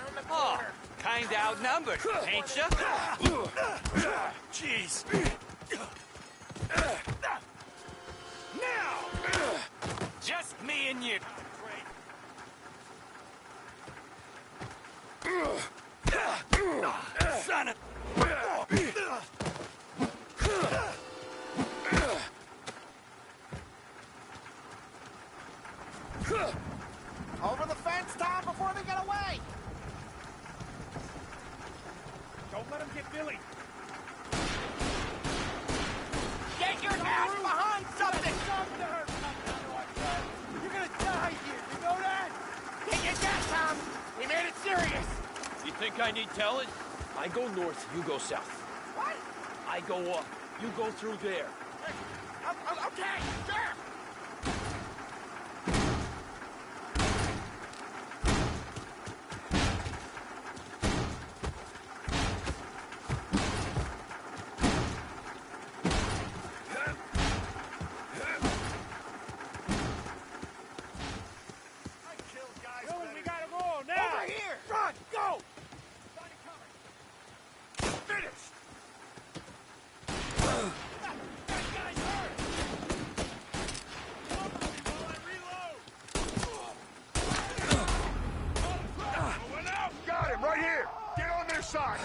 On the
Oh,
corner.
kinda outnumbered, ain't ya?
Jeez.
Now! Just me and you. Son of...
Over the fence, Tom, before they get away.
Don't let him get Billy.
Get your ass behind something!
You're gonna die here, you know that?
Get your gas, Tom. We made it serious.
You think I need telling? I go north, you go south.
What?
I go up, you go through there.
Okay, sure.
We gotta go now.
Over here.
Run, go. Finish.
That guy's hurt.
Got him right here. Get on their side.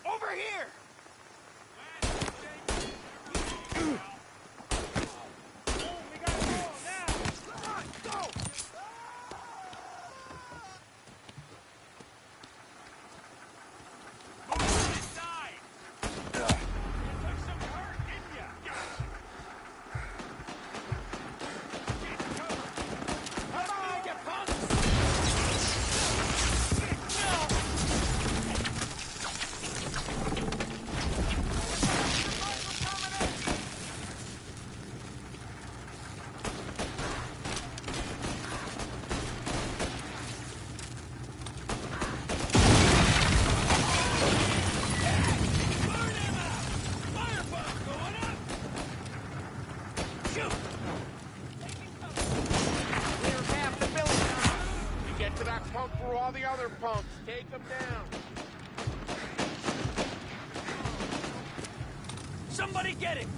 Over here.
To that punk through all the other punks. Take them down.
Somebody get him!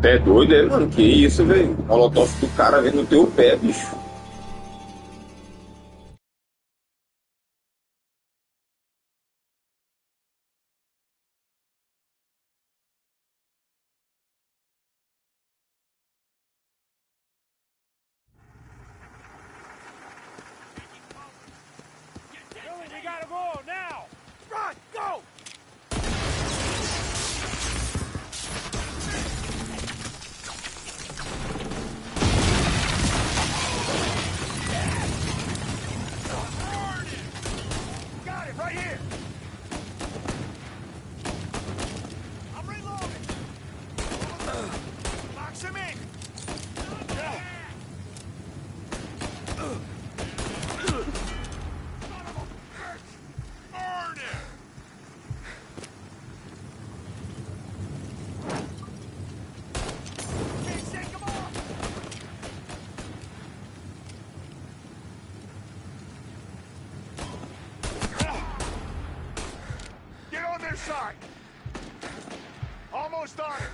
Pé doido, é, mano? Que isso, velho? Molotov do cara vendo o teu pé, bicho.
We gotta go now! Run, go! Got it, right here! I'm reloading! Box him in! Burn him! Can't shake him off! Get on their side! Almost on it!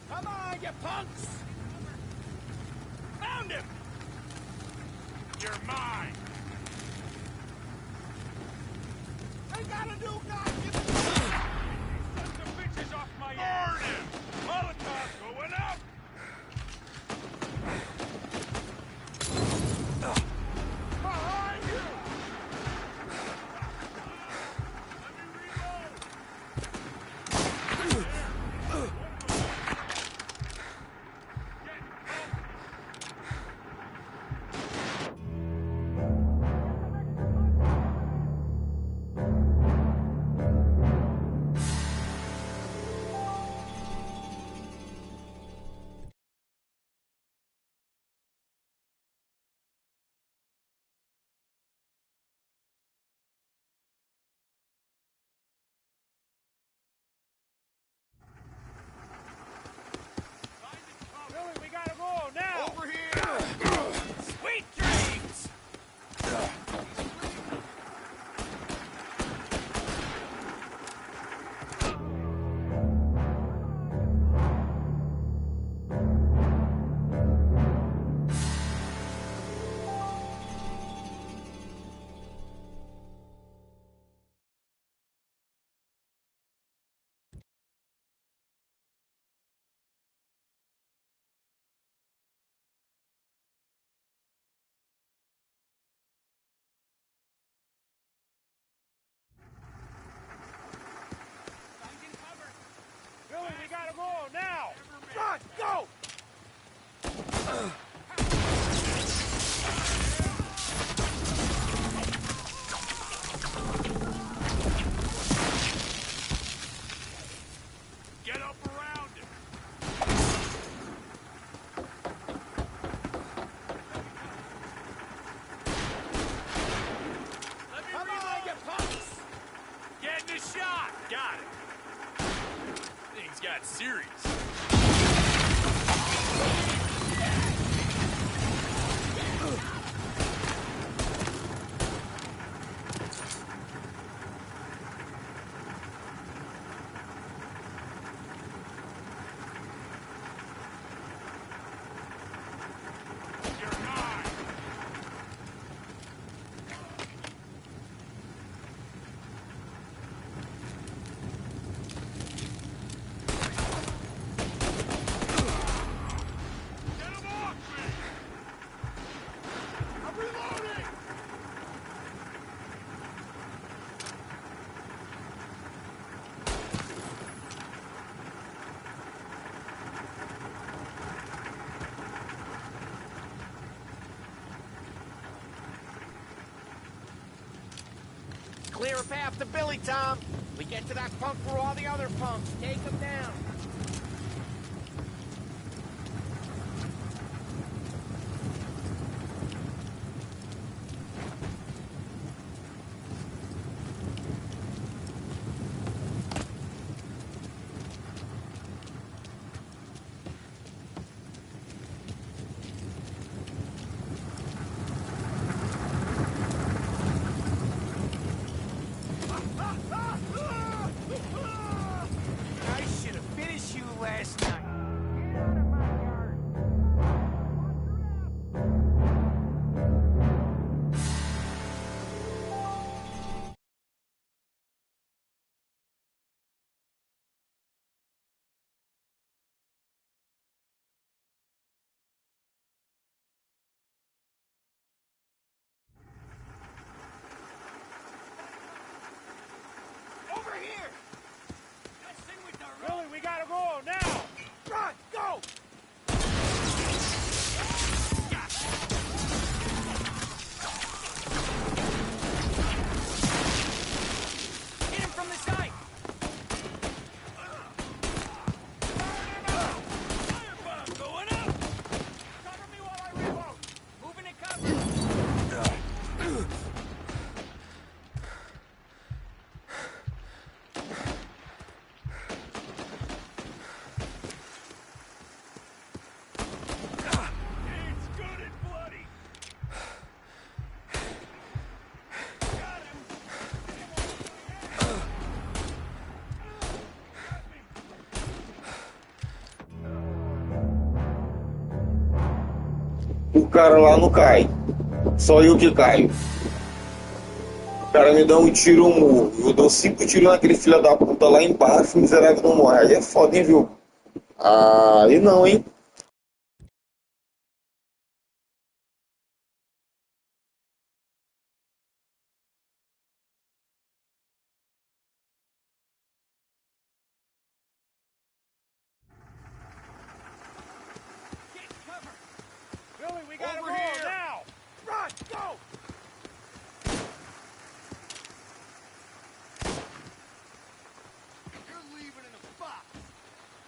Come on, you punks! Found him! You're mine! I got a new guy! Set the bitches off my ass! Burn him! Molotov going up! Behind you! Billy, we gotta go now! Over here! Sweet dreams! Billy, we gotta go now! Run, go! Get up around it! Come on, you punks! Getting a shot! Got it! Things got serious.
Clear a path to Billy, Tom. We get to that punk for all the other punks. Take them down.
I should have finished you last night. Over here! That thing with the
Billy, we gotta go now!
Run! Go! Hit him from the side! Firebomb going up! Cover me while I reload! Moving to cover!
It's good and bloody! Got him!
O cara lá não cai. Só eu que caio. O cara me dá um tiro, eu morro. Eu dou 5 tiros naquele filho da puta lá embaixo, o miserável não morre. Aí é foda, hein, viu? Aí não, hein?
Billy, we gotta
Over
go
here.
now!
Run! Go! You're leaving in a box.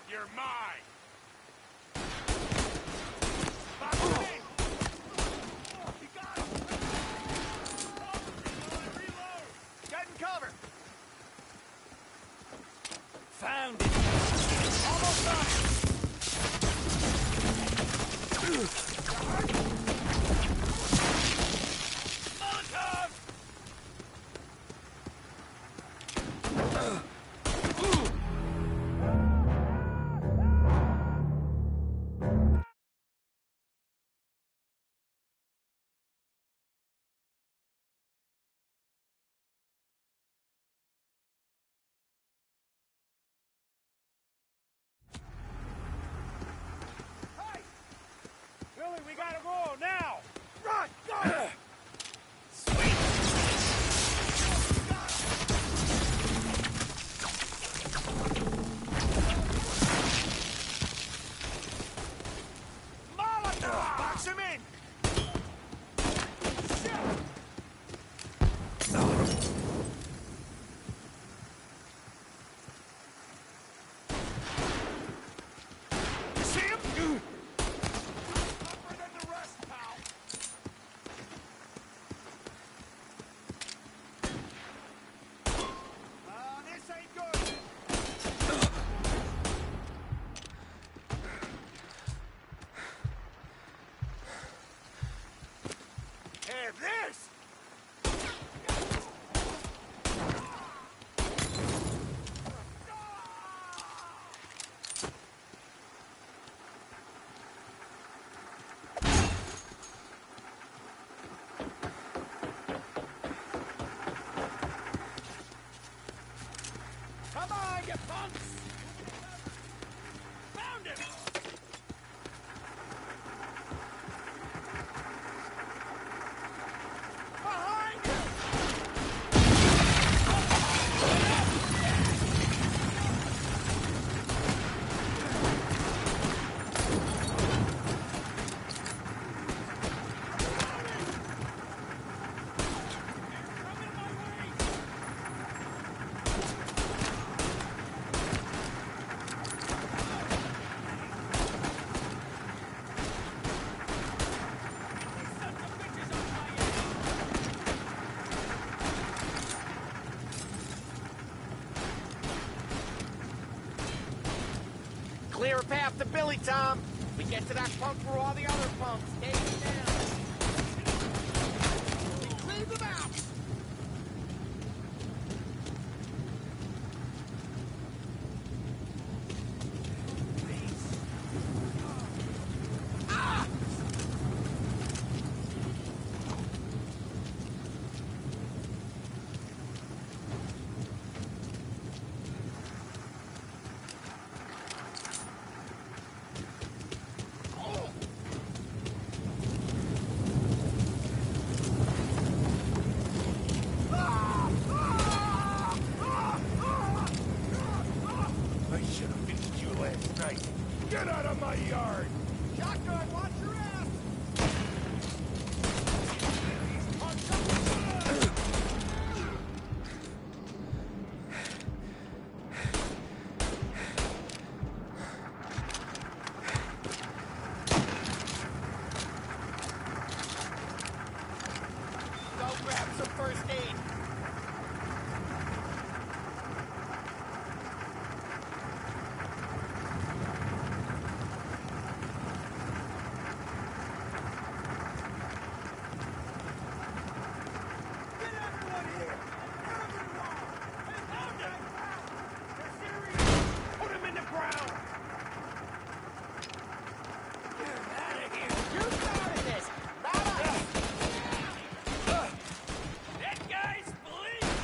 You're mine! Box him in! You got him! Reload!
Get in cover. Found it. Almost done. Molotov!
Billy, we gotta go now!
Run! Go!
Molotov!
Box him in! You see him?
Tougher than the rest, pal!
This ain't good.
Have this!
Come on, you punks!
Found him!
Behind you!
Clear a path to Billy, Tom. We get to that pump through all the other pumps. Take it down. We clean them out.
I should have finished you last night. Get out of my yard!
Shotgun, watch your ass! Go grab some first aid.
Put him in the ground!
Get out of here! You started this! Not us!
That guy's bleeding!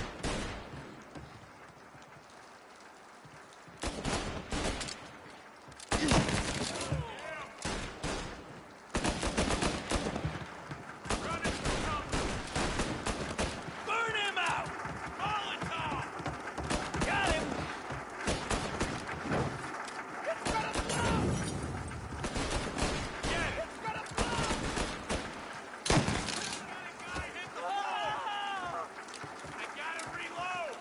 Burn him out! Molotov! Got him! It's gonna blow! Yeah, it's gonna blow! Guy hit the wall! I gotta reload!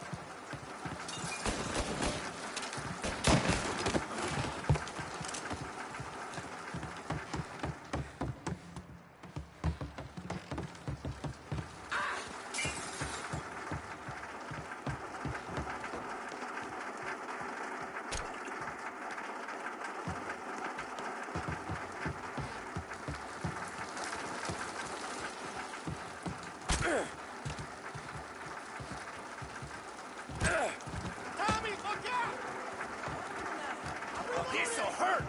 Tommy, look out!
This'll hurt!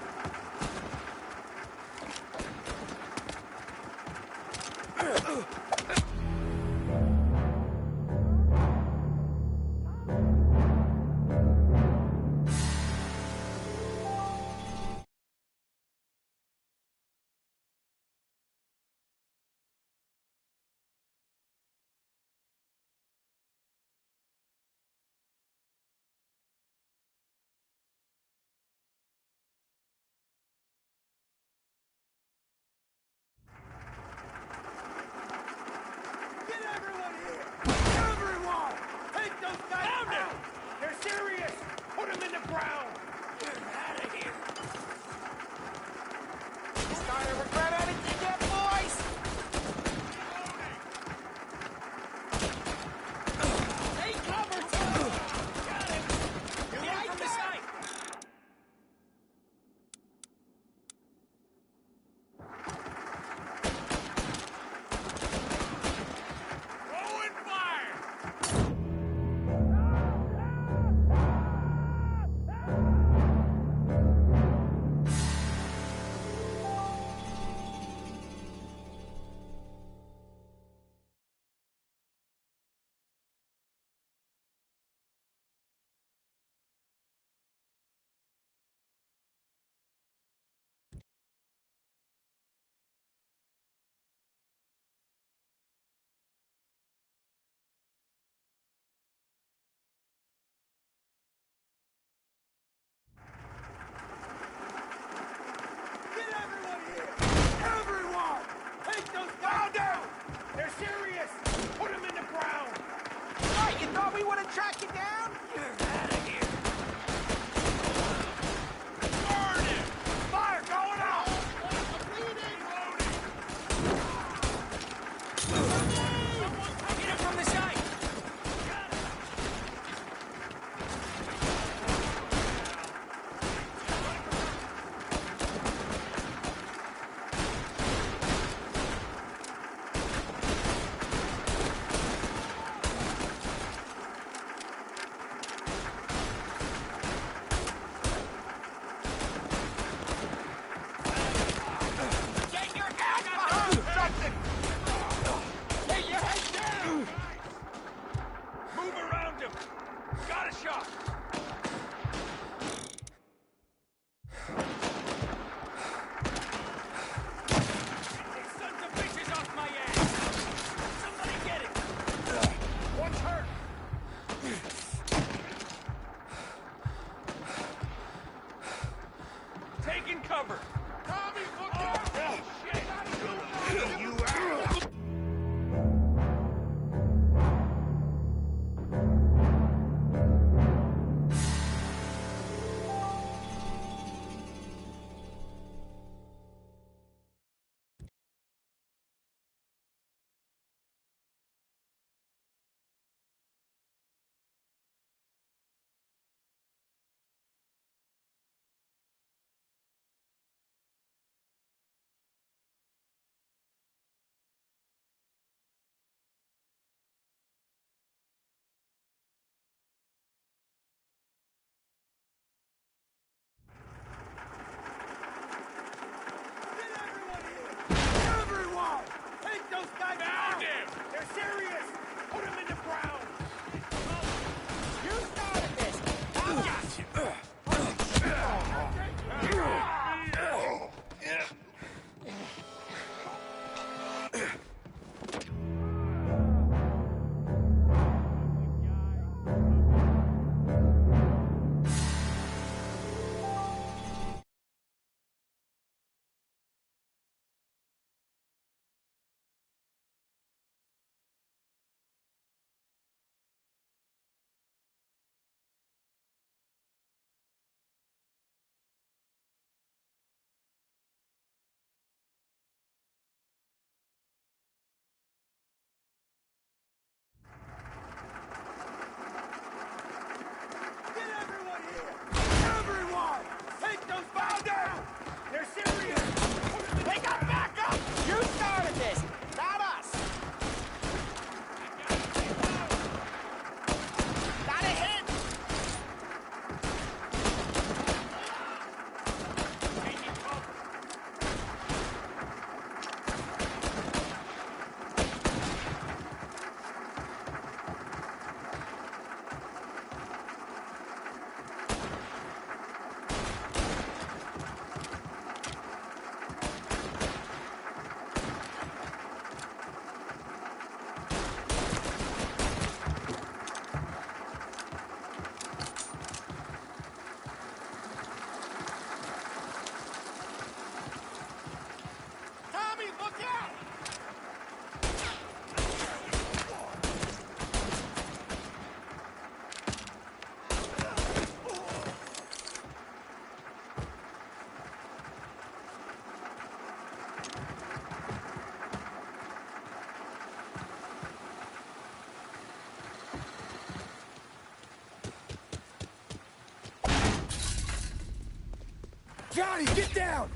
Johnny, get down!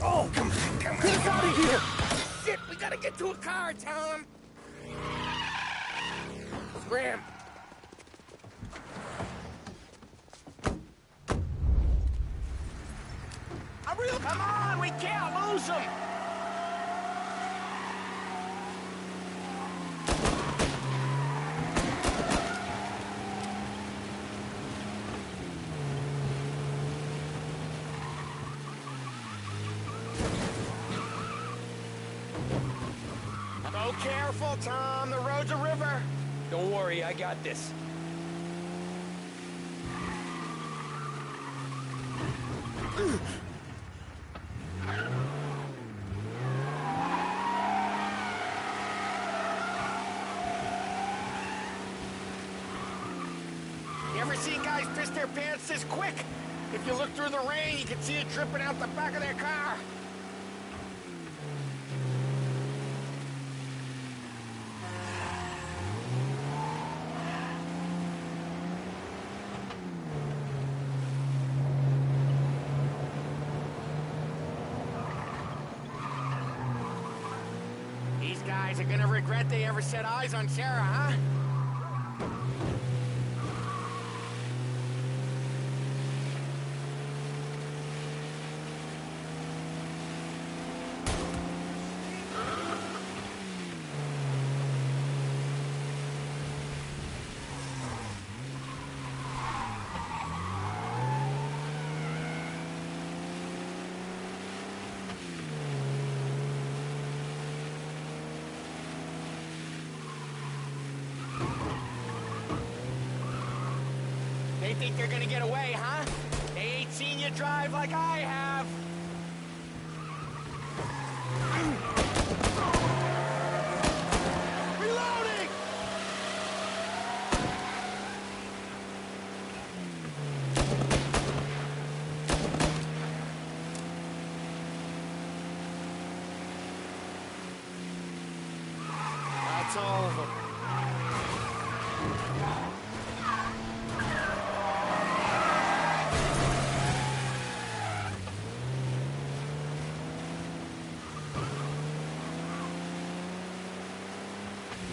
Oh, come on. Get us out of here! Shit, we gotta get to a car, Tom! Scram! Come on, we can't lose him! Go careful, Tom. The road's a river.
Don't worry, I got this.
You ever seen guys piss their pants this quick? If you look through the rain, you can see it dripping out the back of their car. These guys are gonna regret they ever set eyes on Sarah, huh? They think they're gonna get away, huh? They ain't seen you drive like I have. Reloading! That's all of them.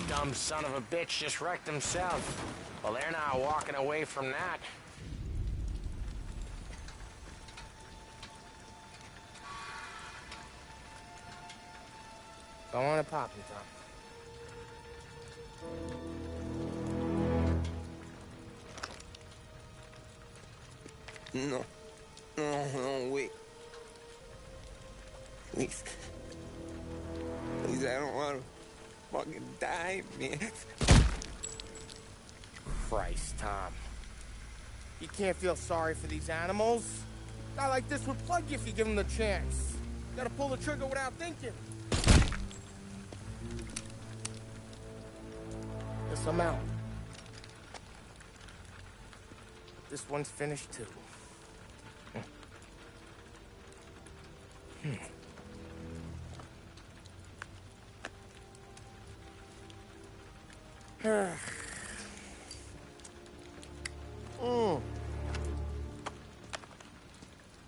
Dumb son of a bitch just wrecked himself. Well, they're not walking away from that. Go on and pop him, Tom.
No. No, wait. Please. Please, I don't want to fucking die, man.
Christ, Tom. You can't feel sorry for these animals. A guy like this would plug you if you give him the chance. You gotta pull the trigger without thinking. Guess I'm out. This one's finished too.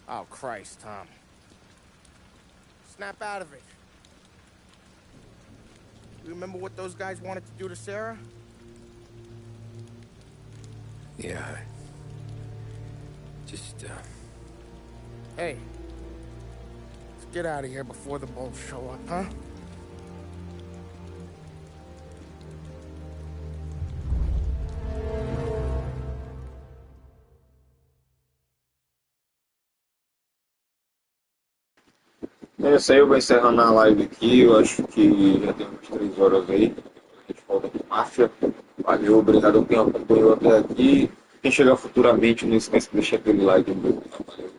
Oh, Christ, Tom. Snap out of it. You remember what those guys wanted to do to Sarah?
Yeah. Just,
Hey. Let's get out of here before the bulls show up, huh?
É isso aí, eu vou encerrando a live aqui. Eu acho que já tem umas 3 horas aí. A gente volta com Máfia. Valeu, obrigado a quem acompanhou até aqui. Quem chegar futuramente, não esquece de deixar aquele like. Valeu.